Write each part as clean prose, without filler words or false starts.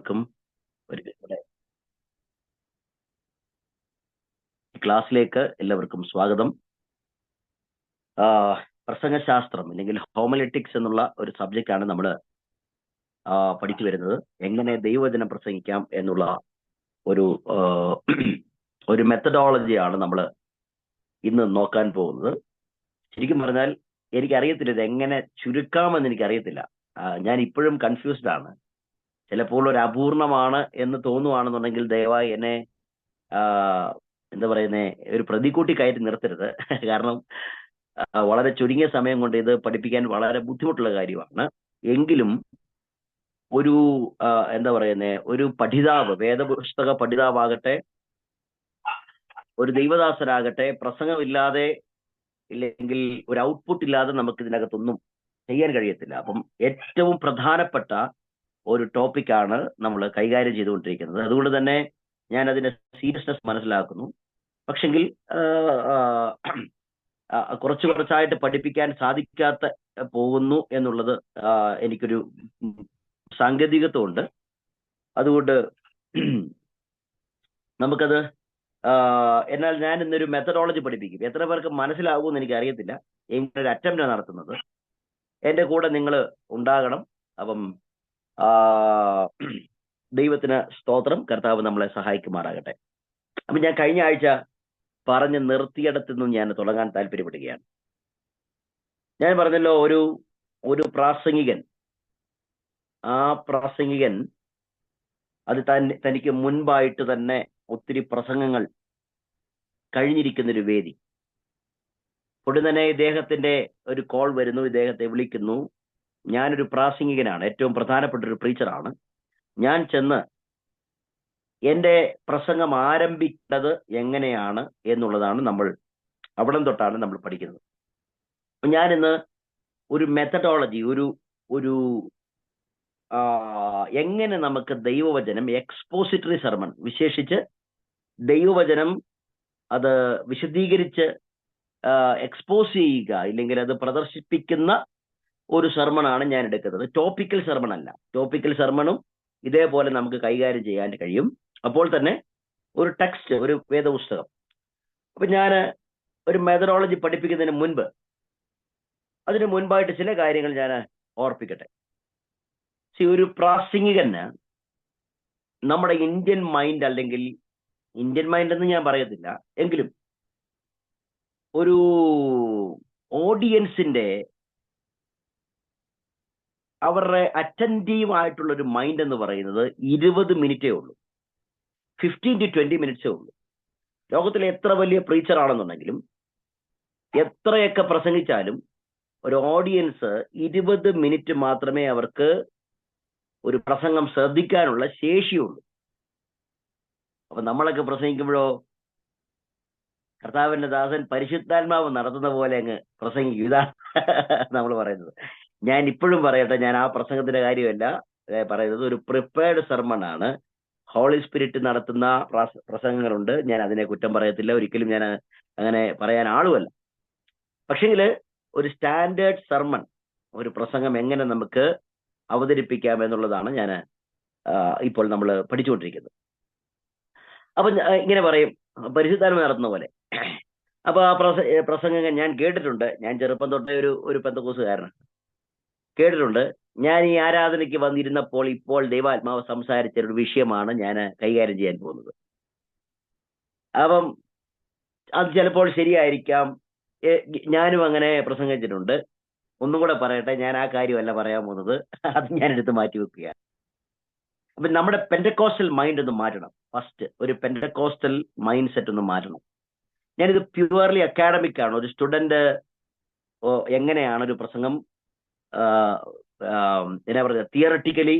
എല്ലാവർക്കും ക്ലാസ്സിലേക്ക് എല്ലാവർക്കും സ്വാഗതം. പ്രസംഗശാസ്ത്രം അല്ലെങ്കിൽ ഹോമിലെറ്റിക്സ് എന്നുള്ള ഒരു സബ്ജക്റ്റാണ് നമ്മൾ പഠിച്ചു വരുന്നത്. എങ്ങനെ ദൈവവചനം പ്രസംഗിക്കാം എന്നുള്ള ഒരു മെത്തഡോളജിയാണ് നമ്മൾ ഇന്ന് നോക്കാൻ പോകുന്നത്. ശരിക്കും പറഞ്ഞാൽ എനിക്കറിയത്തില്ല ഇത് എങ്ങനെ ചുരുക്കാമെന്ന് എനിക്കറിയത്തില്ല. ഞാൻ ഇപ്പോഴും കൺഫ്യൂസ്ഡ് ആണ്. ചിലപ്പോൾ ഒരു അപൂർണമാണ് എന്ന് തോന്നുവാണെന്നുണ്ടെങ്കിൽ ദയവായി എന്നെ എന്താ പറയുന്നേ, ഒരു പ്രതികൂട്ടി കയറ്റി നിർത്തരുത്. കാരണം വളരെ ചുരുങ്ങിയ സമയം കൊണ്ട് ഇത് പഠിപ്പിക്കാൻ വളരെ ബുദ്ധിമുട്ടുള്ള കാര്യമാണ്. എങ്കിലും ഒരു എന്താ പറയുന്നേ, ഒരു പഠിതാവ്, വേദപുസ്തക പഠിതാവാകട്ടെ, ഒരു ദൈവദാസരാകട്ടെ, പ്രസംഗമില്ലാതെ ഇല്ലെങ്കിൽ ഒരു ഔട്ട്പുട്ട് ഇല്ലാതെ നമുക്ക് ഇതിനകത്തൊന്നും ചെയ്യാൻ കഴിയത്തില്ല. അപ്പം ഏറ്റവും പ്രധാനപ്പെട്ട ഒരു ടോപ്പിക്കാണ് നമ്മൾ കൈകാര്യം ചെയ്തുകൊണ്ടിരിക്കുന്നത്. അതുകൊണ്ട് തന്നെ ഞാൻ അതിന്റെ സീരിയസ്നെസ് മനസ്സിലാക്കുന്നു. പക്ഷെങ്കിൽ കുറച്ചായിട്ട് പഠിപ്പിക്കാൻ സാധിക്കാത്ത പോകുന്നു എന്നുള്ളത് എനിക്കൊരു സാങ്കേതികത്വമുണ്ട്. അതുകൊണ്ട് നമുക്കത് എന്നാൽ ഞാൻ ഇന്നൊരു മെത്തഡോളജി പഠിപ്പിക്കും. എത്ര പേർക്ക് മനസ്സിലാകുമെന്ന് എനിക്ക് അറിയത്തില്ല. എങ്ങനൊരു അറ്റംപ്റ്റ് നടത്തുന്നത്. എൻ്റെ കൂടെ നിങ്ങൾ ഉണ്ടാകണം. അപ്പം ദൈവത്തിന് സ്തോത്രം. കർത്താവ് നമ്മളെ സഹായിക്കുമാറാകട്ടെ. അപ്പം ഞാൻ കഴിഞ്ഞ ആഴ്ച പറഞ്ഞ് നിർത്തിയിടത്തു നിന്നും ഞാൻ തുടങ്ങാൻ താല്പര്യപ്പെടുകയാണ്. ഞാൻ പറഞ്ഞല്ലോ, ഒരു പ്രാസംഗികൻ, ആ പ്രാസംഗികൻ അത് തനിക്ക് മുൻപായിട്ട് തന്നെ ഒത്തിരി പ്രസംഗങ്ങൾ കഴിഞ്ഞിരിക്കുന്നൊരു വേദി. ഉടൻ തന്നെ ഇദ്ദേഹത്തിന്റെ ഒരു കോൾ വരുന്നു, ഇദ്ദേഹത്തെ വിളിക്കുന്നു. ഞാനൊരു പ്രാസംഗികനാണ്, ഏറ്റവും പ്രധാനപ്പെട്ട ഒരു പ്രീച്ചറാണ്. ഞാൻ ചെന്ന് എൻ്റെ പ്രസംഗം ആരംഭിക്കുന്നത് എങ്ങനെയാണ് എന്നുള്ളതാണ് നമ്മൾ അവിടം തൊട്ടാണ് നമ്മൾ പഠിക്കുന്നത്. ഞാനിന്ന് ഒരു മെത്തഡോളജി, ഒരു എങ്ങനെ നമുക്ക് ദൈവവചനം, എക്സ്പോസിറ്ററി സെർമൺ, വിശേഷിച്ച് ദൈവവചനം അത് വിശദീകരിച്ച് എക്സ്പോസ് ചെയ്യുക, ഇല്ലെങ്കിൽ അത് പ്രദർശിപ്പിക്കുന്ന ഒരു സെർമണാണ് ഞാൻ എടുക്കുന്നത്. ടോപ്പിക്കൽ സെർമൺ അല്ല. ടോപ്പിക്കൽ സെർമണും ഇതേപോലെ നമുക്ക് കൈകാര്യം ചെയ്യാൻ കഴിയും. അപ്പോൾ തന്നെ ഒരു ടെക്സ്റ്റ്, ഒരു വേദപുസ്തകം. അപ്പൊ ഞാൻ ഒരു മെത്തഡോളജി പഠിപ്പിക്കുന്നതിന് അതിന് മുൻപായിട്ട് ചില കാര്യങ്ങൾ ഞാൻ ഓർപ്പിക്കട്ടെ. ഒരു പ്രാസംഗികന് നമ്മുടെ ഇന്ത്യൻ മൈൻഡ്, അല്ലെങ്കിൽ ഇന്ത്യൻ മൈൻഡ് എന്ന് ഞാൻ പറയത്തില്ല, എങ്കിലും ഒരു ഓഡിയൻസിന്റെ, അവരുടെ അറ്റൻറ്റീവ് ആയിട്ടുള്ള ഒരു മൈൻഡ് എന്ന് പറയുന്നത് 20 മിനിറ്റേ ഉള്ളൂ. 15 to 20 മിനിറ്റ്സേ ഉള്ളൂ. ലോകത്തിലെ എത്ര വലിയ പ്രീച്ചർ ആണെന്നുണ്ടെങ്കിലും, എത്രയൊക്കെ പ്രസംഗിച്ചാലും ഒരു ഓഡിയൻസ് 20 മിനിറ്റ് മാത്രമേ അവർക്ക് ഒരു പ്രസംഗം ശ്രദ്ധിക്കാനുള്ള ശേഷിയുള്ളൂ. അപ്പൊ നമ്മളൊക്കെ പ്രസംഗിക്കുമ്പോഴോ, കർത്താവിന്റെ ദാസൻ പരിശുദ്ധാത്മാവ് നടത്തുന്ന പോലെ അങ്ങ് പ്രസംഗിക്കും. ഇതാണ് നമ്മൾ പറയുന്നത്. ഞാൻ ഇപ്പോഴും പറയട്ടെ, ഞാൻ ആ പ്രസംഗത്തിന്റെ കാര്യമല്ല പറയുന്നത്. ഒരു പ്രിപ്പയർഡ് സെർമൺ ആണ്. ഹോളി സ്പിരിറ്റ് നടത്തുന്ന പ്രസംഗങ്ങളുണ്ട്. ഞാൻ അതിനെ കുറ്റം പറയത്തില്ല, ഒരിക്കലും ഞാൻ അങ്ങനെ പറയാൻ ആളുമല്ല. പക്ഷെങ്കിൽ ഒരു സ്റ്റാൻഡേർഡ് സെർമൺ, ഒരു പ്രസംഗം എങ്ങനെ നമുക്ക് അവതരിപ്പിക്കാം എന്നുള്ളതാണ് ഞാൻ ഇപ്പോൾ നമ്മൾ പഠിച്ചുകൊണ്ടിരിക്കുന്നത്. അപ്പൊ ഇങ്ങനെ പറയും, പരിശുദ്ധാത്മ നടത്തുന്ന പോലെ. അപ്പൊ ആ പ്രസംഗങ്ങൾ ഞാൻ കേട്ടിട്ടുണ്ട്. ഞാൻ ചെറുപ്പം തൊട്ടേ ഒരു പെന്തക്കോസുകാരനാണ്, കേട്ടിട്ടുണ്ട്. ഞാൻ ഈ ആരാധനയ്ക്ക് വന്നിരുന്നപ്പോൾ ഇപ്പോൾ ദൈവാത്മാവ് സംസാരിച്ച ഒരു വിഷയമാണ് ഞാൻ കൈകാര്യം ചെയ്യാൻ പോകുന്നത്. അപ്പം അത് ചിലപ്പോൾ ശരിയായിരിക്കാം. ഞാനും അങ്ങനെ പ്രസംഗിച്ചിട്ടുണ്ട്. ഒന്നും കൂടെ പറയട്ടെ, ഞാൻ ആ കാര്യമല്ല പറയാൻ പോകുന്നത്. അത് ഞാൻ എടുത്ത് മാറ്റി വെക്കുകയാണ്. അപ്പൊ നമ്മുടെ പെന്റക്കോസ്റ്റൽ മൈൻഡ് ഒന്ന് മാറ്റണം. ഫസ്റ്റ് ഒരു പെന്റക്കോസ്റ്റൽ മൈൻഡ് സെറ്റ് ഒന്ന് മാറ്റണം. ഞാനിത് പ്യുവർലി അക്കാഡമിക് ആണ്. ഒരു സ്റ്റുഡന്റ് എങ്ങനെയാണ് ഒരു പ്രസംഗം എന്നാ പറയുക, തിയററ്റിക്കലി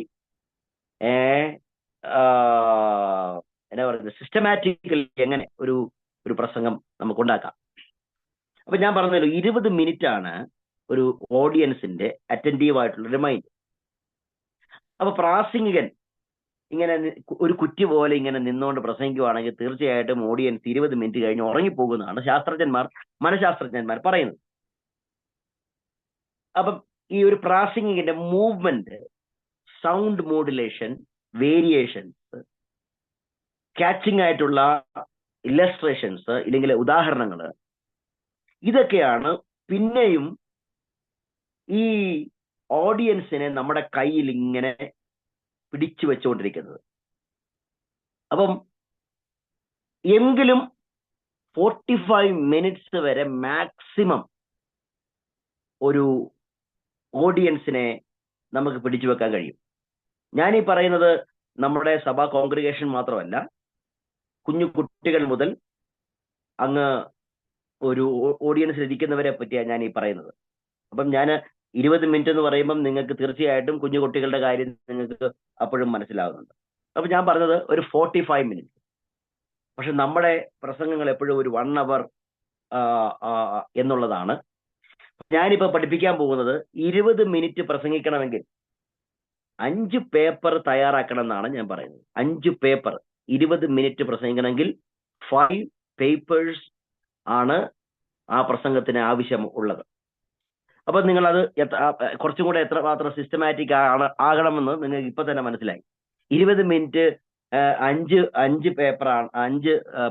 എന്നാ പറയുന്നത്, സിസ്റ്റമാറ്റിക്കലി എങ്ങനെ ഒരു പ്രസംഗം നമുക്ക് ഉണ്ടാക്കാം. അപ്പൊ ഞാൻ പറഞ്ഞല്ലോ, 20 മിനിറ്റ് ആണ് ഒരു ഓഡിയൻസിന്റെ അറ്റൻറ്റീവ് ആയിട്ടുള്ളൊരു മൈൻഡ്. അപ്പൊ പ്രാസംഗികൻ ഇങ്ങനെ ഒരു കുറ്റി പോലെ ഇങ്ങനെ നിന്നുകൊണ്ട് പ്രസംഗിക്കുവാണെങ്കിൽ തീർച്ചയായിട്ടും ഓഡിയൻസ് 20 മിനിറ്റ് കഴിഞ്ഞ് ഉറങ്ങിപ്പോകുന്നതാണ് മനഃശാസ്ത്രജ്ഞന്മാർ പറയുന്നത്. അപ്പം ഈ ഒരു പ്രാസംഗികന്റെ movement, sound modulation, variations, catching ആയിട്ടുള്ള ഇല്ലസ്ട്രേഷൻസ് ഇല്ലെങ്കിൽ ഉദാഹരണങ്ങൾ, ഇതൊക്കെയാണ് പിന്നെയും ഈ ഓഡിയൻസിനെ നമ്മുടെ കയ്യിൽ ഇങ്ങനെ പിടിച്ചു വെച്ചുകൊണ്ടിരിക്കുന്നത്. അപ്പം എങ്കിലും 45 മിനിറ്റ്സ് വരെ മാക്സിമം ഒരു ഓഡിയൻസിനെ നമുക്ക് പിടിച്ചു വെക്കാൻ കഴിയും. ഞാനീ പറയുന്നത് നമ്മുടെ സഭാ കോൺഗ്രിഗേഷൻ മാത്രമല്ല, കുഞ്ഞു കുട്ടികൾ മുതൽ അങ്ങ് ഒരു ഓഡിയൻസിൽ ഇരിക്കുന്നവരെ പറ്റിയാണ് ഞാൻ ഈ പറയുന്നത്. അപ്പം ഞാൻ 20 മിനിറ്റ് എന്ന് പറയുമ്പം നിങ്ങൾക്ക് തീർച്ചയായിട്ടും കുഞ്ഞു കുട്ടികളുടെ കാര്യം നിങ്ങൾക്ക് അപ്പോഴും മനസ്സിലാകുന്നുണ്ട്. അപ്പൊ ഞാൻ പറഞ്ഞത് ഒരു 45 മിനിറ്റ്. പക്ഷെ നമ്മുടെ പ്രസംഗങ്ങൾ എപ്പോഴും ഒരു 1 അവർ എന്നുള്ളതാണ്. ഞാനിപ്പോ പഠിപ്പിക്കാൻ പോകുന്നത് 20 മിനിറ്റ് പ്രസംഗിക്കണമെങ്കിൽ 5 പേപ്പർ തയ്യാറാക്കണം എന്നാണ് ഞാൻ പറയുന്നത്. 5 പേപ്പർ 20 മിനിറ്റ് പ്രസംഗിക്കണമെങ്കിൽ 5 പേപ്പേഴ്സ് ആണ് ആ പ്രസംഗത്തിന് ആവശ്യം ഉള്ളത്. അപ്പൊ നിങ്ങളത് കുറച്ചും കൂടെ എത്രമാത്രം സിസ്റ്റമാറ്റിക് ആകണമെന്ന് നിങ്ങൾക്ക് ഇപ്പൊ തന്നെ മനസ്സിലായി. 20 മിനിറ്റ് 5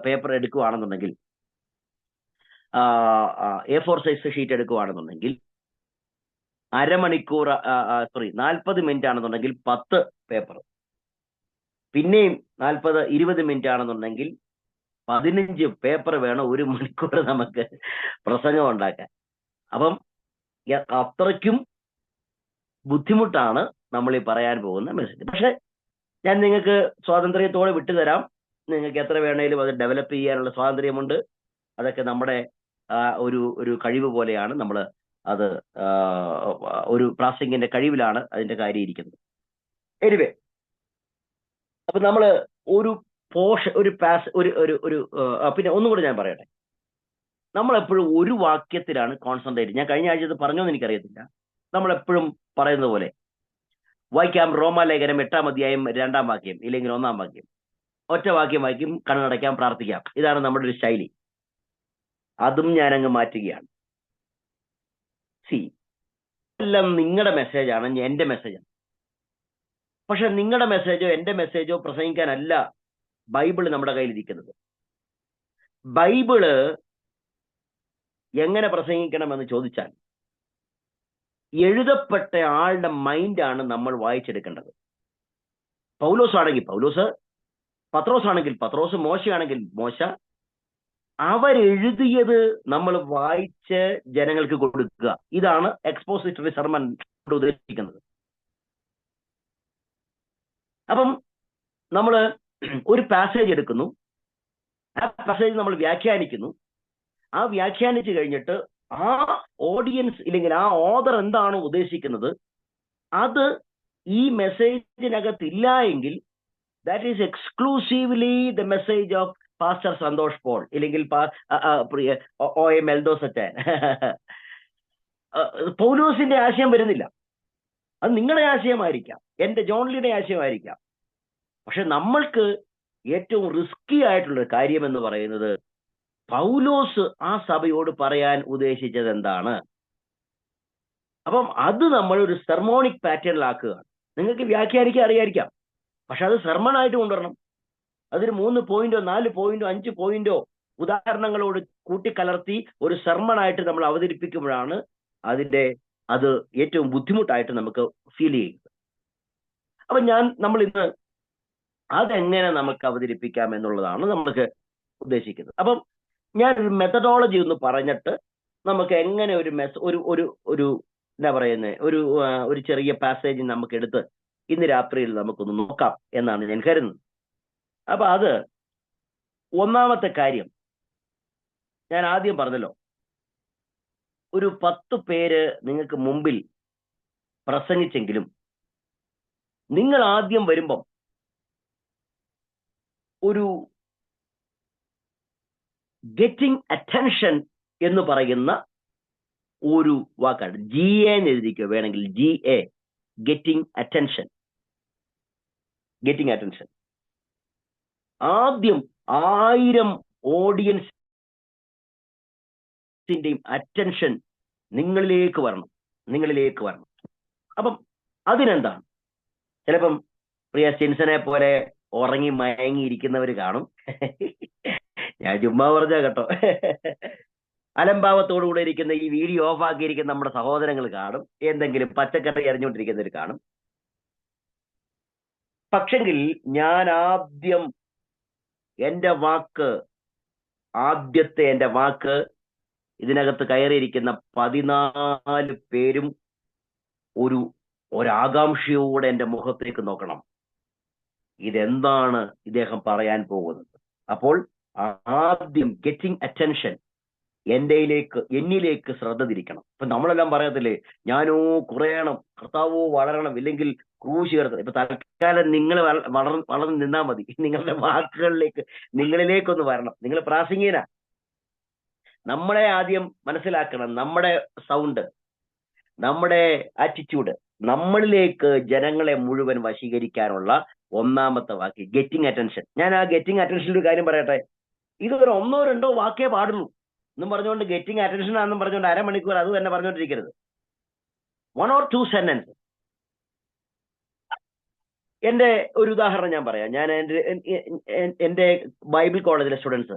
പേപ്പർ എടുക്കുകയാണെന്നുണ്ടെങ്കിൽ, A4 സൈസ് ഷീറ്റ് എടുക്കുകയാണെന്നുണ്ടെങ്കിൽ അരമണിക്കൂർ 40 മിനിറ്റ് ആണെന്നുണ്ടെങ്കിൽ 10 പേപ്പർ, പിന്നെയും 20 മിനിറ്റ് ആണെന്നുണ്ടെങ്കിൽ 15 പേപ്പർ വേണം 1 മണിക്കൂർ നമുക്ക് പ്രസംഗം ഉണ്ടാക്കാൻ. അപ്പം അത്രയ്ക്കും ബുദ്ധിമുട്ടാണ് നമ്മൾ ഈ പറയാൻ പോകുന്ന മെസ്സേജ്. പക്ഷെ ഞാൻ നിങ്ങൾക്ക് സ്വാതന്ത്ര്യത്തോടെ വിട്ടുതരാം. നിങ്ങൾക്ക് എത്ര വേണേലും അത് ഡെവലപ്പ് ചെയ്യാനുള്ള സ്വാതന്ത്ര്യമുണ്ട്. അതൊക്കെ നമ്മുടെ ഒരു കഴിവ് പോലെയാണ്. നമ്മൾ അത് ഒരു പ്രാസംഗിന്റെ കഴിവിലാണ് അതിന്റെ കാര്യം ഇരിക്കുന്നത്. എനിവേ, അപ്പൊ നമ്മൾ ഒരു പിന്നെ ഒന്നും കൂടെ ഞാൻ പറയട്ടെ. നമ്മളെപ്പോഴും ഒരു വാക്യത്തിലാണ് കോൺസെൻട്രേറ്റ്. ഞാൻ കഴിഞ്ഞ ആഴ്ച ഇത് പറഞ്ഞോന്ന് എനിക്കറിയത്തില്ല. നമ്മളെപ്പോഴും പറയുന്നത് പോലെ വായിക്കാം റോമാലേഖനം 8-ാം അധ്യായം 2-ാം വാക്യം ഇല്ലെങ്കിൽ 1-ാം വാക്യം, ഒറ്റ വാക്യം വായിക്കും, കണ്ണടയ്ക്കാം, പ്രാർത്ഥിക്കാം. ഇതാണ് നമ്മുടെ ഒരു ശൈലി. അതും ഞാനങ്ങ് മാറ്റുകയാണ്. എല്ലാം നിങ്ങളുടെ മെസ്സേജാണ്, എന്റെ മെസ്സേജാണ്. പക്ഷെ നിങ്ങളുടെ മെസ്സേജോ എന്റെ മെസ്സേജോ പ്രസംഗിക്കാനല്ല ബൈബിള് നമ്മുടെ കയ്യിലിരിക്കുന്നത്. ബൈബിള് എങ്ങനെ പ്രസംഗിക്കണമെന്ന് ചോദിച്ചാൽ എഴുതപ്പെട്ട ആളുടെ മൈൻഡാണ് നമ്മൾ വായിച്ചെടുക്കേണ്ടത്. പൗലോസ് ആണെങ്കിൽ പൗലോസ്, പത്രോസ് ആണെങ്കിൽ പത്രോസ്, മോശയാണെങ്കിൽ മോശ, അവരെഴുതിയത് നമ്മൾ വായിച്ച് ജനങ്ങൾക്ക് കൊടുക്കുക. ഇതാണ് എക്സ്പോസിറ്ററി സെർമൺ ഉദ്ദേശിക്കുന്നത്. അപ്പം നമ്മൾ ഒരു പാസേജ് എടുക്കുന്നു, ആ പാസേജ് നമ്മൾ വ്യാഖ്യാനിക്കുന്നു. ആ വ്യാഖ്യാനിച്ചു കഴിഞ്ഞിട്ട് ആ ഓഡിയൻസ് ഇല്ലെങ്കിൽ ആ ഓതർ എന്താണോ ഉദ്ദേശിക്കുന്നത് അത് ഈ മെസ്സേജിനകത്ത് ഇല്ല എങ്കിൽ that is exclusively the message of pastor Santhosh Paul ഇല്ലെങ്കിൽ OM എൽദോസച്ചൻ. പൗലോസിന്റെ ആശയം വരുന്നില്ല. അത് നിങ്ങളുടെ ആശയമായിരിക്കാം, എന്റെ ജോൺലിയുടെ ആശയമായിരിക്കാം. പക്ഷെ നമ്മൾക്ക് ഏറ്റവും റിസ്കി ആയിട്ടുള്ള കാര്യം എന്ന് പറയുന്നത് പൗലോസ് ആ സഭയോട് പറയാൻ ഉദ്ദേശിച്ചത് എന്താണ്. അപ്പം അത് നമ്മൾ ഒരു സെർമോണിക് പാറ്റേണിലാക്കുകയാണ്. നിങ്ങൾക്ക് വ്യാഖ്യാനിക്കാൻ അറിയായിരിക്കാം, പക്ഷെ അത് സെർമണായിട്ട് കൊണ്ടുവരണം. അതിന് 3 പോയിന്റോ 4 പോയിന്റോ 5 പോയിന്റോ ഉദാഹരണങ്ങളോട് കൂട്ടിക്കലർത്തി ഒരു സെർമണായിട്ട് നമ്മൾ അവതരിപ്പിക്കുമ്പോഴാണ് അത് ഏറ്റവും ബുദ്ധിമുട്ടായിട്ട് നമുക്ക് ഫീൽ ചെയ്യുന്നത്. അപ്പൊ നമ്മൾ ഇന്ന് അതെങ്ങനെ നമുക്ക് അവതരിപ്പിക്കാം എന്നുള്ളതാണ് നമുക്ക് ഉദ്ദേശിക്കുന്നത്. അപ്പം ഞാനൊരു മെത്തഡോളജി ഒന്ന് പറഞ്ഞിട്ട് നമുക്ക് എങ്ങനെ ഒരു എന്താ പറയുന്നത് ഒരു ചെറിയ പാസേജ് നമുക്ക് എടുത്ത് ഇന്ന് രാത്രിയിൽ നമുക്കൊന്ന് നോക്കാം എന്നാണ് ഞാൻ കരുതുന്നത്. അപ്പൊ അത് ഒന്നാമത്തെ കാര്യം ഞാൻ ആദ്യം പറഞ്ഞല്ലോ, ഒരു 10 പേര് നിങ്ങൾക്ക് മുമ്പിൽ പ്രസംഗിച്ചെങ്കിലും നിങ്ങൾ ആദ്യം വരുമ്പം ഒരു ഗെറ്റിംഗ് അറ്റൻഷൻ എന്ന് പറയുന്ന ഒരു വാക്കാണ്. GA എന്ന് എഴുതിക്കോ വേണമെങ്കിൽ, GA, ഗെറ്റിംഗ് അറ്റൻഷൻ. ആദ്യം 1000 ഓഡിയൻസിന്റെയും അറ്റൻഷൻ നിങ്ങളിലേക്ക് വരണം. അപ്പം അതിനെന്താണ്? ചിലപ്പം പ്രിയ സിൻസനെ പോലെ ഉറങ്ങി മയങ്ങിയിരിക്കുന്നവർ കാണും. ഞാൻ ചുമ്മാ പറഞ്ഞ കേട്ടോ. അലംഭാവത്തോടുകൂടെ ഇരിക്കുന്ന ഈ വീഡിയോ ഓഫ് ആക്കിയിരിക്കുന്ന നമ്മുടെ സഹോദരങ്ങൾ കാണും. എന്തെങ്കിലും പച്ചക്കറി അറിഞ്ഞുകൊണ്ടിരിക്കുന്നവർ കാണും. പക്ഷെങ്കിൽ ഞാൻ ആദ്യത്തെ എന്റെ വാക്ക് ഇതിനകത്ത് കയറിയിരിക്കുന്ന 14 പേരും ഒരാകാംക്ഷയോടെ എന്റെ മുഖത്തേക്ക് നോക്കണം. ഇതെന്താണ് ഇദ്ദേഹം പറയാൻ പോകുന്നത്? അപ്പോൾ ആദ്യം ഗെറ്റിംഗ് അറ്റൻഷൻ എന്നിലേക്ക് ശ്രദ്ധ തിരിക്കണം. ഇപ്പൊ നമ്മളെല്ലാം പറയത്തില്ലേ, ഞാനോ കുറയണം, കർത്താവോ വളരണം, ഇല്ലെങ്കിൽ ക്രൂശ് കയറണം. ഇപ്പൊ തൽക്കാലം നിങ്ങൾ വളർന്ന് നിന്നാ മതി. നിങ്ങളുടെ വാക്കുകളിലേക്ക് നിങ്ങളിലേക്കൊന്ന് വരണം. നിങ്ങൾ പ്രാസംഗികനാ. നമ്മളെ ആദ്യം മനസ്സിലാക്കണം. നമ്മുടെ സൗണ്ട്, നമ്മുടെ ആറ്റിറ്റ്യൂഡ്, നമ്മളിലേക്ക് ജനങ്ങളെ മുഴുവൻ വശീകരിക്കാനുള്ള ഒന്നാമത്തെ വാക്ക് ഗെറ്റിംഗ് അറ്റൻഷൻ. ഞാൻ ആ ഗെറ്റിംഗ് അറ്റൻഷൻ്റെ ഒരു കാര്യം പറയട്ടെ. ഇതൊരു 1 or 2 വാക്കേ പാടുള്ളൂ എന്നും പറഞ്ഞുകൊണ്ട് ഗെറ്റിംഗ് അറ്റൻഷൻ ആണെന്നും പറഞ്ഞുകൊണ്ട് അരമണിക്കൂർ അത് തന്നെ പറഞ്ഞുകൊണ്ടിരിക്കരുത്. 1 or 2 സെന്റൻസ്. എന്റെ ഒരു ഉദാഹരണം ഞാൻ പറയാം. ഞാൻ എന്റെ ബൈബിൾ കോളേജിലെ സ്റ്റുഡൻസ്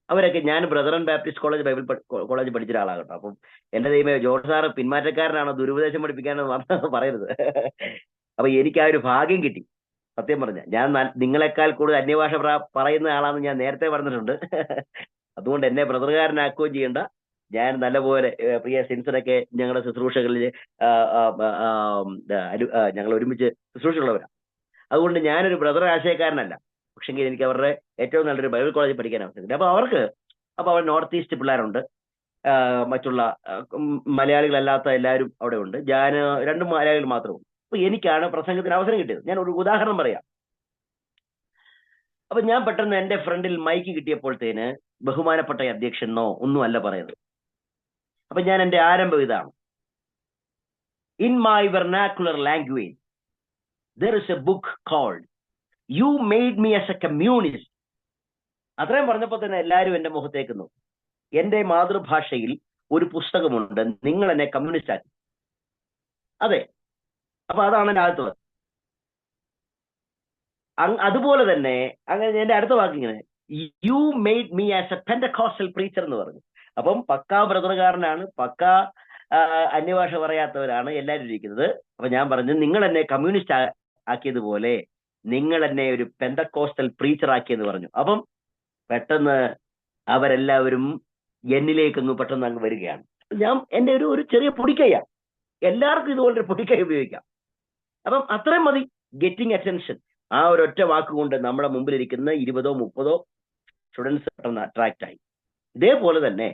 അവരൊക്കെ ഞാൻ brother and Baptist Bible college പഠിച്ച ഒരാളാകട്ടോ. അപ്പം എന്റെ ദൈവമേ, ജോർജ് സാറ് പിന്മാറ്റക്കാരനാണോ, ദുരുപദേശം പഠിപ്പിക്കാനെന്ന് പറയരുത്. അപ്പൊ എനിക്ക് ആ ഒരു ഭാഗ്യം കിട്ടി. സത്യം പറഞ്ഞ ഞാൻ നിങ്ങളെക്കാൾ കൂടുതൽ അന്യഭാഷ പറയുന്ന ആളാണെന്ന് ഞാൻ നേരത്തെ പറഞ്ഞിട്ടുണ്ട്. അതുകൊണ്ട് എന്നെ ബ്രദറുകാരനാക്കുകയും ചെയ്യണ്ട. ഞാൻ നല്ലപോലെ പ്രിയ സിൻസനൊക്കെ ഞങ്ങളുടെ ശുശ്രൂഷകളിൽ ഞങ്ങൾ ഒരുമിച്ച് ശുശ്രൂഷയുള്ളവരാണ്. അതുകൊണ്ട് ഞാനൊരു ബ്രദർ ആശയക്കാരനല്ല. പക്ഷെങ്കിൽ എനിക്ക് അവരുടെ ഏറ്റവും നല്ലൊരു ബൈബിൾ കോളേജിൽ പഠിക്കാൻ അവസരം. അപ്പൊ അവർ നോർത്ത് ഈസ്റ്റ് പിള്ളേരുണ്ട്, മറ്റുള്ള മലയാളികളല്ലാത്ത എല്ലാവരും അവിടെ ഉണ്ട്. ഞാൻ 2 മലയാളികൾ മാത്രമുണ്ട്. അപ്പൊ എനിക്കാണ് പ്രസംഗത്തിന് അവസരം കിട്ടിയത്. ഞാൻ ഒരു ഉദാഹരണം പറയാം. അപ്പൊ ഞാൻ പെട്ടെന്ന് എന്റെ ഫ്രണ്ടിൽ മൈക്ക് കിട്ടിയപ്പോഴത്തേന് ബഹുമാനപ്പെട്ട അധ്യക്ഷനോ ഒന്നുമല്ല പറയുന്നത്. അപ്പൊ ഞാൻ എന്റെ ആരംഭം ഇതാണ്: in my vernacular language there is a book called You Made Me as a Communist. അത്രയും പറഞ്ഞപ്പോൾ തന്നെ എല്ലാവരും എന്റെ മുഖത്തേക്ക് നോക്കും. എന്റെ മാതൃഭാഷയിൽ ഒരു പുസ്തകമുണ്ട്, നിങ്ങൾ എന്നെ കമ്മ്യൂണിസ്റ്റ് ആക്കി. അതെ, അപ്പൊ അതാണ് എന്റെ ആദ്യത്തെ. അതുപോലെ തന്നെ അങ്ങനെ എന്റെ അടുത്ത വാക്കിങ്ങനെ you made me as a Pentecostal preacher എന്ന് പറഞ്ഞു. അപ്പം പക്കാ ബ്രദറുകാരനാണ്, പക്കാ അന്യഭാഷ പറയാത്തവരാണ് എല്ലാവരും ഇരിക്കുന്നത്. അപ്പൊ ഞാൻ പറഞ്ഞു, നിങ്ങൾ എന്നെ കമ്മ്യൂണിസ്റ്റ് ആക്കിയതുപോലെ നിങ്ങൾ എന്നെ ഒരു പെന്തക്കോസ്റ്റൽ പ്രീച്ചർ ആക്കിയെന്ന് പറഞ്ഞു. അപ്പം പെട്ടെന്ന് അവരെല്ലാവരും എന്നിലേക്കൊന്ന് പെട്ടെന്ന് അങ്ങ് വരികയാണ്. എന്റെ ഒരു ചെറിയ പൊടിക്കയ്യ, എല്ലാവർക്കും ഇതുപോലൊരു പൊടിക്കൈ ഉപയോഗിക്കാം. അപ്പം അത്രയും മതി ഗെറ്റിംഗ് അറ്റൻഷൻ. ആ ഒരൊറ്റ വാക്കുകൊണ്ട് നമ്മുടെ മുമ്പിലിരിക്കുന്ന 20 or 30 സ്റ്റുഡൻസ് പെട്ടെന്ന് അട്രാക്റ്റ് ആയി. ഇതേപോലെ തന്നെ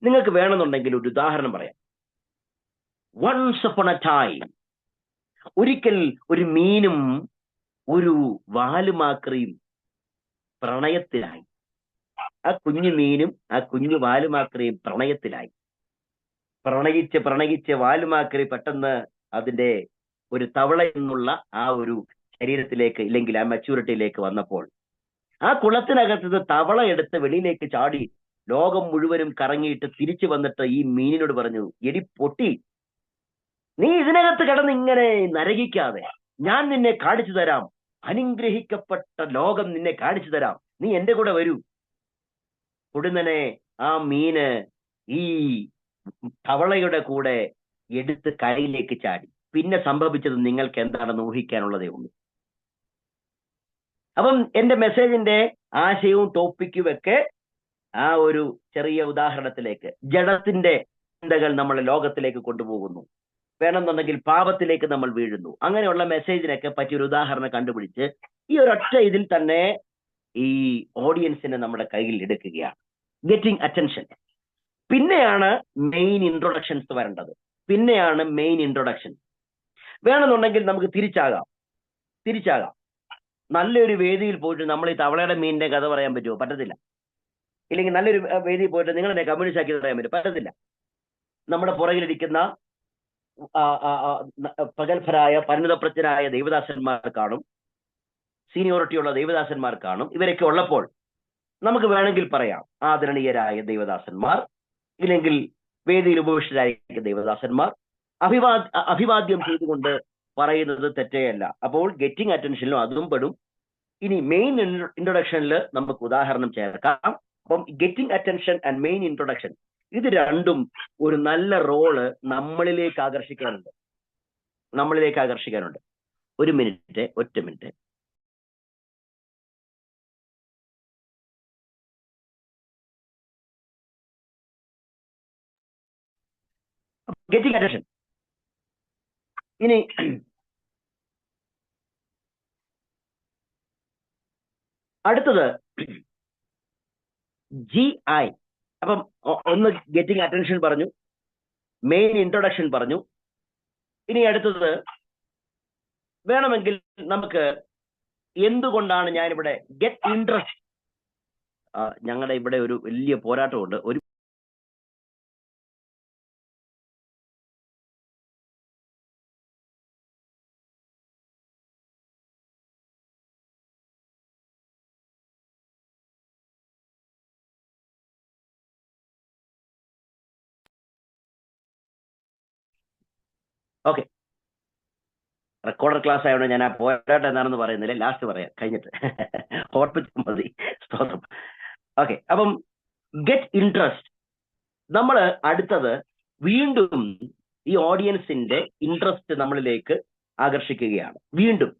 നിങ്ങൾക്ക് വേണമെന്നുണ്ടെങ്കിൽ ഒരു ഉദാഹരണം പറയാം. വൺസ് അപ്പോൺ എ ടൈം, ഒരിക്കൽ ഒരു മീനും ഒരു വാലുമാക്രിയും പ്രണയത്തിലായി. ആ കുഞ്ഞു മീനും ആ കുഞ്ഞു വാലുമാക്രിയും പ്രണയത്തിലായി. പ്രണയിച്ച് വാലുമാക്രി പെട്ടെന്ന് അതിന്റെ ഒരു തവള എന്നുള്ള ആ ഒരു ശരീരത്തിലേക്ക്, ഇല്ലെങ്കിൽ ആ മെച്യൂരിറ്റിയിലേക്ക് വന്നപ്പോൾ ആ കുളത്തിനകത്ത് തവള എടുത്ത് വെളിയിലേക്ക് ചാടി ലോകം മുഴുവനും കറങ്ങിയിട്ട് തിരിച്ചു വന്നിട്ട് ഈ മീനിനോട് പറഞ്ഞു, എടി പൊട്ടി, നീ ഇതിനകത്ത് കിടന്ന് ഇങ്ങനെ നരകിക്കാതെ ഞാൻ നിന്നെ കാണിച്ചു തരാം, അനുഗ്രഹിക്കപ്പെട്ട ലോകം നിന്നെ കാണിച്ചു തരാം, നീ എന്റെ കൂടെ വരൂ. ഉടനെ ആ മീന് ഈ തവളയുടെ കൂടെ എടുത്ത് കരയിലേക്ക് ചാടി. പിന്നെ സംഭവിച്ചത് നിങ്ങൾക്ക് എന്താണെന്ന് ഊഹിക്കാനുള്ളതേ ഉള്ളൂ. അപ്പം എന്റെ മെസ്സേജിന്റെ ആശയവും ടോപ്പിക്കും ഒക്കെ ആ ഒരു ചെറിയ ഉദാഹരണത്തിലേക്ക്, ജഡത്തിന്റെ ചിന്തകൾ നമ്മളെ ലോകത്തിലേക്ക് കൊണ്ടുപോകുന്നു, വേണമെന്നുണ്ടെങ്കിൽ പാപത്തിലേക്ക് നമ്മൾ വീഴുന്നു, അങ്ങനെയുള്ള മെസ്സേജിനൊക്കെ പറ്റിയൊരു ഉദാഹരണം കണ്ടുപിടിച്ച് ഈ ഒരൊറ്റ ഇതിൽ തന്നെ ഈ ഓഡിയൻസിനെ നമ്മുടെ കയ്യിൽ എടുക്കുകയാണ്. Getting attention. പിന്നെയാണ് മെയിൻ ഇൻട്രൊഡക്ഷൻസ് വരേണ്ടത്. വേണമെന്നുണ്ടെങ്കിൽ നമുക്ക് തിരിച്ചാകാം. നല്ലൊരു വേദിയിൽ പോയിട്ട് നമ്മൾ ഈ തവളയുടെ മീനിന്റെ കഥ പറയാൻ പറ്റുമോ? പറ്റത്തില്ല. ഇല്ലെങ്കിൽ നല്ലൊരു വേദിയിൽ പോയിട്ട് നിങ്ങൾ എന്നെ കമ്മ്യൂണിസ്റ്റ് ആക്കി പറയാൻ പറ്റും? പറ്റത്തില്ല. നമ്മുടെ പുറകിലിരിക്കുന്ന പ്രഗത്ഭരായ പരിണിതപ്രജ്ഞരായ ദൈവദാസന്മാർ കാണും, സീനിയോറിറ്റിയുള്ള ദൈവദാസന്മാർ കാണും. ഇവരൊക്കെ ഉള്ളപ്പോൾ നമുക്ക് വേണമെങ്കിൽ പറയാം, ആദരണീയരായ ദൈവദാസന്മാർ, ഇല്ലെങ്കിൽ വേദിയിൽ ഉപവിഷ്ടരായ ദൈവദാസന്മാർ അഭിവാദ്യം ചെയ്തുകൊണ്ട് പറയുന്നത് തെറ്റേയല്ല. അപ്പോൾ ഗെറ്റിംഗ് അറ്റൻഷനിലും അതും പെടും. ഇനി മെയിൻ ഇൻട്രൊഡക്ഷനിൽ നമുക്ക് ഉദാഹരണം ചേർക്കാം. അപ്പം getting attention and main introduction ഇത് രണ്ടും ഒരു നല്ല റോള് നമ്മളിലേക്ക് ആകർഷിക്കാനുണ്ട്. ഒരു മിനിറ്റ്, ഒറ്റ മിനിറ്റ്. Getting attention. ഇനി അടുത്തത് GI. അപ്പം ഒന്ന് ഗെറ്റിംഗ് അറ്റൻഷൻ പറഞ്ഞു, മെയിൻ ഇൻട്രൊഡക്ഷൻ പറഞ്ഞു. ഇനി അടുത്തത് വേണമെങ്കിൽ നമുക്ക് എന്തുകൊണ്ടാണ് ഞാനിവിടെ ഗെറ്റ് ഇൻട്രസ്റ്റ്. ഞങ്ങളുടെ ഇവിടെ ഒരു വലിയ പോരാട്ടമുണ്ട്. ഒരു ഓക്കെ, റെക്കോർഡർ ക്ലാസ് ആയതുകൊണ്ട് ഞാൻ ആ പോരാട്ടം എന്താണെന്ന് പറയുന്നില്ല, ലാസ്റ്റ് പറയാം, കഴിഞ്ഞിട്ട് ഓർപ്പിച്ചാൽ മതി. സ്തോത്രം. ഓക്കെ, അപ്പം ഗെറ്റ് ഇൻട്രസ്റ്റ്. നമ്മൾ അടുത്തത് വീണ്ടും ഈ ഓഡിയൻസിന്റെ ഇൻട്രസ്റ്റ് നമ്മളിലേക്ക് ആകർഷിക്കുകയാണ്. വീണ്ടും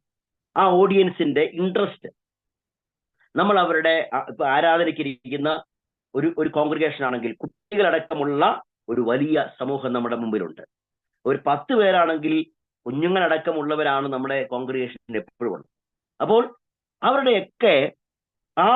ആ ഓഡിയൻസിന്റെ ഇൻട്രസ്റ്റ് നമ്മൾ അവരുടെ ഇപ്പൊ ആരാധനയ്ക്കിരിക്കുന്ന ഒരു കോൺഗ്രിഗേഷൻ ആണെങ്കിൽ കുട്ടികളടക്കമുള്ള ഒരു വലിയ സമൂഹം നമ്മുടെ മുമ്പിലുണ്ട്. ഒരു 10 പേരാണെങ്കിൽ കുഞ്ഞുങ്ങളടക്കമുള്ളവരാണ് നമ്മുടെ കോൺഗ്രിഗേഷനിൽ എപ്പോഴും ഉള്ളത്. അപ്പോൾ അവരുടെയൊക്കെ ആ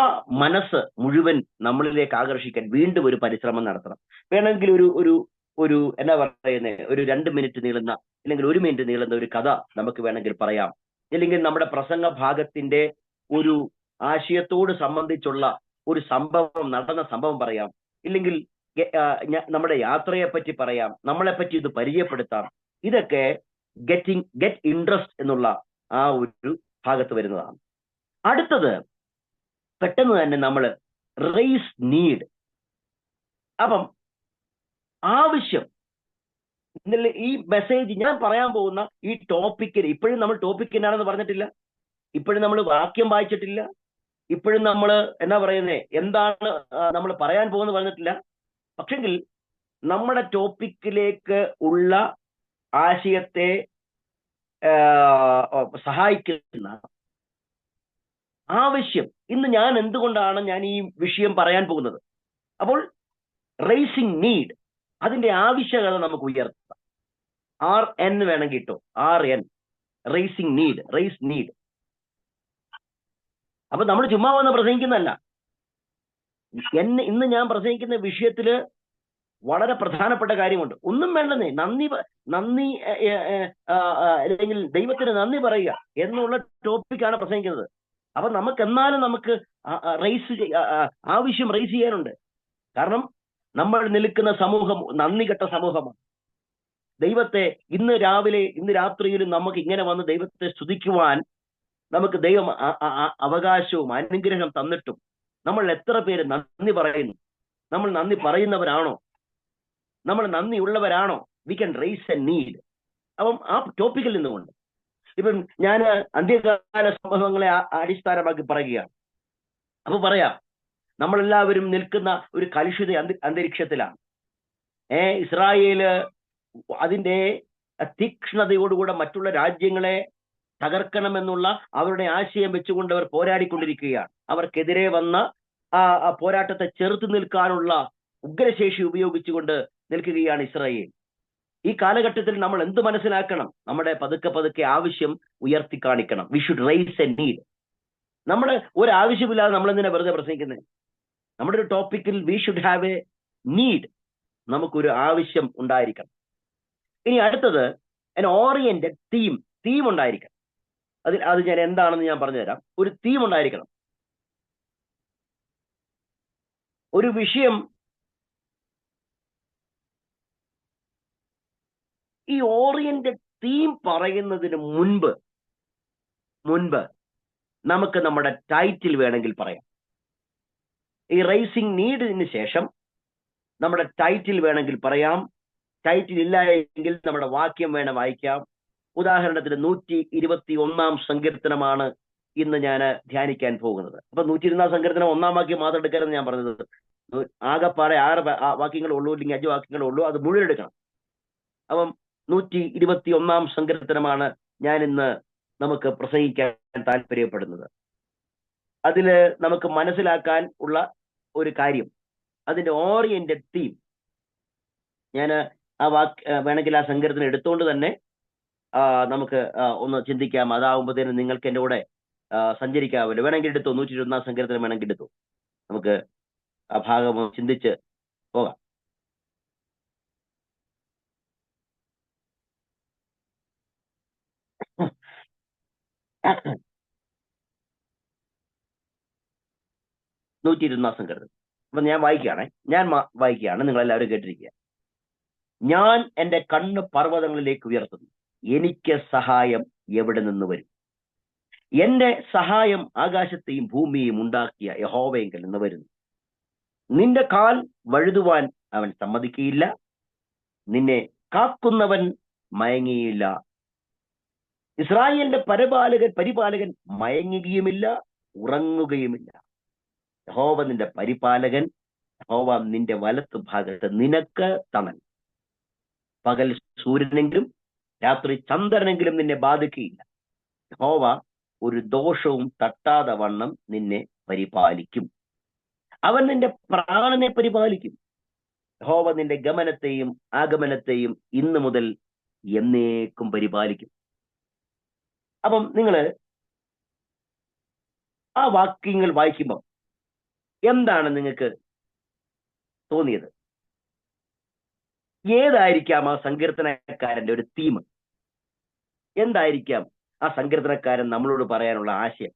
മനസ്സ് മുഴുവൻ നമ്മളിലേക്ക് ആകർഷിക്കാൻ വീണ്ടും ഒരു പരിശ്രമം നടത്തണം. വേണമെങ്കിൽ ഒരു എന്നാ പറയുന്നത്, ഒരു 2 മിനിറ്റ് നീളുന്ന അല്ലെങ്കിൽ 1 മിനിറ്റ് നീളുന്ന ഒരു കഥ നമുക്ക് വേണമെങ്കിൽ പറയാം. അല്ലെങ്കിൽ നമ്മുടെ പ്രസംഗ ഭാഗത്തിന്റെ ഒരു ആശയത്തോട് സംബന്ധിച്ചുള്ള ഒരു നടന്ന സംഭവം പറയാം. ഇല്ലെങ്കിൽ നമ്മുടെ യാത്രയെ പറ്റി പറയാം, നമ്മളെ പറ്റി ഇത് പരിചയപ്പെടുത്താം. ഇതൊക്കെ ഗെറ്റ് ഇൻട്രസ്റ്റ് എന്നുള്ള ആ ഒരു ഭാഗത്ത് വരുന്നതാണ്. അടുത്തത് പെട്ടെന്ന് തന്നെ നമ്മൾ റേസ് നീഡ്. അപ്പം ആവശ്യം, ഈ മെസ്സേജ് ഞാൻ പറയാൻ പോകുന്ന ഈ ടോപ്പിക്കിന് ഇപ്പോഴും നമ്മൾ ടോപ്പിക് എന്നാണെന്ന് പറഞ്ഞിട്ടില്ല, ഇപ്പോഴും നമ്മൾ വാക്യം വായിച്ചിട്ടില്ല, ഇപ്പോഴും നമ്മൾ എന്നാ പറയുന്നത് എന്താണ് നമ്മൾ പറയാൻ പോകുന്നത് പറഞ്ഞിട്ടില്ല. പക്ഷെങ്കിൽ നമ്മുടെ ടോപ്പിക്കിലേക്ക് ഉള്ള ആശയത്തെ സഹായിക്കുന്ന ആവശ്യം, ഇന്ന് ഞാൻ എന്തുകൊണ്ടാണ് ഞാൻ ഈ വിഷയം പറയാൻ പോകുന്നത്. അപ്പോൾ റേസിംഗ് നീഡ്, അതിന്റെ ആവശ്യകത നമുക്ക് ഉയർത്താം. RN വേണമെങ്കിൽ കിട്ടും, RN, racing need, race need. അപ്പൊ നമ്മൾ ചുമ്മാ വന്ന് പ്രസംഗിക്കുന്നതല്ല. ഇന്ന് ഞാൻ പ്രസംഗിക്കുന്ന വിഷയത്തില് വളരെ പ്രധാനപ്പെട്ട കാര്യമുണ്ട്. ഒന്നും വേണ്ടെന്നേ, നന്ദി അല്ലെങ്കിൽ ദൈവത്തിന് നന്ദി പറയുക എന്നുള്ള ടോപ്പിക്കാണ് പ്രസംഗിക്കുന്നത്. അപ്പൊ എന്നാലും നമുക്ക് ആവശ്യം റേസ് ചെയ്യാനുണ്ട്. കാരണം നമ്മൾ നിൽക്കുന്ന സമൂഹം നന്ദി കെട്ട സമൂഹമാണ്. ദൈവത്തെ ഇന്ന് രാത്രിയിലും നമുക്ക് ഇങ്ങനെ വന്ന് ദൈവത്തെ സ്തുതിക്കുവാൻ നമുക്ക് ദൈവം അവകാശവും അനുഗ്രഹം തന്നിട്ടും നമ്മൾ എത്ര പേര് നന്ദി പറയുന്നു? നമ്മൾ നന്ദി പറയുന്നവരാണോ? നമ്മൾ നന്ദിയുള്ളവരാണോ? We can raise a need. അപ്പം ആ ടോപ്പിക്കിൽ നിന്നുകൊണ്ട് ഇപ്പം ഞാൻ അന്ത്യകാല സംഭവങ്ങളെ അടിസ്ഥാനമാക്കി പറയുകയാണ്. അപ്പൊ പറയാം, നമ്മളെല്ലാവരും നിൽക്കുന്ന ഒരു കലുഷിത അന്തരീക്ഷത്തിലാണ്. ഇസ്രായേല് അതിന്റെ തീക്ഷ്ണതയോടുകൂടെ മറ്റുള്ള രാജ്യങ്ങളെ തകർക്കണമെന്നുള്ള അവരുടെ ആശയം വെച്ചുകൊണ്ട് അവർ പോരാടിക്കൊണ്ടിരിക്കുകയാണ്. അവർക്കെതിരെ വന്ന ആ പോരാട്ടത്തെ ചെറുത്തു നിൽക്കാനുള്ള ഉഗ്രശേഷി ഉപയോഗിച്ചുകൊണ്ട് നിൽക്കുകയാണ് ഇസ്രായേൽ. ഈ കാലഘട്ടത്തിൽ നമ്മൾ എന്ത് മനസ്സിലാക്കണം? നമ്മുടെ പതുക്കെ ആവശ്യം ഉയർത്തി കാണിക്കണം. We should raise a need. നമ്മുടെ ഒരാവശ്യമില്ലാതെ നമ്മൾ എന്തിനാ വെറുതെ പ്രസംഗിക്കുന്നത്? നമ്മുടെ ഒരു ടോപ്പിക്കിൽ we should have a need. നമുക്കൊരു ആവശ്യം ഉണ്ടായിരിക്കണം. ഇനി അടുത്തത് ഓറിയന്റഡ് തീം ഉണ്ടായിരിക്കണം. അത് ഞാൻ എന്താണെന്ന് ഞാൻ പറഞ്ഞുതരാം. ഒരു തീം ഉണ്ടായിരിക്കണം. ഒരു വിഷയം, ഈ ഓറിയന്റഡ് തീം പറയുന്നതിന് മുൻപ് നമുക്ക് നമ്മുടെ ടൈറ്റിൽ വേണമെങ്കിൽ പറയാം. ഈ റേസിംഗ് നീഡിന് ശേഷം നമ്മുടെ ടൈറ്റിൽ വേണമെങ്കിൽ പറയാം. ടൈറ്റിൽ ഇല്ല എങ്കിൽ നമ്മുടെ വാക്യം വേണം വായിക്കാം. ഉദാഹരണത്തിന് 121 സങ്കീർത്തനമാണ് ഇന്ന് ഞാൻ ധ്യാനിക്കാൻ പോകുന്നത്. അപ്പൊ 121 സങ്കീർത്തനം 1 വാക്യം മാത്രം എടുക്കരുതെന്ന് ഞാൻ പറഞ്ഞത്. ആകെപ്പാടെ 6 വാക്യങ്ങളേ ഉള്ളൂ, അല്ലെങ്കിൽ 5 വാക്യങ്ങളേ ഉള്ളൂ, അത് മുഴുവൻ എടുക്കണം. അപ്പം 121 സങ്കീർത്തനമാണ് ഞാൻ ഇന്ന് നമുക്ക് പ്രസംഗിക്കാൻ താല്പര്യപ്പെടുന്നത്. അതില് നമുക്ക് മനസ്സിലാക്കാൻ ഉള്ള ഒരു കാര്യം, അതിന്റെ ഓറിയന്റഡ് തീം, ഞാൻ ആ വേണമെങ്കിൽ ആ സങ്കീർത്തനം എടുത്തുകൊണ്ട് തന്നെ നമുക്ക് ഒന്ന് ചിന്തിക്കാം. അതാവുമ്പോഴത്തേനും നിങ്ങൾക്ക് എൻ്റെ കൂടെ സഞ്ചരിക്കാമല്ലോ. വേണമെങ്കിൽ എടുത്തു, 121 സങ്കീർത്തനം വേണമെങ്കിൽ എടുത്തു, നമുക്ക് ആ ഭാഗം ചിന്തിച്ച് പോകാം. സങ്കീർത്തനം. അപ്പൊ ഞാൻ വായിക്കുകയാണ്, നിങ്ങൾ എല്ലാവരും കേട്ടിരിക്കുക. ഞാൻ എൻ്റെ കണ്ണ് പർവ്വതങ്ങളിലേക്ക് ഉയർത്തുന്നു, എനിക്ക് സഹായം എവിടെ നിന്ന് വരും? എന്റെ സഹായം ആകാശത്തെയും ഭൂമിയെയും ഉണ്ടാക്കിയ യഹോവയെങ്കിൽ നിന്ന് വരുന്നു. നിന്റെ കാൽ വഴുതുവാൻ അവൻ സമ്മതിക്കുകയില്ല, നിന്നെ കാക്കുന്നവൻ മയങ്ങിയില്ല. ഇസ്രായേലിന്റെ പരിപാലകൻ മയങ്ങുകയുമില്ല, ഉറങ്ങുകയുമില്ല. യഹോവ നിന്റെ പരിപാലകൻ, യഹോവ നിന്റെ വലത്ത് ഭാഗത്ത് നിനക്ക് തണൽ. പകൽ സൂര്യനെങ്കിലും രാത്രി ചന്ദ്രനെങ്കിലും നിന്നെ ബാധിക്കുകയില്ല. യഹോവ ഒരു ദോഷവും തട്ടാതെ വണ്ണം നിന്നെ പരിപാലിക്കും. അവൻ നിന്റെ പ്രാണനെ പരിപാലിക്കും. യഹോവ നിന്റെ ഗമനത്തെയും ആഗമനത്തെയും ഇന്നു മുതൽ എന്നേക്കും പരിപാലിക്കും. അപ്പം നിങ്ങള് ആ വാക്യങ്ങൾ വായിക്കുമ്പം എന്താണ് നിങ്ങൾക്ക് തോന്നിയത്? ഏതായിരിക്കാം ആ സങ്കീർത്തനക്കാരന്റെ ഒരു തീം? എന്തായിരിക്കാം ആ സങ്കീർത്തനക്കാരൻ നമ്മളോട് പറയാനുള്ള ആശയം?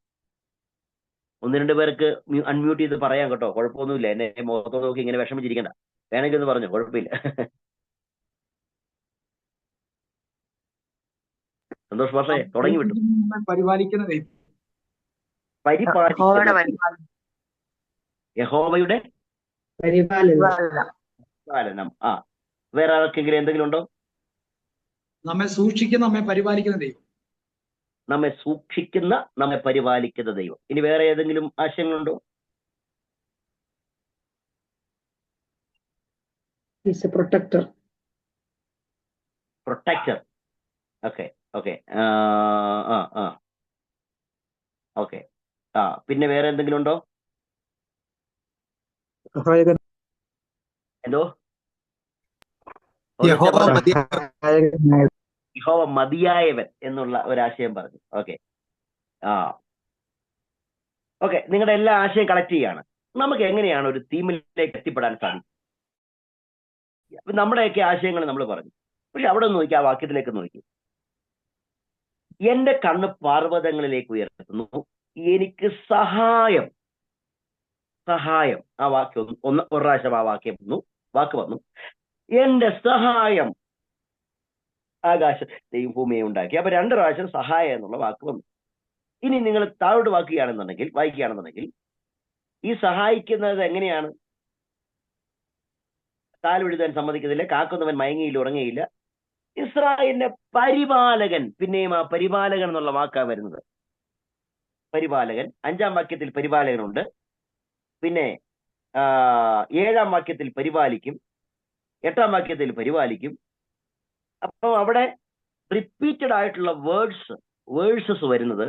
1-2 പേർക്ക് അൺമ്യൂട്ട് ചെയ്ത് പറയാം കേട്ടോ, കുഴപ്പമൊന്നുമില്ല. എന്നെ മുഖത്തോട് നോക്കി ഇങ്ങനെ വിഷമിച്ചിരിക്കണ്ട, വേണമെങ്കിൽ ഒന്ന് പറഞ്ഞു, കുഴപ്പമില്ല. സന്തോഷ് ഭാഷ തുടങ്ങി വിട്ടു. യഹോവയുടെ പരിപാലനം. വേറെ ആർക്കെങ്കിലും എന്തെങ്കിലും ഉണ്ടോ? നമ്മെ സൂക്ഷിക്കുന്ന, നമ്മെ പരിപാലിക്കുന്ന ദൈവം. നമ്മെ സൂക്ഷിക്കുന്ന, നമ്മെ പരിപാലിക്കുന്ന ദൈവം. ഇനി വേറെ ഏതെങ്കിലും ആശയങ്ങളുണ്ടോ? പ്രൊട്ടക്ടർ. ഓക്കെ. ഓക്കെ. പിന്നെ വേറെ എന്തെങ്കിലും ഉണ്ടോ? എന്തോ? യഹോവ മതിയായവൻ എന്നുള്ള ഒരാശയം പറഞ്ഞു. ഓക്കെ. ഓക്കെ, നിങ്ങളുടെ എല്ലാ ആശയം കളക്ട് ചെയ്യാണ്. നമുക്ക് എങ്ങനെയാണ് ഒരു തീമിലേക്ക് എത്തിപ്പെടാൻ സാധിക്കും? നമ്മുടെയൊക്കെ ആശയങ്ങൾ നമ്മൾ പറഞ്ഞു, പക്ഷെ അവിടെ നോക്കി, ആ വാക്യത്തിലേക്ക് നോക്കി. എന്റെ കണ്ണ് പർവ്വതങ്ങളിലേക്ക് ഉയർത്തുന്നു, എനിക്ക് സഹായം. ആ വാക്യം ഒരു പ്രാവശ്യം ആ വാക്ക് വന്നു. എന്റെ സഹായം ആകാശത്തെയും ഭൂമിയെ ഉണ്ടാക്കി. അപ്പൊ 2 പ്രാവശ്യം സഹായം എന്നുള്ള വാക്ക് വന്നു. ഇനി നിങ്ങൾ താഴോട്ട് വായിക്കുകയാണെന്നുണ്ടെങ്കിൽ ഈ സഹായിക്കുന്നത് എങ്ങനെയാണ്? കാലുവഴുതാൻ സമ്മതിക്കുന്നില്ല, കാക്കുന്നവൻ മയങ്ങിയില്ല, ഉറങ്ങിയില്ല. ഇസ്രായേലിന്റെ പരിപാലകൻ. പിന്നെയും ആ പരിപാലകൻ എന്നുള്ള വാക്കാ വരുന്നത്. പരിപാലകൻ 5-ാം വാക്യത്തിൽ പരിപാലകനുണ്ട്. പിന്നെ 7-ാം വാക്യത്തിൽ പരിപാലിക്കും, 8-ാം വാക്യത്തിൽ പരിപാലിക്കും. അപ്പൊ അവിടെ റിപ്പീറ്റഡ് ആയിട്ടുള്ള വേഴ്സസ് വരുന്നത്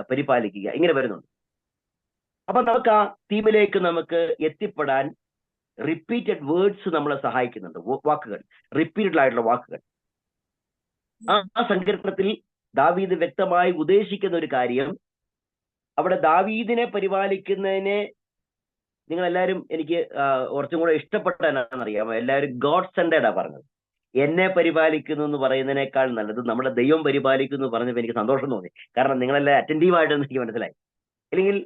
പരിപാലിക്കുക ഇങ്ങനെ വരുന്നുണ്ട്. അപ്പൊ നമുക്ക് ആ തീമിലേക്ക് നമുക്ക് എത്തിപ്പെടാൻ റിപ്പീറ്റഡ് വേർഡ്സ് നമ്മളെ സഹായിക്കുന്നുണ്ട്. വാക്കുകൾ, റിപ്പീറ്റഡ് ആയിട്ടുള്ള വാക്കുകൾ. ആ സങ്കീർത്തനത്തിൽ ദാവീദ് വ്യക്തമായി ഉദ്ദേശിക്കുന്ന ഒരു കാര്യം, അവിടെ ദാവീദിനെ പരിപാലിക്കുന്നതിനെ നിങ്ങൾ എല്ലാവരും, എനിക്ക് കുറച്ചും കൂടെ ഇഷ്ടപ്പെട്ട എന്നാണെന്നറിയാമോ? എല്ലാവരും ഗോഡ് സെന്റേഡാ പറഞ്ഞത്. എന്നെ പരിപാലിക്കുന്നു എന്ന് പറയുന്നതിനേക്കാൾ നല്ലത് നമ്മുടെ ദൈവം പരിപാലിക്കുന്നു എന്ന് പറഞ്ഞപ്പോൾ എനിക്ക് സന്തോഷം തോന്നി. കാരണം നിങ്ങളെല്ലാം അറ്റൻറ്റീവായിട്ടെന്ന് എനിക്ക് മനസ്സിലായി. അല്ലെങ്കിൽ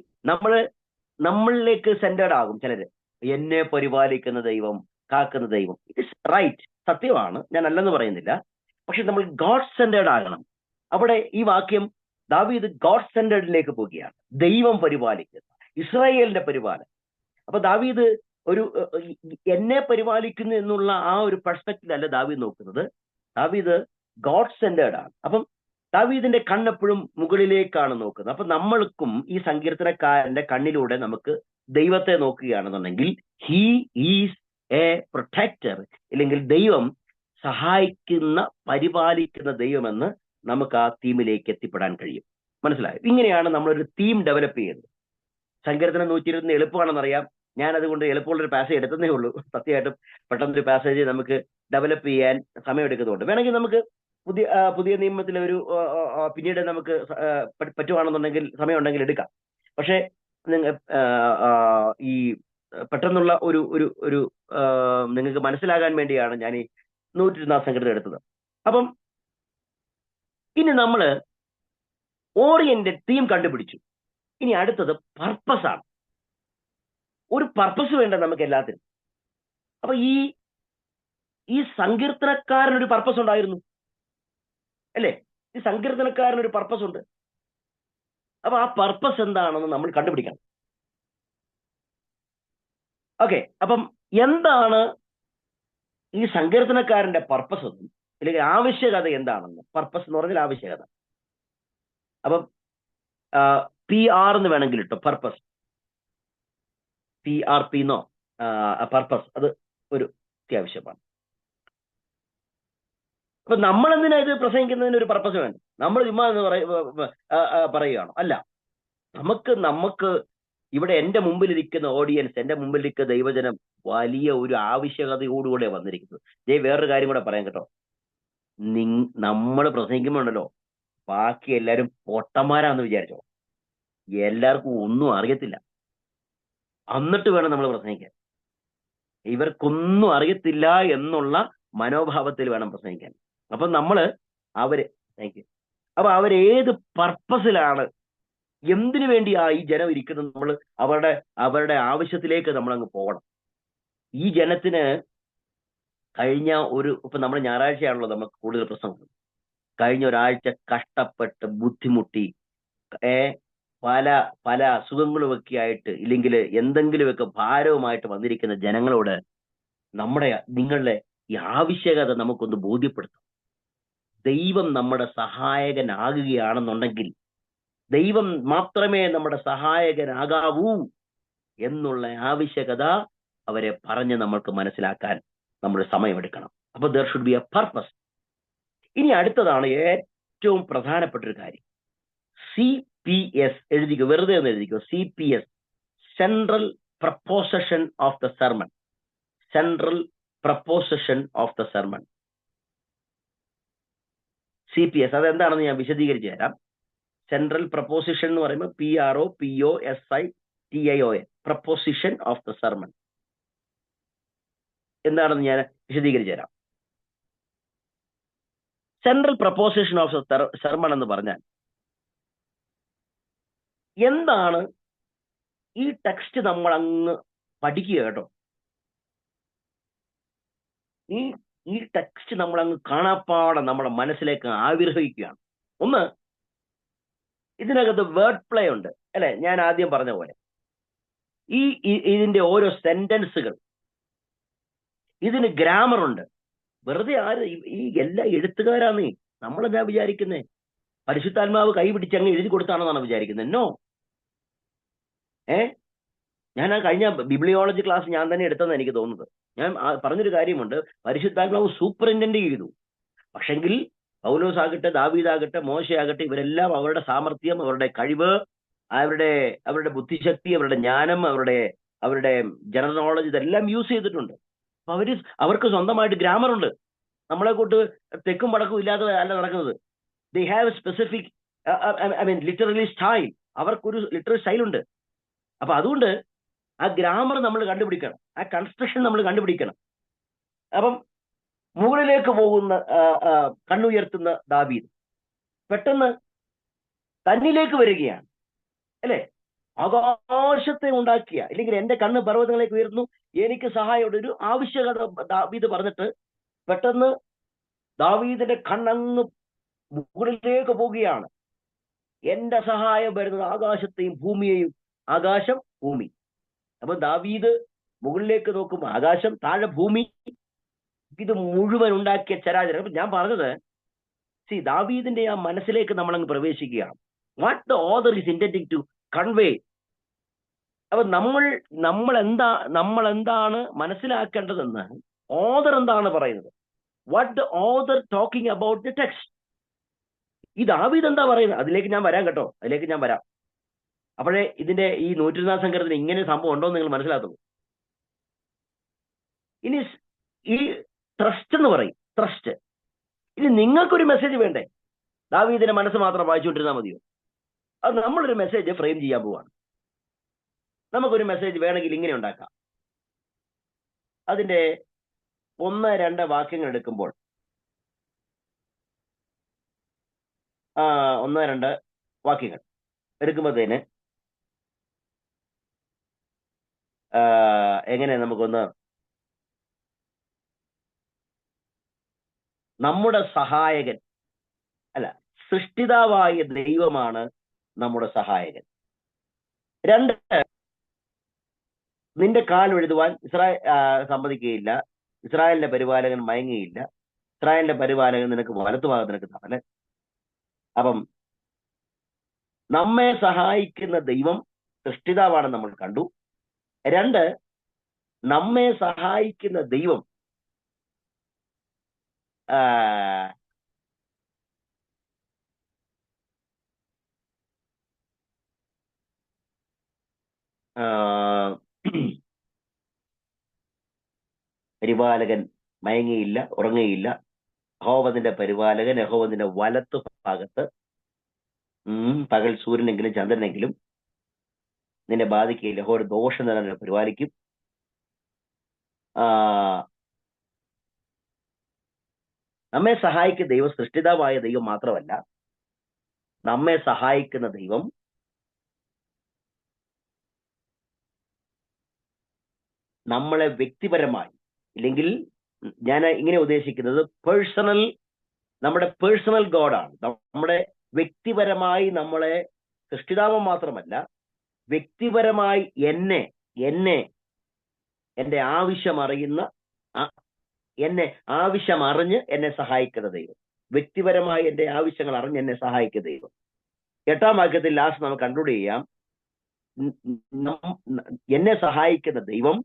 നമ്മളിലേക്ക് സെന്റേഡ് ആകും ചിലര്. എന്നെ പരിപാലിക്കുന്ന ദൈവം, കാക്കുന്ന ദൈവം. ഇറ്റ് ഇസ് റൈറ്റ്, സത്യമാണ്, ഞാൻ അല്ലെന്ന് പറയുന്നില്ല. പക്ഷെ നമ്മൾ ഗോഡ് സെന്റേഡ് ആകണം. അവിടെ ഈ വാക്യം ദാവീദ് ഗോഡ് സെന്റേഡിലേക്ക് പോവുകയാണ്. ദൈവം പരിപാലിക്കുന്ന, ഇസ്രായേലിന്റെ പരിപാലനം. അപ്പൊ ദാവീദ് എന്നെ പരിപാലിക്കുന്നു എന്നുള്ള ആ ഒരു പെർസ്പെക്റ്റീവല്ല ദാവീദ് നോക്കുന്നത്. ദാവീദ് ഗോഡ് സെന്റേർഡ് ആണ്. അപ്പം ദാവീദിന്റെ കണ്ണെപ്പോഴും മുകളിലേക്കാണ് നോക്കുന്നത്. അപ്പൊ നമ്മൾക്കും ഈ സങ്കീർത്തനക്കാരന്റെ കണ്ണിലൂടെ നമുക്ക് ദൈവത്തെ നോക്കുകയാണെന്നുണ്ടെങ്കിൽ ഹീ ഈസ് എ പ്രൊട്ടക്ടർ, ഇല്ലെങ്കിൽ ദൈവം സഹായിക്കുന്ന പരിപാലിക്കുന്ന ദൈവമെന്ന് നമുക്ക് ആ തീമിലേക്ക് എത്തിപ്പെടാൻ കഴിയും. മനസ്സിലായോ? ഇങ്ങനെയാണ് നമ്മളൊരു തീം ഡെവലപ്പ് ചെയ്യുന്നത്. സങ്കീർത്തനം 120 എളുപ്പമാണെന്നറിയാം. ഞാൻ അതുകൊണ്ട് എളുപ്പമുള്ളൊരു പാസേജ് എടുത്തതേ ഉള്ളൂ. സത്യമായിട്ടും പെട്ടെന്നൊരു പാസേജ് നമുക്ക് ഡെവലപ്പ് ചെയ്യാൻ സമയമെടുക്കുന്നുണ്ട്. വേണമെങ്കിൽ നമുക്ക് പുതിയ നിയമത്തിലെ ഒരു പിന്നീട് നമുക്ക് പറ്റുവാണെന്നുണ്ടെങ്കിൽ സമയമുണ്ടെങ്കിൽ എടുക്കാം. പക്ഷേ ഈ പെട്ടെന്നുള്ള ഒരു നിങ്ങൾക്ക് മനസ്സിലാകാൻ വേണ്ടിയാണ് ഞാൻ ഈ 120 സങ്കീർത്തനം എടുത്തത്. അപ്പം ഇനി നമ്മൾ ഓറിയന്റഡ് തീം കണ്ടുപിടിച്ചു. ഇനി അടുത്തത് പർപ്പസ് ആണ്. ഒരു പർപ്പസ് വേണ്ട നമുക്ക് എല്ലാത്തിനും. അപ്പൊ ഈ സങ്കീർത്തനക്കാരനൊരു പർപ്പസ് ഉണ്ടായിരുന്നു, അല്ലേ? ഈ സങ്കീർത്തനക്കാരനൊരു പർപ്പസ് ഉണ്ട്. അപ്പൊ ആ പർപ്പസ് എന്താണെന്ന് നമ്മൾ കണ്ടുപിടിക്കണം. ഓക്കെ, അപ്പം എന്താണ് ഈ സങ്കീർത്തനക്കാരന്റെ പർപ്പസ് എന്നും അല്ലെങ്കിൽ ആവശ്യകത എന്താണെന്ന്? പർപ്പസ് എന്ന് പറഞ്ഞാൽ ആവശ്യകത. അപ്പം PR എന്ന് വേണമെങ്കിൽ ഇട്ടോ, പർപ്പസ്, PRP എന്നോ പർപ്പസ്, അത് ഒരു അത്യാവശ്യമാണ്. അപ്പൊ നമ്മൾ എന്തിനാ ഇത് പ്രസംഗിക്കുന്നതിന് ഒരു പർപ്പസ് വേണ്ട. നമ്മൾ ചുമ്മാ എന്ന് പറയുകയാണോ? അല്ല. നമുക്ക് ഇവിടെ എന്റെ മുമ്പിലിരിക്കുന്ന ഓഡിയൻസ്, എന്റെ മുമ്പിലിരിക്കുന്ന ദൈവജനം വലിയ ഒരു ആവശ്യകതയോടുകൂടെ വന്നിരിക്കുന്നത്. വേറൊരു കാര്യം കൂടെ പറയാം കേട്ടോ. നമ്മൾ പ്രസംഗിക്കുമ്പോണ്ടല്ലോ ബാക്കി എല്ലാവരും പൊട്ടന്മാരാന്ന് വിചാരിച്ചോ. എല്ലാവർക്കും ഒന്നും അറിയത്തില്ല. എന്നിട്ട് വേണം നമ്മൾ പ്രസംഗിക്കാൻ. ഇവർക്കൊന്നും അറിയത്തില്ല എന്നുള്ള മനോഭാവത്തിൽ വേണം പ്രസംഗിക്കാൻ. അപ്പൊ അവരേത് പർപ്പസിലാണ്, എന്തിനു വേണ്ടിയാ ഈ ജനം ഇരിക്കുന്നത്, നമ്മൾ അവരുടെ ആവശ്യത്തിലേക്ക് നമ്മൾ അങ്ങ് പോകണം. ഈ ജനത്തിന് കഴിഞ്ഞ ഇപ്പൊ നമ്മൾ ഞായറാഴ്ചയാണല്ലോ നമുക്ക് കൂടുതൽ പ്രസംഗം. കഴിഞ്ഞ ഒരാഴ്ച കഷ്ടപ്പെട്ട് ബുദ്ധിമുട്ടി പല അസുഖങ്ങളുമൊക്കെ ആയിട്ട്, ഇല്ലെങ്കിൽ എന്തെങ്കിലുമൊക്കെ ഭാരവുമായിട്ട് വന്നിരിക്കുന്ന ജനങ്ങളോട് നിങ്ങളുടെ ഈ ആവശ്യകത നമുക്കൊന്ന് ബോധ്യപ്പെടുത്താം. ദൈവം നമ്മുടെ സഹായകനാകുകയാണെന്നുണ്ടെങ്കിൽ, ദൈവം മാത്രമേ നമ്മുടെ സഹായകനാകാവൂ എന്നുള്ള ആവശ്യകത അവരെ പറഞ്ഞ് നമ്മൾക്ക് മനസ്സിലാക്കാൻ നമ്മൾ സമയമെടുക്കണം. അപ്പൊ there should be A purpose. ഇനി അടുത്തതാണ് ഏറ്റവും പ്രധാനപ്പെട്ട ഒരു കാര്യം. CPS എഴുതിക്കോ, വെറുതെ ഒന്ന് എഴുതിക്കോ. CPS, central proposition of the sermon. Central proposition of the sermon, CPS. അതെന്താണെന്ന് ഞാൻ വിശദീകരിച്ചു തരാം. സെൻട്രൽ പ്രപ്പോസിഷൻ എന്ന് പറയുമ്പോൾ PROPOSITION, preposition of the sermon എന്താണെന്ന് ഞാൻ വിശദീകരിച്ചു തരാം. Central proposition of the sermon എന്ന് പറഞ്ഞാൽ എന്താണ്? ഈ ടെക്സ്റ്റ് നമ്മൾ അങ്ങ് പഠിക്കുക കേട്ടോ. ഈ ടെക്സ്റ്റ് നമ്മൾ അങ്ങ് കാണാപ്പാടെ നമ്മുടെ മനസ്സിലേക്ക് ആവിർഭവിക്കുകയാണ്. ഒന്ന്, ഇതിനകത്ത് വേർഡ് പ്ലേ ഉണ്ട്, അല്ലെ? ഞാൻ ആദ്യം പറഞ്ഞ പോലെ ഇതിന്റെ ഓരോ സെന്റൻസുകൾ, ഇതിന് ഗ്രാമർ ഉണ്ട്. വെറുതെ ഈ എല്ലാ എഴുത്തുകാരാന്നേ നമ്മളെന്താ വിചാരിക്കുന്നേ? പരിശുദ്ധാത്മാവ് കൈ പിടിച്ച് അങ്ങ് എഴുതി കൊടുത്താണെന്നാണ് വിചാരിക്കുന്നത്. നോ. ഞാൻ ആ കഴിഞ്ഞ ബിബ്ലിയോളജി ക്ലാസ് ഞാൻ തന്നെ എടുത്തെന്ന് എനിക്ക് തോന്നുന്നത്. ഞാൻ പറഞ്ഞൊരു കാര്യമുണ്ട്, പരിശുദ്ധാത്മാവ് സൂപ്പറിൻറ്റൻഡ് ചെയ്തു. പക്ഷെങ്കിൽ പൗലോസ് ആകട്ടെ, ദാവീദാകട്ടെ, മോശയാകട്ടെ, ഇവരെല്ലാം അവരുടെ സാമർഥ്യം, അവരുടെ കഴിവ്, അവരുടെ ബുദ്ധിശക്തി, അവരുടെ ജ്ഞാനം, അവരുടെ ജനറൽ നോളജ് ഇതെല്ലാം യൂസ് ചെയ്തിട്ടുണ്ട്. അപ്പൊ അവർക്ക് സ്വന്തമായിട്ട് ഗ്രാമർ ഉണ്ട്. നമ്മളെ കൂട്ട് തെക്കും വടക്കും ഇല്ലാതെ അല്ല നടക്കുന്നത്. They have specific literally style. അവർക്കൊരു ലിറ്ററൽ സ്റ്റൈലുണ്ട്. അപ്പൊ അതുകൊണ്ട് ആ ഗ്രാമർ നമ്മൾ കണ്ടുപിടിക്കണം, ആ കൺസ്ട്രക്ഷൻ നമ്മൾ കണ്ടുപിടിക്കണം. അപ്പം മുകളിലേക്ക് പോകുന്ന കണ്ണുയർത്തുന്ന ദാവീദ് പെട്ടെന്ന് തന്നിലേക്ക് വരികയാണ്, അല്ലെ? ആകാശത്തെ ഉണ്ടാക്കിയ, ഇല്ലെങ്കിൽ എന്റെ കണ്ണ് പർവ്വതങ്ങളിലേക്ക് ഉയർന്നു, എനിക്ക് സഹായമുണ്ട്, ഒരു ആവശ്യകത ദാവീദ് പറഞ്ഞിട്ട് പെട്ടെന്ന് ദാവീദിന്റെ കണ്ണങ്ങ് മുകളിലേക്ക് പോവുകയാണ്. എന്റെ സഹായം വരുന്നത് ആകാശത്തെയും ഭൂമിയെയും, ആകാശം ഭൂമി. അപ്പൊ ദാവീദ് മുകളിലേക്ക് നോക്കുമ്പോൾ ആകാശം, താഴെ ഭൂമി, ഇത് മുഴുവൻ ഉണ്ടാക്കിയ ചരാചരം. അപ്പൊ ഞാൻ പറഞ്ഞത്, ദാവീദിന്റെ ആ മനസ്സിലേക്ക് നമ്മളങ്ങ് പ്രവേശിക്കുകയാണ്. What the author is intending to convey. അപ്പൊ നമ്മൾ എന്താണ് മനസ്സിലാക്കേണ്ടതെന്ന് ഓഥർ എന്താണ് പറയുന്നത്? What the author talking about the text. ഈ ദാവീദ് എന്താ പറയുന്നത്? അതിലേക്ക് ഞാൻ വരാം കേട്ടോ, അതിലേക്ക് ഞാൻ വരാം. അപ്പോഴേ ഇതിന്റെ ഈ 101 സങ്കീർത്തനത്തിൽ ഇങ്ങനെ സംഭവം ഉണ്ടോ എന്ന് നിങ്ങൾ മനസ്സിലാക്കുന്നു. ഇനി ഈ ട്രസ്റ്റ് എന്ന് പറയും, ട്രസ്റ്റ്. ഇനി നിങ്ങൾക്കൊരു മെസ്സേജ് വേണ്ടേ? ദാവീദിന്റെ മനസ്സ് മാത്രം വായിച്ചുകൊണ്ടിരുന്നാൽ മതിയോ? അത് നമ്മളൊരു മെസ്സേജ് ഫ്രെയിം ചെയ്യാൻ പോവാണ്. നമുക്കൊരു മെസ്സേജ് വേണമെങ്കിൽ ഇങ്ങനെ ഉണ്ടാക്കാം. അതിന്റെ 1-2 വാക്യങ്ങൾ എടുക്കുമ്പോൾ 1-2 വാക്യങ്ങൾ എടുക്കുമ്പോഴത്തേന് എങ്ങനെ നമുക്കൊന്ന്, നമ്മുടെ സഹായകൻ അല്ല, സൃഷ്ടിതാവായ ദൈവമാണ് നമ്മുടെ സഹായകൻ. 2, നിന്റെ കാൽ എഴുതുവാൻ സമ്മതിക്കുകയില്ല, ഇസ്രായേലിന്റെ പരിപാലകൻ മയങ്ങുകയില്ല, ഇസ്രായേലിന്റെ പരിപാലകൻ നിനക്ക് വലത്തുഭാഗത്ത് നിനക്ക് തണല്. അപ്പം നമ്മെ സഹായിക്കുന്ന ദൈവം സൃഷ്ടിതാവാണെന്ന് നമ്മൾ കണ്ടു. 2, നമ്മെ സഹായിക്കുന്ന ദൈവം പരിപാലകൻ മയങ്ങിയില്ല, ഉറങ്ങുകയില്ല. യഹോവയുടെ പരിപാലകൻ യഹോവയുടെ വലത്തു ഭാഗത്ത്. പകൽ സൂര്യനെങ്കിലും ചന്ദ്രനെങ്കിലും നിന്നെ ബാധിക്കുകയില്ല. യഹോവയുടെ ദോഷം തന്നെ പരിപാലിക്കും. നമ്മെ സഹായിക്കുന്ന ദൈവം സൃഷ്ടിതാവായ ദൈവം മാത്രമല്ല, നമ്മെ സഹായിക്കുന്ന ദൈവം നമ്മളെ വ്യക്തിപരമായി, ഇല്ലെങ്കിൽ ഞാൻ ഇങ്ങനെ ഉദ്ദേശിക്കുന്നത് നമ്മുടെ പേഴ്സണൽ ഗോഡാണ്. നമ്മുടെ വ്യക്തിപരമായി നമ്മളെ സൃഷ്ടിതാവം മാത്രമല്ല, വ്യക്തിപരമായി എന്റെ ആവശ്യമറിഞ്ഞ് എന്നെ സഹായിക്കുന്ന ദൈവം. വ്യക്തിപരമായി എന്റെ ആവശ്യങ്ങൾ അറിഞ്ഞ് എന്നെ സഹായിക്കുന്ന ദൈവം. 8-ാം വാക്യത്തിൽ ലാസ്റ്റ് നമുക്ക് കൺക്ലൂഡ് ചെയ്യാം. എന്നെ സഹായിക്കുന്ന ദൈവം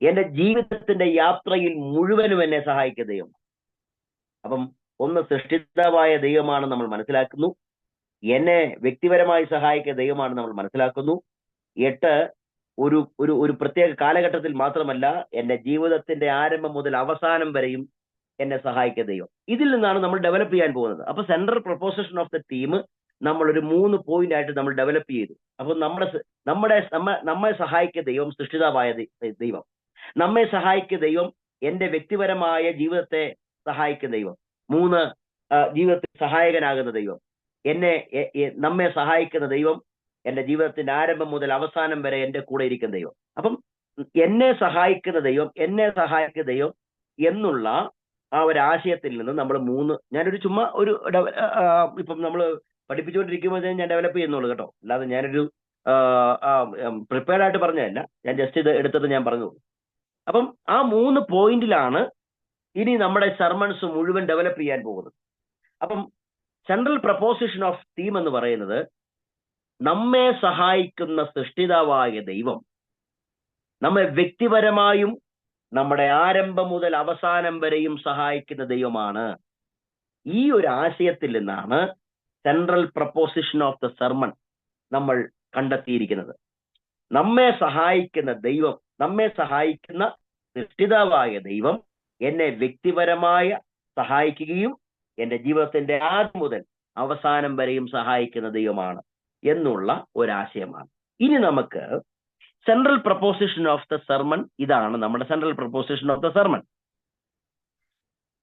എന്റെ ജീവിതത്തിന്റെ യാത്രയിൽ മുഴുവനും എന്നെ സഹായിക്കുന്ന ദൈവം. അപ്പം ഒന്ന്, സൃഷ്ടിതാവായ ദൈവമാണ് നമ്മൾ മനസ്സിലാക്കുന്നു. എന്നെ വ്യക്തിപരമായി സഹായിക്കുന്ന ദൈവമാണ് നമ്മൾ മനസ്സിലാക്കുന്നു. 8, ഒരു പ്രത്യേക കാലഘട്ടത്തിൽ മാത്രമല്ല, എന്റെ ജീവിതത്തിന്റെ ആരംഭം മുതൽ അവസാനം വരെയും എന്നെ സഹായിക്കുന്ന ദൈവം. ഇതിൽ നിന്നാണ് നമ്മൾ ഡെവലപ്പ് ചെയ്യാൻ പോകുന്നത്. അപ്പൊ central proposition of the team നമ്മൾ ഒരു 3 പോയിന്റ് ആയിട്ട് നമ്മൾ ഡെവലപ്പ് ചെയ്തു. അപ്പൊ നമ്മെ സഹായിക്കുന്ന ദൈവം സൃഷ്ടിതാവായ ദൈവം, നമ്മെ സഹായിക്കുന്ന ദൈവം എന്റെ വ്യക്തിപരമായ ജീവിതത്തെ സഹായിക്കുന്ന ദൈവം, 3 ജീവിതത്തിൽ സഹായകനാകുന്ന ദൈവം, നമ്മെ സഹായിക്കുന്ന ദൈവം എന്റെ ജീവിതത്തിന്റെ ആരംഭം മുതൽ അവസാനം വരെ എന്റെ കൂടെ ഇരിക്കുന്ന ദൈവം. അപ്പം എന്നെ സഹായിക്കുന്ന ദൈവം എന്നുള്ള ആ ഒരു ആശയത്തിൽ നിന്ന് നമ്മൾ 3, ഞാനൊരു ചുമ്മാ ഇപ്പം നമ്മൾ പഠിപ്പിച്ചുകൊണ്ടിരിക്കുമ്പോൾ ഞാൻ ഡെവലപ്പ് ചെയ്യുന്നുള്ളൂ കേട്ടോ, അല്ലാതെ ഞാനൊരു പ്രിപ്പയർഡ് ആയിട്ട് പറഞ്ഞതല്ല, ഞാൻ ജസ്റ്റ് ഇത് എടുത്തത് ഞാൻ പറഞ്ഞു. അപ്പം ആ 3 പോയിന്റിലാണ് ഇനി നമ്മുടെ സെർമൺസ് മുഴുവൻ ഡെവലപ്പ് ചെയ്യാൻ പോകുന്നത്. അപ്പം സെൻട്രൽ പ്രപ്പോസിഷൻ ഓഫ് തീം എന്ന് പറയുന്നത്, നമ്മെ സഹായിക്കുന്ന സൃഷ്ടിതാവായ ദൈവം നമ്മെ വ്യക്തിപരമായും നമ്മുടെ ആരംഭം മുതൽ അവസാനം വരെയും സഹായിക്കുന്ന ദൈവമാണ്. ഈ ഒരു ആശയത്തിൽ നിന്നാണ് central proposition of the sermon നമ്മൾ കണ്ടെത്തിയിരിക്കുന്നത്. നമ്മെ സഹായിക്കുന്ന സൃഷ്ടിതാവായ ദൈവം എന്നെ വ്യക്തിപരമായ സഹായിക്കുകയും എന്റെ ജീവിതത്തിന്റെ ആദ്യം മുതൽ അവസാനം വരെയും സഹായിക്കുന്ന ദൈവമാണ് എന്നുള്ള ഒരാശയമാണ്. ഇനി നമുക്ക് central proposition of the sermon, ഇതാണ് നമ്മുടെ central proposition of the sermon.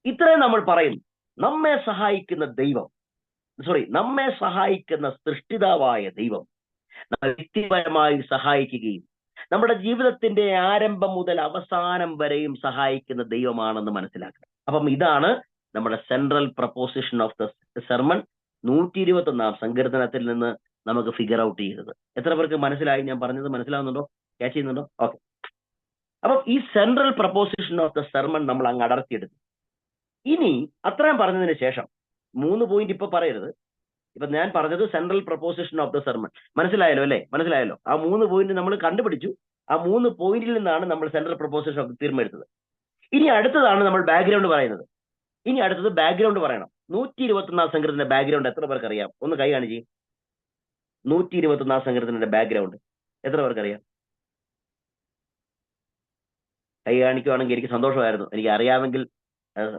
ഇത്രയും നമ്മൾ പറയുന്നു. നമ്മെ സഹായിക്കുന്ന സൃഷ്ടിതാവായ ദൈവം നമ്മെ വ്യക്തിപരമായി സഹായിക്കുകയും നമ്മുടെ ജീവിതത്തിന്റെ ആരംഭം മുതൽ അവസാനം വരെയും സഹായിക്കുന്ന ദൈവമാണെന്ന് മനസ്സിലാക്കണം. അപ്പം ഇതാണ് നമ്മുടെ central proposition of the sermon. 121-ാം സങ്കീർത്തനത്തിൽ നിന്ന് നമുക്ക് ഫിഗർ ഔട്ട് ചെയ്തത്. എത്ര പേർക്ക് മനസ്സിലായി? ഞാൻ പറഞ്ഞത് മനസ്സിലാവുന്നുണ്ടോ? ക്യാച്ച് ചെയ്യുന്നുണ്ടോ? ഓക്കെ. അപ്പം ഈ central proposition of the sermon നമ്മൾ അങ്ങ് അടർത്തിയെടുത്തു. ഇനി അത്രയും പറഞ്ഞതിന് ശേഷം 3 പോയിന്റ് ഇപ്പൊ പറയരുത്. ഇപ്പൊ ഞാൻ പറഞ്ഞത് central proposition of the sermon. മനസ്സിലായല്ലോ അല്ലേ? മനസ്സിലായല്ലോ. ആ 3 പോയിന്റ് നമ്മൾ കണ്ടുപിടിച്ചു. ആ 3 പോയിന്റിൽ നിന്നാണ് നമ്മൾ സെൻട്രൽ പ്രപ്പോസിഷൻ ഓഫ് ദ തീർമ എടുത്തത്. ഇനി അടുത്തതാണ് നമ്മൾ ബാക്ക്ഗ്രൗണ്ട് പറയുന്നത്. ഇനി അടുത്തത് ബാക്ക്ഗ്രൗണ്ട് പറയണം. 121 സംഘത്തിന്റെ ബാക്ക്ഗ്രൗണ്ട് എത്ര പേർക്ക് അറിയാം? ഒന്ന് കൈ കാണിച്ച്. 121 സംഘത്തിന്റെ ബാക്ക്ഗ്രൗണ്ട് എത്ര പേർക്ക് അറിയാം? കൈ കാണിക്കുവാണെങ്കിൽ എനിക്ക് സന്തോഷമായിരുന്നു. എനിക്ക് അറിയാമെങ്കിൽ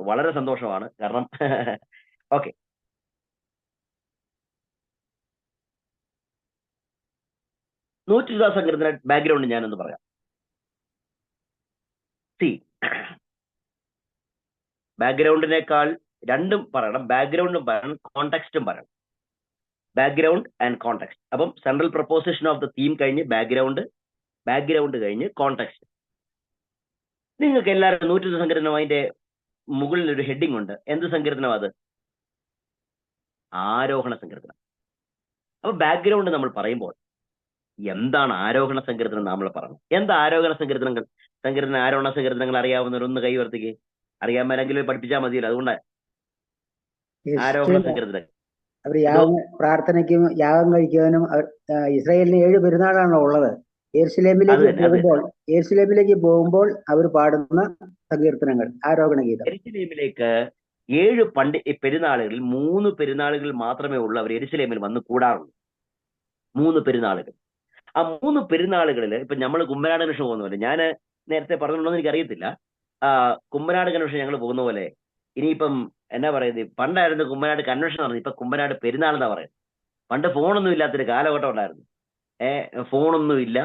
വളരെ സന്തോഷമാണ്. കാരണം ഓക്കെ, 120 സംഘത്തിന്റെ ബാക്ക്ഗ്രൗണ്ട് ഞാനൊന്ന് പറയാം. സി, ബാക്ക്ഗ്രൗണ്ടിനേക്കാൾ രണ്ടും പറയണം. ബാക്ക്ഗ്രൗണ്ടും പറയണം, കോണ്ടെക്സ്റ്റും പറയണം. Background and context. അപ്പം central proposition of the theme കഴിഞ്ഞ് ബാക്ക്ഗ്രൗണ്ട്, ബാക്ക്ഗ്രൗണ്ട് കഴിഞ്ഞ് കോണ്ടെക്സ്റ്റ്. നിങ്ങൾക്ക് എല്ലാവരും 120 സങ്കീർത്തനം അതിന്റെ മുകളിൽ ഒരു ഹെഡിങ് ഉണ്ട്. എന്ത് സങ്കീർത്തനം അത്? ആരോഹണ സങ്കീർത്തനം. അപ്പൊ ബാക്ക്ഗ്രൗണ്ട് നമ്മൾ പറയുമ്പോൾ എന്താണ് ആരോഹണ സങ്കീർത്തനം നമ്മൾ പറഞ്ഞു? എന്താ ആരോഹണ സങ്കീർത്തനങ്ങൾ? ആരോഹണ സങ്കീർത്തനങ്ങൾ അറിയാവുന്നവരൊന്ന് കൈ ഉയർത്തിക്കേ. അറിയാമെങ്കിൽ പഠിപ്പിച്ചാൽ മതിയല്ലോ. അതുകൊണ്ട് ആരോഹണ സങ്കീർത്തനം അവർ പ്രാർത്ഥനയ്ക്കും യാഗം കഴിക്കാനും ഇസ്രായേലിന് 7 പെരുന്നാളാണല്ലോ ഉള്ളത്. യെരുശലേമിലേക്ക് പോകുമ്പോൾ അവർ പാടുന്ന സങ്കീർത്തനങ്ങൾ, ആരോഹണ ഗീതം. യെരുശലേമിലേക്ക് 7 പെരുന്നാളുകളിൽ 3 പെരുന്നാളുകൾ മാത്രമേ ഉള്ളൂ അവർ യെരുശലേമിൽ വന്ന് കൂടാറുള്ളൂ. 3 പെരുന്നാളുകൾ. ആ 3 പെരുന്നാളുകളിൽ ഇപ്പൊ നമ്മൾ കുമ്പനാട് കൺവെൻഷൻ പോകുന്ന പോലെ, ഞാൻ നേരത്തെ പറഞ്ഞിട്ടുണ്ടോ എന്ന് എനിക്കറിയത്തില്ല. കുമ്പനാട് കൺവെൻഷൻ ഞങ്ങൾ പോകുന്ന പോലെ ഇനിയിപ്പം എന്നാ പറയുന്നത്, പണ്ടായിരുന്നു കുമ്പനാട് കൺവെൻഷൻ പറഞ്ഞു, ഇപ്പൊ കുമ്പനാട് പെരുന്നാൾ എന്നാ പറയുന്നത്. പണ്ട് ഫോണൊന്നും ഇല്ലാത്തൊരു കാലഘട്ടം ഉണ്ടായിരുന്നു. ഫോണൊന്നും ഇല്ല.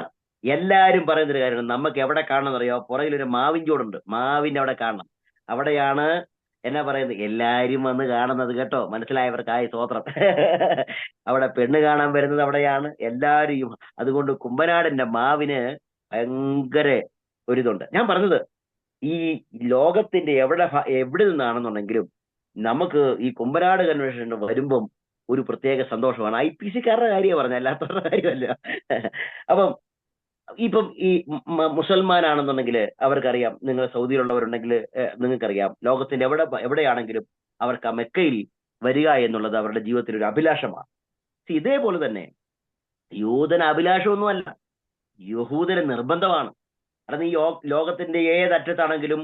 എല്ലാരും പറയുന്നൊരു കാര്യമാണ്, നമുക്ക് എവിടെ കാണണം അറിയോ? പുറകിലൊരു മാവിൻ ചൂടുണ്ട്, മാവിന്റെ അവിടെ കാണണം. അവിടെയാണ് എന്നാ പറയുന്നത്, എല്ലാരും വന്ന് കാണുന്നത് കേട്ടോ. മനസ്സിലായവർക്കായി സ്തോത്രം. അവിടെ പെണ്ണ് കാണാൻ വരുന്നത് അവിടെയാണ് എല്ലാരും. അതുകൊണ്ട് കുമ്പനാടിന്റെ മാവിന് ഭയങ്കര ഒരിതുണ്ട്. ഞാൻ പറഞ്ഞത് ഈ ലോകത്തിന്റെ എവിടെ നിന്നാണെന്നുണ്ടെങ്കിലും നമുക്ക് ഈ കുമ്പനാട് കൺവെൻഷൻ വരുമ്പം ഒരു പ്രത്യേക സന്തോഷമാണ്. IPC-കാരുടെ കാര്യമാണ് പറഞ്ഞത്, അല്ലാത്തവരുടെ കാര്യമല്ല. അപ്പം ഇപ്പം ഈ മുസൽമാനാണെന്നുണ്ടെങ്കിൽ അവർക്കറിയാം, നിങ്ങൾ സൗദിയിലുള്ളവരുണ്ടെങ്കിൽ നിങ്ങൾക്കറിയാം, ലോകത്തിന്റെ എവിടെയാണെങ്കിലും അവർക്ക് ആ മെക്കയിൽ വരിക എന്നുള്ളത് അവരുടെ ജീവിതത്തിൽ ഒരു അഭിലാഷമാണ്. ഇതേപോലെ തന്നെ യൂതന് അഭിലാഷമൊന്നുമല്ല, യഹൂദന് നിർബന്ധമാണ്. കാരണം ഈ ലോകത്തിന്റെ ഏതറ്റത്താണെങ്കിലും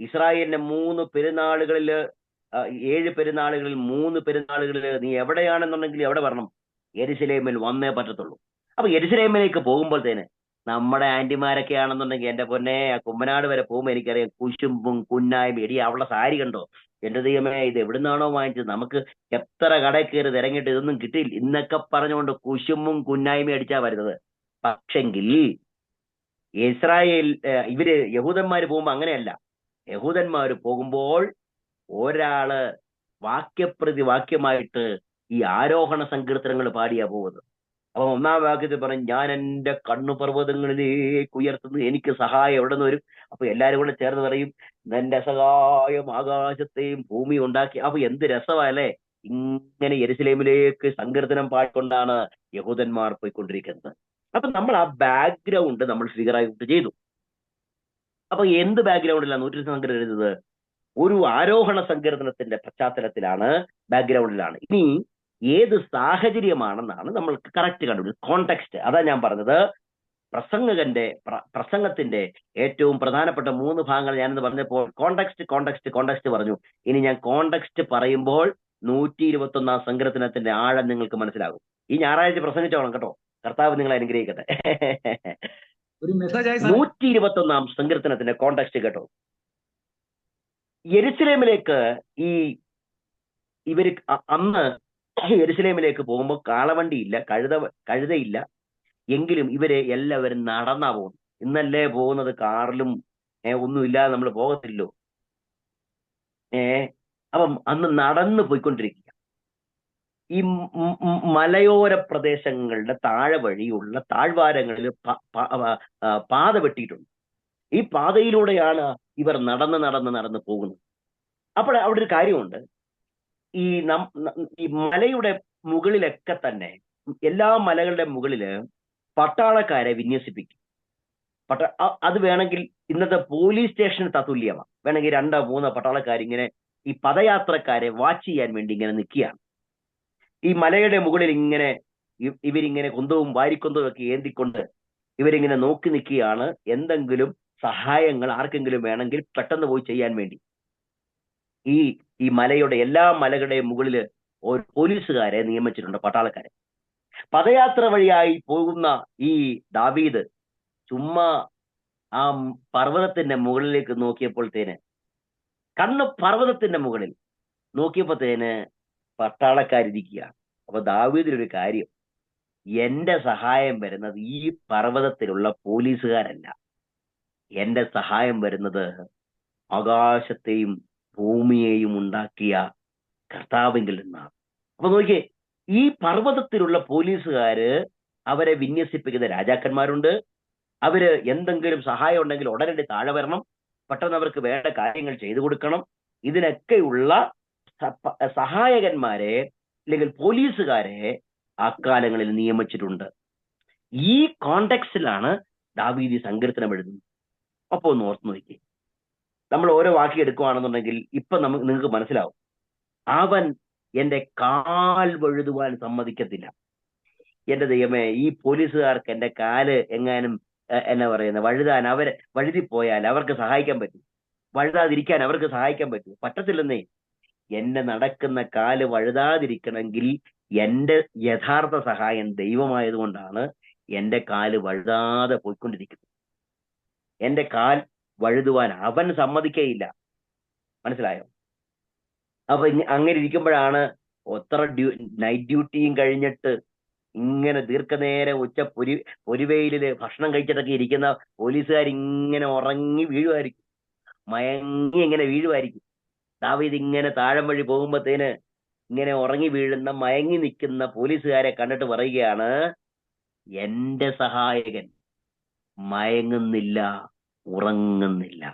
ഇസ്രായേലിന്റെ 3 പെരുന്നാളുകളിൽ 7 പെരുന്നാളുകളിൽ 3 പെരുന്നാളുകളിൽ നീ എവിടെയാണെന്നുണ്ടെങ്കിൽ എവിടെ വരണം? യെരുശലേമിൽ വന്നേ പറ്റത്തുള്ളൂ. അപ്പൊ യെരുശലേമിലേക്ക് പോകുമ്പോൾ തന്നെ നമ്മുടെ ആന്റിമാരൊക്കെ ആണെന്നുണ്ടെങ്കിൽ എന്റെ പൊന്നെ, കുമ്പനാട് വരെ പോകുമ്പോൾ എനിക്കറിയാം കുശുമ്പും കുന്നായ്മ. എടി അവളുടെ സാരി കണ്ടോ, എന്റെ ദൈവമേ, ഇത് എവിടുന്നാണോ വാങ്ങിച്ചത്, നമുക്ക് എത്ര കടയിൽ കയറി തിരങ്ങിട്ട് ഇതൊന്നും കിട്ടിയില്ല എന്നൊക്കെ പറഞ്ഞുകൊണ്ട് കുശുമ്പും കുന്നായ്മ അടിച്ചാ വരുന്നത്. പക്ഷെങ്കിൽ ഇസ്രായേൽ യഹൂദന്മാര് പോകുമ്പോ അങ്ങനെയല്ല. യഹൂദന്മാര് പോകുമ്പോൾ ഒരാള് വാക്യപ്രതി വാക്യമായിട്ട് ഈ ആരോഹണ സങ്കീർത്തനങ്ങൾ പാടിയാ പോകുന്നത്. അപ്പൊ 1-ാം വാക്യത്തിൽ പറയും, ഞാൻ എന്റെ കണ്ണു പർവ്വതങ്ങളിലേക്ക് ഉയർത്തുന്നു, എനിക്ക് സഹായം എവിടെ നിന്ന് വരും? അപ്പൊ എല്ലാരും കൂടെ ചേർന്ന് പറയും, എന്റെ സഹായം ആകാശത്തെയും ഭൂമി ഉണ്ടാക്കി. അപ്പൊ എന്ത് രസമല്ലേ! ഇങ്ങനെ യെരുശലേമിലേക്ക് സങ്കീർത്തനം പാടിക്കൊണ്ടാണ് യഹൂദന്മാർ പോയിക്കൊണ്ടിരിക്കുന്നത്. അപ്പൊ നമ്മൾ ആ ബാക്ക്ഗ്രൗണ്ട് നമ്മൾ ഫിഗർ ആയിട്ട് ചെയ്തു. അപ്പൊ എന്ത് ബാക്ക്ഗ്രൗണ്ടിലാണ് 120 സങ്കീർത്തനം എഴുതുന്നത്? ഒരു ആരോഹണ സങ്കീർത്തനത്തിന്റെ പശ്ചാത്തലത്തിലാണ്, ബാക്ക്ഗ്രൗണ്ടിലാണ്. ഇനി ഏത് സാഹചര്യമാണെന്നാണ് നമ്മൾക്ക് കറക്റ്റ് കണ്ടുപിടിച്ചത്. കോണ്ടെക്സ്റ്റ്. അതാ ഞാൻ പറഞ്ഞത്, പ്രസംഗത്തിന്റെ ഏറ്റവും പ്രധാനപ്പെട്ട 3 ഭാഗങ്ങൾ ഞാനെന്ന് പറഞ്ഞപ്പോൾ കോണ്ടെക്സ്റ്റ് പറഞ്ഞു. ഇനി ഞാൻ കോണ്ടെക്സ്റ്റ് പറയുമ്പോൾ 121 സങ്കീർത്തനത്തിന്റെ ആഴം നിങ്ങൾക്ക് മനസ്സിലാകും. ഈ ഞായറാഴ്ച പ്രസംഗിച്ചോളാം കേട്ടോ. കർത്താവ് നിങ്ങളെ അനുഗ്രഹിക്കട്ടെ. 121 സങ്കീർത്തനത്തിന്റെ കോണ്ടെക്സ്റ്റ് കേട്ടോ. യെരുശലേമിലേക്ക് ഇവര് അന്ന് യെരുശലേമിലേക്ക് പോകുമ്പോൾ കാളവണ്ടിയില്ല, കഴുതയില്ല. എങ്കിലും ഇവരെ എല്ലാവരും നടന്നാ പോകുന്നു. ഇന്നല്ലേ പോകുന്നത് കാറിലും ഒന്നുമില്ലാതെ നമ്മൾ പോകത്തില്ലോ. അപ്പം അന്ന് നടന്നു പോയിക്കൊണ്ടിരിക്കുക. ഈ മലയോര പ്രദേശങ്ങളുടെ താഴെ വഴിയുള്ള താഴ്വാരങ്ങളിൽ പാത വെട്ടിയിട്ടുണ്ട്. ഈ പാതയിലൂടെയാണ് ഇവർ നടന്ന് പോകുന്നത്. അപ്പോൾ അവിടെ ഒരു കാര്യമുണ്ട്. ഈ മലയുടെ മുകളിലൊക്കെ തന്നെ, എല്ലാ മലകളുടെ മുകളില് പട്ടാളക്കാരെ വിന്യസിപ്പിക്കും. അത് വേണമെങ്കിൽ ഇന്നത്തെ പോലീസ് സ്റ്റേഷന് തത്തുല്യമാണ്. വേണമെങ്കിൽ 2-3 പട്ടാളക്കാരിങ്ങനെ ഈ പദയാത്രക്കാരെ വാച്ച് ചെയ്യാൻ വേണ്ടി ഇങ്ങനെ നിൽക്കുകയാണ്. ഈ മലയുടെ മുകളിൽ ഇങ്ങനെ ഇവരിങ്ങനെ കുന്തവും വാരിക്കൊന്തവും ഒക്കെ ഏന്തിക്കൊണ്ട് ഇവരിങ്ങനെ നോക്കി നിൽക്കുകയാണ്. എന്തെങ്കിലും സഹായങ്ങൾ ആർക്കെങ്കിലും വേണമെങ്കിൽ പെട്ടെന്ന് പോയി ചെയ്യാൻ വേണ്ടി ഈ മലയുടെ എല്ലാ മലകളുടെയും മുകളിൽ ഒരു പോലീസുകാരെ നിയമിച്ചിട്ടുണ്ട്, പട്ടാളക്കാരെ. പദയാത്ര വഴിയായി പോകുന്ന ഈ ദാവീദ് ചുമ്മാ ആ പർവ്വതത്തിന്റെ മുകളിലേക്ക് നോക്കിയപ്പോഴത്തേന്, കണ്ണ് പർവ്വതത്തിന്റെ മുകളിൽ നോക്കിയപ്പോഴത്തേന് പട്ടാളക്കാരിരിക്കുക. അപ്പൊ ദാവീദിനൊരു കാര്യം, എന്റെ സഹായം വരുന്നത് ഈ പർവ്വതത്തിലുള്ള പോലീസുകാരല്ല, എന്റെ സഹായം വരുന്നത് ആകാശത്തെയും ഭൂമിയെയും ഉണ്ടാക്കിയ കർത്താവിങ്കിൽ നിന്നാണ്. അപ്പൊ നോക്കിയേ, ഈ പർവ്വതത്തിലുള്ള പോലീസുകാര് അവരെ വിന്യസിപ്പിക്കുന്ന രാജാക്കന്മാരുണ്ട്. അവര് എന്തെങ്കിലും സഹായം ഉണ്ടെങ്കിൽ ഉടനടി താഴെ വരണം, പെട്ടെന്ന് അവർക്ക് വേണ്ട കാര്യങ്ങൾ ചെയ്തു കൊടുക്കണം. ഇതിനൊക്കെയുള്ള സഹായകന്മാരെ അല്ലെങ്കിൽ പോലീസുകാരെ അക്കാലങ്ങളിൽ നിയമിച്ചിട്ടുണ്ട്. ഈ കോണ്ടെക്സ്റ്റിലാണ് ദാവീദ് സങ്കീർത്തനം എഴുതുന്നത്. അപ്പൊ ഒന്ന് ഓർത്ത് നോക്കി, നമ്മൾ ഓരോ വാക്യം എടുക്കുകയാണെന്നുണ്ടെങ്കിൽ ഇപ്പൊ നിങ്ങൾക്ക് മനസ്സിലാവും, അവൻ എന്റെ കാൽ വഴുതുവാൻ സമ്മതിക്കത്തില്ല. എന്റെ ദൈവമേ, ഈ പോലീസുകാർക്ക് എന്റെ കാല് എങ്ങാനും എന്നാ പറയുന്നത് വഴുതാൻ, അവരെ വഴുതിപ്പോയാൽ അവർക്ക് സഹായിക്കാൻ പറ്റും, വഴുതാതിരിക്കാൻ അവർക്ക് സഹായിക്കാൻ പറ്റും? പറ്റത്തില്ലെന്നേ. എന്റെ നടക്കുന്ന കാല് വഴുതാതിരിക്കണമെങ്കിൽ എന്റെ യഥാർത്ഥ സഹായം ദൈവമായതുകൊണ്ടാണ് എന്റെ കാല് വഴുതാതെ പോയിക്കൊണ്ടിരിക്കുന്നത്. എന്റെ കാൽ വഴുതുവാൻ അവൻ സമ്മതിക്കേയില്ല. മനസ്സിലായോ? അപ്പൊ അങ്ങനെ ഇരിക്കുമ്പോഴാണ് ഒത്ര നൈറ്റ് ഡ്യൂട്ടിയും കഴിഞ്ഞിട്ട് ഇങ്ങനെ ദീർഘനേരം പൊരിവെയില് ഭക്ഷണം കഴിച്ചിട്ടൊക്കെ ഇരിക്കുന്ന പോലീസുകാർ ഇങ്ങനെ ഉറങ്ങി വീഴുമായിരിക്കും, മയങ്ങി ഇങ്ങനെ വീഴുമായിരിക്കും. ദാവീദ് ഇങ്ങനെ താഴം വഴി പോകുമ്പോഴത്തേന് ഇങ്ങനെ ഉറങ്ങി വീഴുന്ന മയങ്ങി നിൽക്കുന്ന പോലീസുകാരെ കണ്ടിട്ട് പറയുകയാണ്, എന്റെ സഹായകൻ മയങ്ങുന്നില്ല, ഉറങ്ങുന്നില്ല.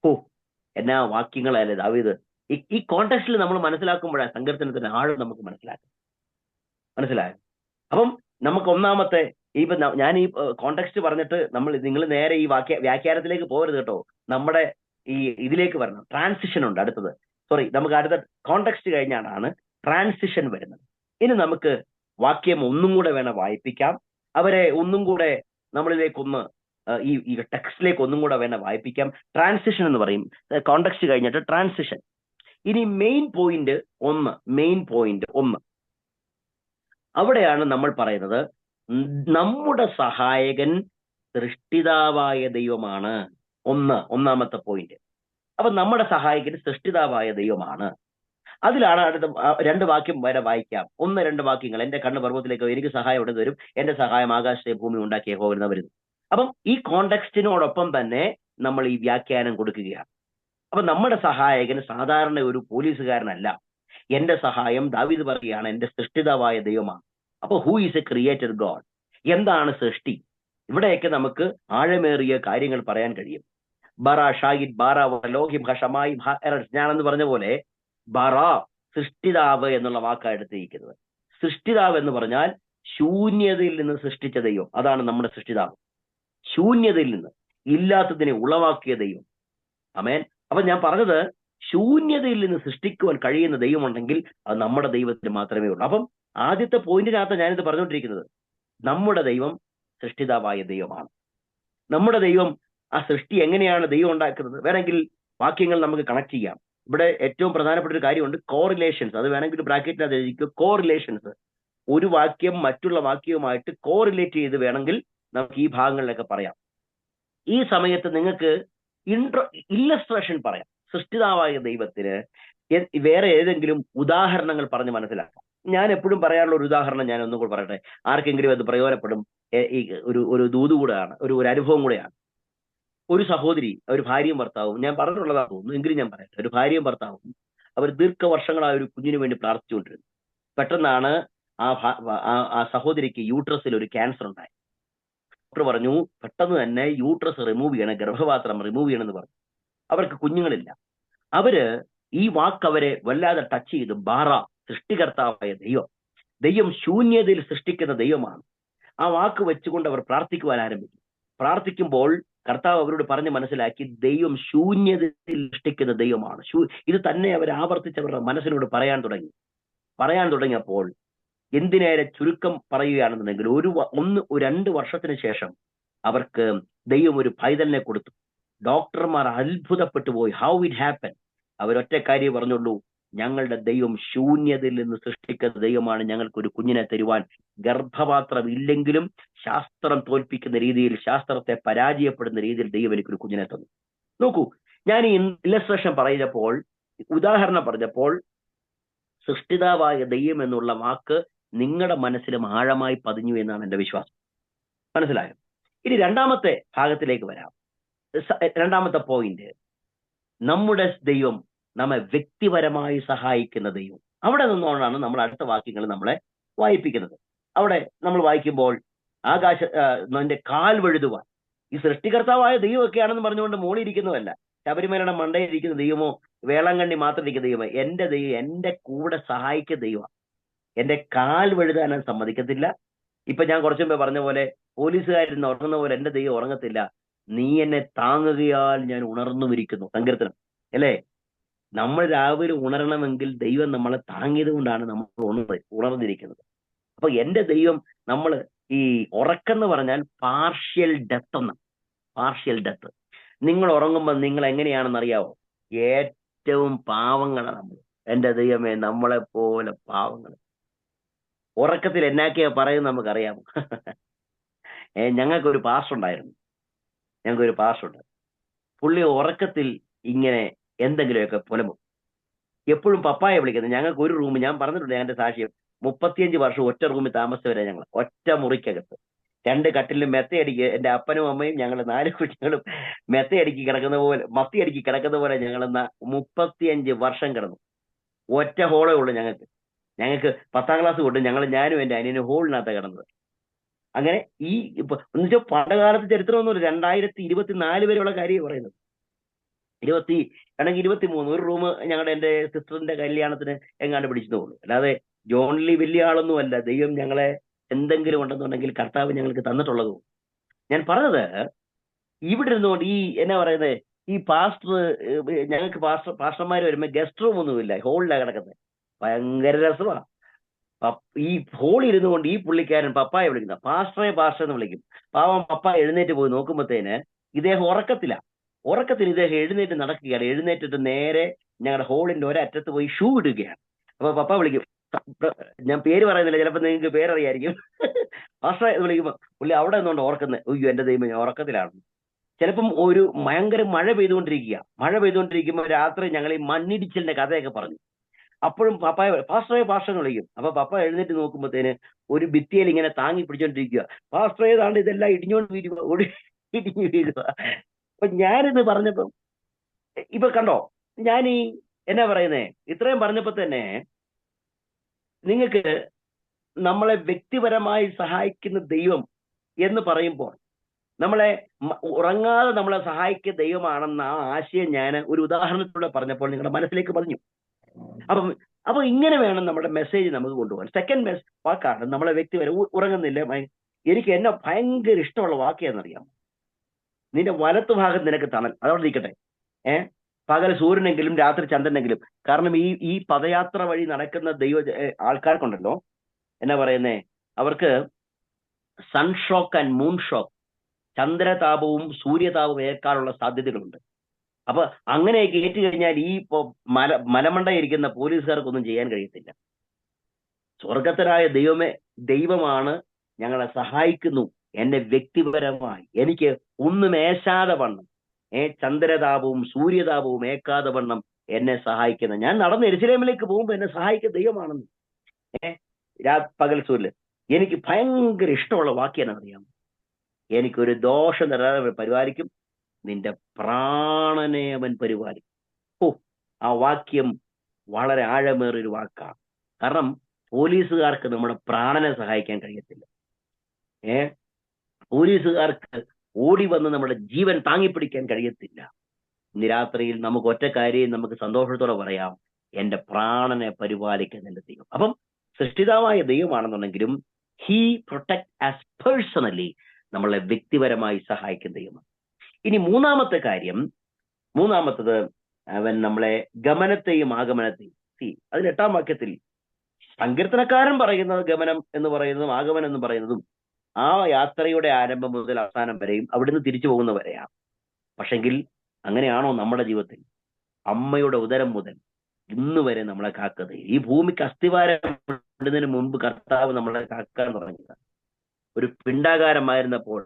ഓ, എന്നാ വാക്യങ്ങളല്ലേ ദാവീദ്! ഈ കോണ്ടെക്സ്റ്റിൽ നമ്മൾ മനസ്സിലാക്കുമ്പോഴാണ് സങ്കീർത്തനത്തിന്റെ ആഴം നമുക്ക് മനസ്സിലായോ? അപ്പം നമുക്ക് ഒന്നാമത്തെ ഇപ്പൊ ഞാൻ ഈ കോണ്ടെക്സ്റ്റ് പറഞ്ഞിട്ട് നിങ്ങൾ നേരെ ഈ വ്യാഖ്യാനത്തിലേക്ക് പോകരുത് കേട്ടോ. നമ്മുടെ ഈ ഇതിലേക്ക് വരണം. ട്രാൻസിഷൻ ഉണ്ട് അടുത്തത്. നമുക്ക് അടുത്ത കോണ്ടെക്സ്റ്റ് കഴിഞ്ഞാണ് ട്രാൻസിഷൻ വരുന്നത്. ഇനി നമുക്ക് വാക്യം ഒന്നും കൂടെ വേണം വായിപ്പിക്കാം. അവരെ ഒന്നും കൂടെ നമ്മളിലേക്കൊന്ന് ഈ ടെക്സ്റ്റിലേക്ക് ഒന്നും കൂടെ വേണം വായിപ്പിക്കാം. ട്രാൻസിഷൻ എന്ന് പറയും, കോണ്ടെക്സ്റ്റ് കഴിഞ്ഞിട്ട് ട്രാൻസിഷൻ. ഇനി മെയിൻ പോയിന്റ് ഒന്ന്, അവിടെയാണ് നമ്മൾ പറയുന്നത് നമ്മുടെ സഹായകൻ സൃഷ്ടിതാവായ ദൈവമാണ്. ഒന്നാമത്തെ പോയിന്റ്. അപ്പൊ നമ്മുടെ സഹായകൻ സൃഷ്ടിതാവായ ദൈവമാണ്. അതിലാണ് അടുത്ത 2 വാക്യം വരെ വായിക്കാം. 1-2 വാക്യങ്ങൾ. എന്റെ കണ്ണ് പർവ്വതത്തിലേക്ക് എനിക്ക് സഹായം ഉണ്ടെന്ന് വരും, എന്റെ സഹായം ആകാശത്തെ ഭൂമി ഉണ്ടാക്കിയ യഹോവ വരുന്നു. അപ്പം ഈ കോണ്ടെക്സ്റ്റിനോടൊപ്പം തന്നെ നമ്മൾ ഈ വ്യാഖ്യാനം കൊടുക്കുകയാണ്. അപ്പൊ നമ്മുടെ സഹായകൻ സാധാരണ ഒരു പോലീസുകാരനല്ല. എന്റെ സഹായം ദാവീദ് പറയുകയാണ് എന്റെ സൃഷ്ടിതാവായ ദൈവമാണ്. അപ്പൊ who is A created God? എന്താണ് സൃഷ്ടി? ഇവിടെയൊക്കെ നമുക്ക് ആഴമേറിയ കാര്യങ്ങൾ പറയാൻ കഴിയും. ബറ ഷാഹിദ് ബാറ ലോഹിം ഹഷമായി ഞാനെന്ന് പറഞ്ഞ പോലെ ബറ സൃഷ്ടിതാവ് എന്നുള്ള വാക്കാണ് എടുത്തിരിക്കുന്നത്. സൃഷ്ടിതാവ് എന്ന് പറഞ്ഞാൽ ശൂന്യതയിൽ നിന്ന് സൃഷ്ടിച്ച ദൈവം, അതാണ് നമ്മുടെ സൃഷ്ടിതാവ്. ശൂന്യതയിൽ നിന്ന് ഇല്ലാത്തതിനെ ഉളവാക്കിയ ദൈവം. ആമേൻ. അപ്പൊ ഞാൻ പറഞ്ഞത്, ശൂന്യതയിൽ നിന്ന് സൃഷ്ടിക്കുവാൻ കഴിയുന്ന ദൈവമുണ്ടെങ്കിൽ അത് നമ്മുടെ ദൈവത്തിന് മാത്രമേ ഉള്ളൂ. അപ്പം ആദ്യത്തെ പോയിന്റിനകത്ത് ഞാനിത് പറഞ്ഞുകൊണ്ടിരിക്കുന്നത്, നമ്മുടെ ദൈവം സൃഷ്ടിതാവായ ദൈവമാണ്. നമ്മുടെ ദൈവം, ആ സൃഷ്ടി എങ്ങനെയാണ് ദൈവം ഉണ്ടാക്കുന്നത്? വേണമെങ്കിൽ വാക്യങ്ങൾ നമുക്ക് കണക്ട് ചെയ്യാം. ഇവിടെ ഏറ്റവും പ്രധാനപ്പെട്ട ഒരു കാര്യമുണ്ട്, കോറിലേഷൻസ്. അത് വേണമെങ്കിൽ ബ്രാക്കറ്റിനകത്ത് എഴുതിക്കും, കോറിലേഷൻസ്. ഒരു വാക്യം മറ്റുള്ള വാക്യവുമായിട്ട് കോറിലേറ്റ് ചെയ്ത് വേണമെങ്കിൽ നമുക്ക് ഈ ഭാഗങ്ങളിലൊക്കെ പറയാം. ഈ സമയത്ത് നിങ്ങൾക്ക് ഇല്ലസ്ട്രേഷൻ പറയാം. സൃഷ്ടിതാവായ ദൈവത്തിന് വേറെ ഏതെങ്കിലും ഉദാഹരണങ്ങൾ പറഞ്ഞ് മനസ്സിലാക്കാം. ഞാൻ എപ്പോഴും പറയാനുള്ള ഒരു ഉദാഹരണം ഞാൻ ഒന്നും കൂടെ പറയട്ടെ, ആർക്കെങ്കിലും അത് പ്രയോജനപ്പെടും. ഒരു ദൂത് കൂടെയാണ്, ഒരു അനുഭവം കൂടെയാണ്. ഒരു സഹോദരി, ഒരു ഭാര്യയും ഭർത്താവും, ഞാൻ പറഞ്ഞിട്ടുള്ളതാ തോന്നുന്നു എങ്കിലും ഞാൻ പറയട്ടെ, ഒരു ഭാര്യയും ഭർത്താവും അവർ ദീർഘവർഷങ്ങളായ ഒരു കുഞ്ഞിന് വേണ്ടി പ്രാർത്ഥിച്ചുകൊണ്ടിരുന്നു. പെട്ടെന്നാണ് ആ സഹോദരിക്ക് യൂട്രസിൽ ഒരു ക്യാൻസർ ഉണ്ടായി. ഡോക്ടർ പറഞ്ഞു പെട്ടെന്ന് തന്നെ യൂട്രസ് റിമൂവ് ചെയ്യണം, ഗർഭപാത്രം റിമൂവ് ചെയ്യണം എന്ന് പറഞ്ഞു. അവർക്ക് കുഞ്ഞുങ്ങളില്ല. അവര് ഈ വാക്ക് അവരെ വല്ലാതെ ടച്ച് ചെയ്തു. ബാറ, സൃഷ്ടികർത്താവായ ദൈവം ശൂന്യതയിൽ സൃഷ്ടിക്കുന്ന ദൈവമാണ്. ആ വാക്ക് വെച്ചുകൊണ്ട് അവർ പ്രാർത്ഥിക്കുവാൻ ആരംഭിച്ചു. പ്രാർത്ഥിക്കുമ്പോൾ കർത്താവ് അവരോട് പറഞ്ഞ് മനസ്സിലാക്കി, ദൈവം ശൂന്യതയിൽ സൃഷ്ടിക്കുന്ന ദൈവമാണ്. ഇത് തന്നെ അവർ ആവർത്തിച്ച് അവരുടെ മനസ്സിനോട് പറയാൻ തുടങ്ങിയപ്പോൾ എന്തിനേറെ ചുരുക്കം പറയുകയാണെന്നുണ്ടെങ്കിൽ 2 വർഷത്തിന് ശേഷം അവർക്ക് ദൈവം ഒരു പൈതലിനെ കൊടുത്തു. ഡോക്ടർമാർ അത്ഭുതപ്പെട്ടു പോയി. How it happen? അവരൊറ്റ കാര്യം പറഞ്ഞുള്ളൂ, ഞങ്ങളുടെ ദൈവം ശൂന്യതയിൽ നിന്ന് സൃഷ്ടിക്കുന്ന ദൈവമാണ്. ഞങ്ങൾക്കൊരു കുഞ്ഞിനെ തരുവാൻ ഗർഭപാത്രം ഇല്ലെങ്കിലും ശാസ്ത്രം തോൽപ്പിക്കുന്ന രീതിയിൽ, ശാസ്ത്രത്തെ പരാജയപ്പെടുന്ന രീതിയിൽ ദൈവം എനിക്കൊരു കുഞ്ഞിനെ തന്നു. നോക്കൂ, ഞാൻ ഈ ഇല്ലസ്ട്രേഷൻ പറഞ്ഞപ്പോൾ, ഉദാഹരണം പറഞ്ഞപ്പോൾ, സൃഷ്ടിതാവായ ദൈവം എന്നുള്ള വാക്ക് നിങ്ങളുടെ മനസ്സിലും ആഴമായി പതിഞ്ഞു എന്നാണ് എൻ്റെ വിശ്വാസം. മനസ്സിലായോ? ഇനി രണ്ടാമത്തെ ഭാഗത്തിലേക്ക് വരാം. രണ്ടാമത്തെ പോയിന്റ്, നമ്മുടെ ദൈവം നമ്മെ വ്യക്തിപരമായി സഹായിക്കുന്ന ദൈവം. അവിടെ നിന്നുകൊണ്ടാണ് നമ്മൾ അടുത്ത വാക്യങ്ങൾ നമ്മളെ വായിപ്പിക്കുന്നത്. അവിടെ നമ്മൾ വായിക്കുമ്പോൾ എന്റെ കാൽ വഴുതുവാൻ, ഈ സൃഷ്ടികർത്താവായ ദൈവമൊക്കെയാണെന്ന് പറഞ്ഞുകൊണ്ട് മോളിരിക്കുന്നതല്ല, ശബരിമലയുടെ മണ്ടയിലിരിക്കുന്ന ദൈവമോ വേളാങ്കണ്ണി മാത്രം ഇരിക്കുന്ന ദൈവമോ, എന്റെ ദൈവം എന്റെ കൂടെ സഹായിക്കുന്ന ദൈവമാണ്. എന്റെ കാൽ വഴുതാൻ സമ്മതിക്കത്തില്ല. ഇപ്പൊ ഞാൻ കുറച്ചു മുമ്പ് പറഞ്ഞ പോലെ, പോലീസുകാരിന്ന് ഉറങ്ങുന്ന പോലെ എന്റെ ദൈവം ഉറങ്ങത്തില്ല. നീ എന്നെ താങ്ങുകയാൽ ഞാൻ ഉണർന്നുമിരിക്കുന്നു. സങ്കീർത്തനം അല്ലേ? നമ്മൾ രാവിലെ ഉണരണമെങ്കിൽ ദൈവം നമ്മളെ താങ്ങിയത് കൊണ്ടാണ് നമ്മൾ ഉണർന്നിരിക്കുന്നത്. അപ്പൊ എന്റെ ദൈവം, നമ്മൾ ഈ ഉറക്കെന്ന് പറഞ്ഞാൽ പാർഷ്യൽ ഡെത്ത് എന്നാണ്. Partial death. നിങ്ങൾ ഉറങ്ങുമ്പോൾ നിങ്ങൾ എങ്ങനെയാണെന്ന് അറിയാവോ? ഏറ്റവും പാവങ്ങളാണ് നമ്മൾ. എന്റെ ദൈവമേ, നമ്മളെ പോലെ പാവങ്ങൾ. ഉറക്കത്തിൽ എന്നാക്കിയാ പറയുന്നത് നമുക്കറിയാമോ? ഞങ്ങൾക്കൊരു പാസ്റ്റർ ഉണ്ടായിരുന്നു. പുള്ളി ഉറക്കത്തിൽ ഇങ്ങനെ എന്തെങ്കിലുമൊക്കെ പുലമ്പും. എപ്പോഴും പപ്പായെ വിളിക്കുന്നത്. ഞങ്ങൾക്ക് ഒരു റൂം, ഞാൻ പറഞ്ഞിട്ടുണ്ട് എന്റെ സാക്ഷ്യം, 35 വർഷം ഒറ്റ റൂമിൽ താമസിച്ചവരെ ഞങ്ങൾ. ഒറ്റ മുറിക്കകത്ത് 2 കട്ടിലും മെത്തയടിക്ക്, എന്റെ അപ്പനും അമ്മയും ഞങ്ങൾ 4 കുട്ടികളും മെത്തയടിക്ക് കിടക്കുന്ന പോലെ, മത്തിയടിക്ക് കിടക്കുന്ന പോലെ ഞങ്ങൾ 35 വർഷം കിടന്നു. ഒറ്റ ഹോളേ ഉള്ളൂ ഞങ്ങൾക്ക്. 10ാം ക്ലാസ് തൊട്ട് ഞാനും എന്റെ അനിയനും ഹോളിനകത്ത് കിടന്നത്. അങ്ങനെ ഈ എന്നുവെച്ചാൽ പണ്ടകാലത്ത് ചരിത്രമൊന്നുമില്ല. 2024 വരെയുള്ള കാര്യം പറയുന്നത്. 23 ഒരു റൂം എന്റെ സിസ്റ്ററിന്റെ കല്യാണത്തിന് എങ്ങാണ്ട് പിടിച്ചതേ ഉള്ളൂ. അല്ലാതെ ജോൺലി വലിയ ആളൊന്നും അല്ല. ദൈവം ഞങ്ങളെ എന്തെങ്കിലും ഉണ്ടെന്നുണ്ടെങ്കിൽ കർത്താവ് ഞങ്ങൾക്ക് തന്നിട്ടുള്ളതും. ഞാൻ പറഞ്ഞത്, ഇവിടെ ഇരുന്നുകൊണ്ട് ഈ എന്നാ പറയുന്നത്, ഈ ഞങ്ങൾക്ക് പാസ്റ്റർമാർ വരുമ്പോൾ ഗസ്റ്റ് റൂം ഒന്നുമില്ല, ഹോളിലാണ് കിടക്കുന്നത്. ഭയങ്കര രസമാണ്. ഈ ഹോളിൽ ഇരുന്നു കൊണ്ട് ഈ പുള്ളിക്കാരൻ പപ്പായെ വിളിക്കുന്ന, പാസ്റ്ററെ എന്ന് വിളിക്കും. പാവം പപ്പ എഴുന്നേറ്റ് പോയി നോക്കുമ്പോഴത്തേന് ഇദ്ദേഹം ഉറക്കത്തിൽ ഇദ്ദേഹം എഴുന്നേറ്റ് നടക്കുകയാണ്. എഴുന്നേറ്റിട്ട് നേരെ ഞങ്ങളുടെ ഹോളിന്റെ ഒരറ്റത്ത് പോയി ഷൂ ഇടുകയാണ്. അപ്പൊ പപ്പ വിളിക്കും, ഞാൻ പേര് പറയുന്നില്ല, ചിലപ്പോൾ നിങ്ങൾക്ക് പേരറിയായിരിക്കും. പാസ്റ്ററെ എന്ന് വിളിക്കുമ്പോൾ പുള്ളി അവിടെ നിന്നുകൊണ്ട് ഓർക്കുന്നത്, അയ്യോ എന്റെ ദൈവം ഞാൻ ഉറക്കത്തിലാണ്. ചിലപ്പം ഒരു ഭയങ്കര മഴ പെയ്തുകൊണ്ടിരിക്കുമ്പോൾ രാത്രി ഞങ്ങൾ ഈ മണ്ണിടിച്ചിലിന്റെ കഥയൊക്കെ പറഞ്ഞു. അപ്പോഴും പാസ്റ്ററെ എന്ന് വിളിക്കും. അപ്പൊ പപ്പ എഴുന്നേറ്റ് നോക്കുമ്പോഴത്തേന് ഒരു ഭിത്തിയിൽ ഇങ്ങനെ താങ്ങി പിടിച്ചോണ്ടിരിക്കുക. പാസ്റ്ററെ ഏതാണ്ട് ഇതെല്ലാം ഇടിഞ്ഞു വീഴുക. അപ്പൊ ഞാനിത് പറഞ്ഞപ്പം ഇപ്പൊ കണ്ടോ, ഞാൻ ഈ എന്നാ പറയുന്നേ, ഇത്രയും പറഞ്ഞപ്പോ തന്നെ നിങ്ങൾക്ക് നമ്മളെ വ്യക്തിപരമായി സഹായിക്കുന്ന ദൈവം എന്ന് പറയുമ്പോൾ, നമ്മളെ ഉറങ്ങാതെ നമ്മളെ സഹായിക്കുന്ന ദൈവമാണെന്ന ആ ആശയം ഞാൻ ഒരു ഉദാഹരണത്തിലൂടെ പറഞ്ഞപ്പോൾ നിങ്ങളുടെ മനസ്സിലേക്ക് പറഞ്ഞു. അപ്പൊ ഇങ്ങനെ വേണം നമ്മുടെ മെസ്സേജ് നമുക്ക് കൊണ്ടുപോകാൻ. സെക്കൻഡ് വാക്കാണ് നമ്മളെ വ്യക്തിപരം. ഉറങ്ങുന്നില്ല, എനിക്ക് എന്നെ ഭയങ്കര ഇഷ്ടമുള്ള വാക്കിയാണെന്നറിയാം. നിന്റെ വലത്ത് ഭാഗം നിനക്ക് തണൽ. അതവിടെ നിൽക്കട്ടെ. പകൽ സൂര്യനെങ്കിലും രാത്രി ചന്ദ്രനെങ്കിലും. കാരണം ഈ പദയാത്ര വഴി നടക്കുന്ന ആൾക്കാർക്കുണ്ടല്ലോ, എന്നാ പറയുന്നേ, അവർക്ക് സൺഷോക്ക് ആൻഡ് മൂൺ ഷോക്ക്, ചന്ദ്രതാപവും സൂര്യതാപവും ഏൽക്കാനുള്ള സാധ്യതകളുണ്ട്. അപ്പൊ അങ്ങനെയൊക്കെ ഏറ്റു കഴിഞ്ഞാൽ ഈ മലമണ്ടയിരിക്കുന്ന പോലീസുകാർക്കൊന്നും ചെയ്യാൻ കഴിയത്തില്ല. സ്വർഗത്തരായ ദൈവമാണ് ഞങ്ങളെ സഹായിക്കുന്നു. എന്നെ വ്യക്തിപരമായി എനിക്ക് ഒന്നും ഏശാതെ വണ്ണം, ചന്ദ്രതാപവും സൂര്യതാപവും ഏക്കാതെ വണ്ണം എന്നെ സഹായിക്കുന്ന, ഞാൻ നടന്ന് യെരൂശലേമിലേക്ക് പോകുമ്പോൾ എന്നെ സഹായിക്കുന്ന ദൈവമാണെന്ന് പകൽ സൂര്യൻ. എനിക്ക് ഭയങ്കര ഇഷ്ടമുള്ള വാക്യാണെന്നറിയാമോ? എനിക്കൊരു ദോഷം തരാതെ പരിപാലിക്കും, നിന്റെ പ്രാണനെ അവൻ പരിപാലിക്കും. ആ വാക്യം വളരെ ആഴമേറിയൊരു വാക്കാണ്. കാരണം പോലീസുകാർക്ക് നമ്മുടെ പ്രാണനെ സഹായിക്കാൻ കഴിയത്തില്ല. പോലീസുകാർക്ക് ഓടി വന്ന് നമ്മുടെ ജീവൻ താങ്ങിപ്പിടിക്കാൻ കഴിയത്തില്ല. ഇന്ന് രാത്രിയിൽ നമുക്ക് ഒറ്റ കാര്യം നമുക്ക് സന്തോഷത്തോടെ പറയാം, എന്റെ പ്രാണനെ പരിപാലിക്കുന്ന എന്റെ ദൈവം. അപ്പം സൃഷ്ടിതാവായ ദൈവമാണെന്നുണ്ടെങ്കിലും ഹി പ്രൊട്ടക്ട് ആസ് പേഴ്സണലി നമ്മളെ വ്യക്തിപരമായി സഹായിക്കുന്ന ദൈവമാണ്. ഇനി മൂന്നാമത്തത് അവൻ നമ്മളെ ഗമനത്തെയും ആഗമനത്തെയും അതിൽ 8-ാം വാക്യത്തിൽ സങ്കീർത്തനക്കാരൻ പറയുന്നത് ഗമനം എന്ന് പറയുന്നതും ആഗമനം എന്ന് പറയുന്നതും ആ യാത്രയുടെ ആരംഭം മുതൽ അവസാനം വരെയും അവിടുന്ന് തിരിച്ചു പോകുന്നവരെയാണ്. പക്ഷെങ്കിൽ അങ്ങനെയാണോ നമ്മുടെ ജീവിതത്തിൽ? അമ്മയുടെ ഉദരം മുതൽ ഇന്ന് വരെ നമ്മളെ കാക്കുന്നത്, ഈ ഭൂമിക്ക് അസ്ഥിവാരം ഇടുന്നതിന് മുമ്പ് കർത്താവ് നമ്മളെ കാക്കാൻ തുടങ്ങിയതാണ്. ഒരു പിണ്ടാകാരമായിരുന്നപ്പോൾ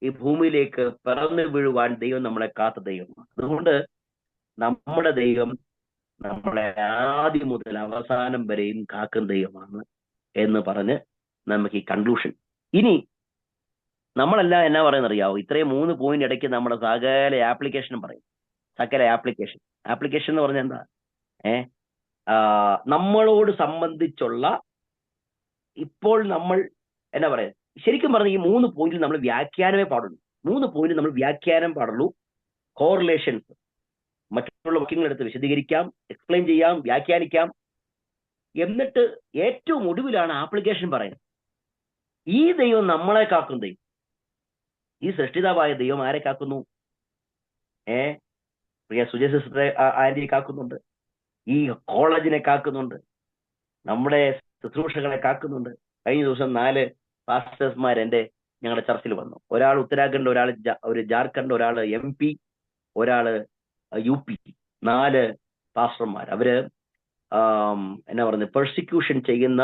ഈ ഭൂമിയിലേക്ക് പിറന്നു വീഴുവാൻ ദൈവം നമ്മളെ കാത്ത ദൈവമാണ്. അതുകൊണ്ട് നമ്മുടെ ദൈവം നമ്മളെ ആദ്യം മുതൽ അവസാനം വരെയും കാക്കുന്ന ദൈവമാണ് എന്ന് പറഞ്ഞ് നമുക്ക് ഈ കൺക്ലൂഷൻ. ഇനി നമ്മളെല്ലാം എന്നാ പറയുന്നത് അറിയാവോ? ഇത്രയും 3 പോയിന്റ് ഇടയ്ക്ക് നമ്മുടെ സകല ആപ്ലിക്കേഷനും പറയും. ആപ്ലിക്കേഷൻ എന്ന് പറഞ്ഞാൽ എന്താ? നമ്മളോട് സംബന്ധിച്ചുള്ള ഇപ്പോൾ നമ്മൾ എന്നാ പറയാ, ശരിക്കും പറഞ്ഞ ഈ 3 പോയിന്റിൽ നമ്മൾ വ്യാഖ്യാനമേ പാടുള്ളൂ. 3 പോയിന്റ് നമ്മൾ വ്യാഖ്യാനം പാടുള്ളൂ. കോറിലേഷൻസ്, മറ്റുള്ള വാക്യങ്ങളെടുത്ത് വിശദീകരിക്കാം, എക്സ്പ്ലെയിൻ ചെയ്യാം, വ്യാഖ്യാനിക്കാം. എന്നിട്ട് ഏറ്റവും ഒടുവിലാണ് ആപ്ലിക്കേഷൻ പറയുന്നത്. ഈ ദൈവം നമ്മളെ കാക്കും ദൈവം, ഈ സൃഷ്ടിതാവായ ദൈവം ആരെ കാക്കുന്നു? പ്രിയ സുജയ സിസ്റ്ററെ ആന്റിയെ കാക്കുന്നുണ്ട്, ഈ കോളേജിനെ കാക്കുന്നുണ്ട്, നമ്മുടെ ശുശ്രൂഷകളെ കാക്കുന്നുണ്ട്. കഴിഞ്ഞ ദിവസം 4 പാസ്റ്റേഴ്സ്മാർ ഞങ്ങളുടെ ചർച്ചിൽ വന്നു. ഒരാൾ ഉത്തരാഖണ്ഡ്, ഒരാൾ ജാർഖണ്ഡ്, ഒരാൾ MP, ഒരാള് UP. 4 പാസ്റ്റർമാർ. അവര് എന്നാ പറയുന്നത്, പെർസിക്യൂഷൻ ചെയ്യുന്ന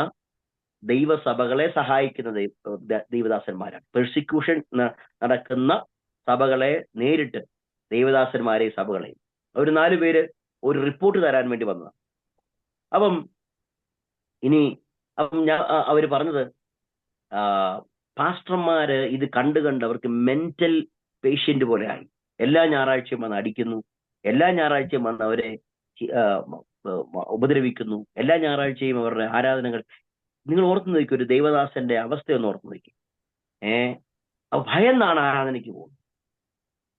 ദൈവസഭകളെ സഹായിക്കുന്ന ദൈവദാസന്മാരാണ്. പെർസിക്യൂഷൻ നടക്കുന്ന സഭകളെ നേരിട്ട് ദൈവദാസന്മാരെയും സഭകളെയും അവർ 4 പേര് ഒരു റിപ്പോർട്ട് തരാൻ വേണ്ടി വന്നതാണ്. അപ്പം അവര് പറഞ്ഞത്, പാസ്റ്റർമാര് ഇത് കണ്ട് അവർക്ക് മെന്റൽ പേഷ്യന്റ് പോലെ ആയി. എല്ലാ ഞായറാഴ്ചയും വന്ന് അടിക്കുന്നു, എല്ലാ ഞായറാഴ്ചയും വന്ന് അവരെ ഉപദ്രവിക്കുന്നു, എല്ലാ ഞായറാഴ്ചയും അവരുടെ ആരാധനകൾ. നിങ്ങൾ ഓർത്തു നോക്കും, ഒരു ദൈവദാസന്റെ അവസ്ഥയൊന്ന് ഓർത്തു നോക്കും. ഭയന്നാണ് ആരാധനയ്ക്ക് പോകുന്നത്.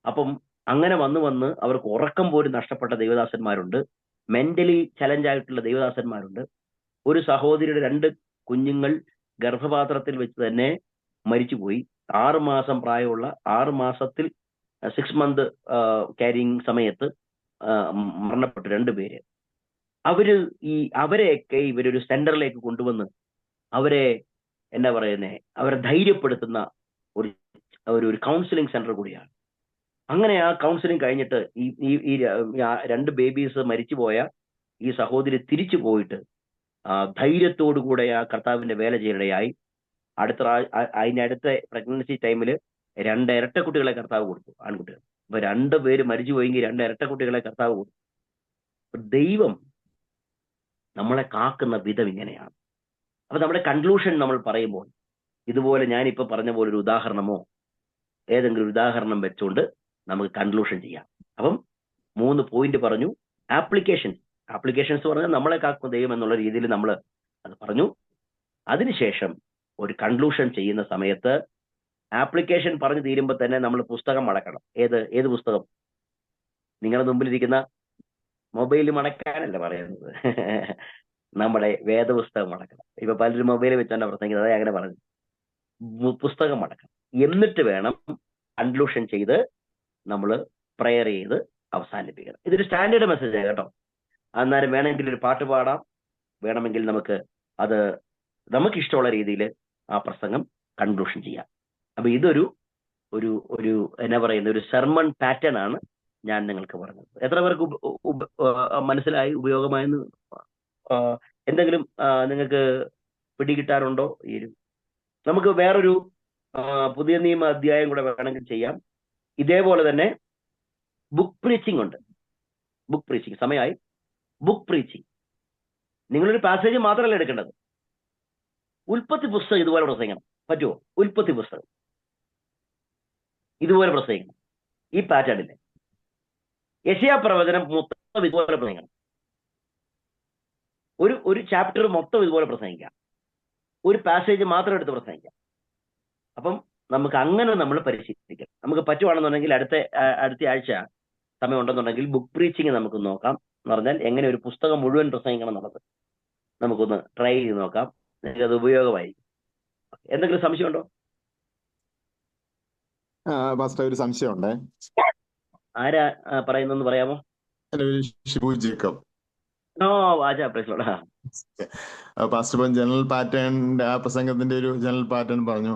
അപ്പം അങ്ങനെ വന്ന് അവർക്ക് ഉറക്കം പോലും നഷ്ടപ്പെട്ട ദൈവദാസന്മാരുണ്ട്, മെന്റലി ചലഞ്ചായിട്ടുള്ള ദൈവദാസന്മാരുണ്ട്. ഒരു സഹോദരിയുടെ 2 കുഞ്ഞുങ്ങൾ ഗർഭപാത്രത്തിൽ വെച്ച് തന്നെ മരിച്ചുപോയി. 6 മാസം പ്രായമുള്ള, 6 മാസത്തിൽ 6 മന്ത് ക്യാരിങ് സമയത്ത് മരണപ്പെട്ടു 2 പേര്. അവരെയൊക്കെ ഇവരൊരു സെന്ററിലേക്ക് കൊണ്ടുവന്ന് അവരെ എന്താ പറയുന്നേ, അവരെ ധൈര്യപ്പെടുത്തുന്ന ഒരു കൗൺസിലിംഗ് സെന്റർ കൂടിയാണ്. അങ്ങനെ ആ കൗൺസിലിംഗ് കഴിഞ്ഞിട്ട് ഈ 2 ബേബീസ് മരിച്ചുപോയ ഈ സഹോദരി തിരിച്ചു പോയിട്ട് ധൈര്യത്തോടുകൂടെ ആ കർത്താവിന്റെ വേല ചെയ്യണയായി. അതിനടുത്ത പ്രഗ്നൻസി ടൈമിൽ 2 ഇരട്ടക്കുട്ടികളെ കർത്താവ് കൊടുത്തു, ആൺകുട്ടികൾ. അപ്പൊ 2 പേര് മരിച്ചു പോയെങ്കിൽ 2 ഇരട്ടക്കുട്ടികളെ കർത്താവ് കൊടുത്തു. ദൈവം നമ്മളെ കാക്കുന്ന വിധം ഇങ്ങനെയാണ്. അപ്പൊ നമ്മുടെ കൺക്ലൂഷൻ നമ്മൾ പറയുമ്പോൾ ഇതുപോലെ ഞാനിപ്പോ പറഞ്ഞ പോലെ ഒരു ഉദാഹരണമോ ഏതെങ്കിലും ഉദാഹരണം വെച്ചുകൊണ്ട് നമുക്ക് കൺക്ലൂഷൻ ചെയ്യാം. അപ്പം 3 പോയിന്റ് പറഞ്ഞു. ആപ്ലിക്കേഷൻസ് പറഞ്ഞാൽ നമ്മളെ കാക്കുന്ന ദൈവം എന്നുള്ള രീതിയിൽ നമ്മൾ അത് പറഞ്ഞു. അതിനുശേഷം ഒരു കൺക്ലൂഷൻ ചെയ്യുന്ന സമയത്ത് ആപ്ലിക്കേഷൻ പറഞ്ഞു തീരുമ്പോൾ തന്നെ നമ്മൾ പുസ്തകം മടക്കണം. ഏത് പുസ്തകം? നിങ്ങളുടെ മുമ്പിലിരിക്കുന്ന മൊബൈൽ മടക്കാനല്ല പറയുന്നത്, നമ്മുടെ വേദപുസ്തകം മടക്കണം. ഇപ്പൊ പലരും മൊബൈൽ വെച്ചാണ് പ്രസംഗിക്കുന്നത്, അങ്ങനെ പറഞ്ഞു. പുസ്തകം മടക്കണം. എന്നിട്ട് വേണം കൺക്ലൂഷൻ ചെയ്ത് നമ്മൾ പ്രെയർ ചെയ്ത് അവസാനിപ്പിക്കണം. ഇതൊരു സ്റ്റാൻഡേർഡ് മെസ്സേജ് കേട്ടോ. അന്നേരം വേണമെങ്കിൽ ഒരു പാട്ട് പാടാം, വേണമെങ്കിൽ നമുക്ക് ഇഷ്ടമുള്ള രീതിയിൽ ആ പ്രസംഗം കൺക്ലൂഷൻ ചെയ്യാം. അപ്പൊ ഇതൊരു എന്നാ പറയുന്ന ഒരു സെർമൺ പാറ്റേൺ ആണ് ഞാൻ നിങ്ങൾക്ക് പറഞ്ഞത്. എത്ര പേർക്ക് മനസ്സിലായി, ഉപയോഗമായെന്ന് എന്തെങ്കിലും നിങ്ങൾക്ക് പിടികിട്ടാറുണ്ടോ? നമുക്ക് വേറൊരു പുതിയ നിയമ അധ്യായം കൂടെ വേണമെങ്കിൽ ചെയ്യാം. ഇതേപോലെ തന്നെ ബുക്ക് പ്രീച്ചിങ് ഉണ്ട്. ബുക്ക് പ്രീച്ചിങ് സമയമായി. ബുക്ക് പ്രീച്ചിങ് നിങ്ങളൊരു പാസേജ് മാത്രമല്ല എടുക്കേണ്ടത്. ഉൽപ്പത്തി പുസ്തകം ഇതുപോലെ പ്രസംഗിക്കണം. പറ്റുമോ? ഉൽപ്പത്തി പുസ്തകം ഇതുപോലെ പ്രസംഗിക്കണം, ഈ പാറ്റേണില്. യെശയ്യാ പ്രവചനം മൊത്തം ഇതുപോലെ പ്രസംഗിക്കണം. ഒരു ചാപ്റ്റർ മൊത്തം ഇതുപോലെ പ്രസംഗിക്കാം, ഒരു പാസേജ് മാത്രം എടുത്ത് പ്രസംഗിക്കാം. അപ്പം നമുക്ക് അങ്ങനെ നമ്മൾ പരിശീലിക്കാം. നമുക്ക് പറ്റുവാണെന്നുണ്ടെങ്കിൽ അടുത്ത ആഴ്ച സമയം ഉണ്ടെന്നുണ്ടെങ്കിൽ ബുക്ക് പ്രീച്ചിങ് നമുക്ക് നോക്കാം. എന്ന് പറഞ്ഞാൽ എങ്ങനെ ഒരു പുസ്തകം മുഴുവൻ പ്രസംഗിക്കണം എന്നുള്ളത് നമുക്കൊന്ന് ട്രൈ ചെയ്ത് നോക്കാം. അത് ഉപയോഗമായിരിക്കും. എന്തെങ്കിലും സംശയമുണ്ടോ? പാസ്റ്റർ ഒരു സംശയമുണ്ടേ. ആരാ പറയുന്നെന്ന് പറയാമോ? എൻ്റെ ഒരു ഷിബു ജേക്കബ്. ഓ ആചാ പ്രശ്നം. പാസ്റ്റർ ഇപ്പം ജനറൽ പാറ്റേണിന്റെ ആ പ്രസംഗത്തിന്റെ ഒരു ജനറൽ പാറ്റേൺ പറഞ്ഞു.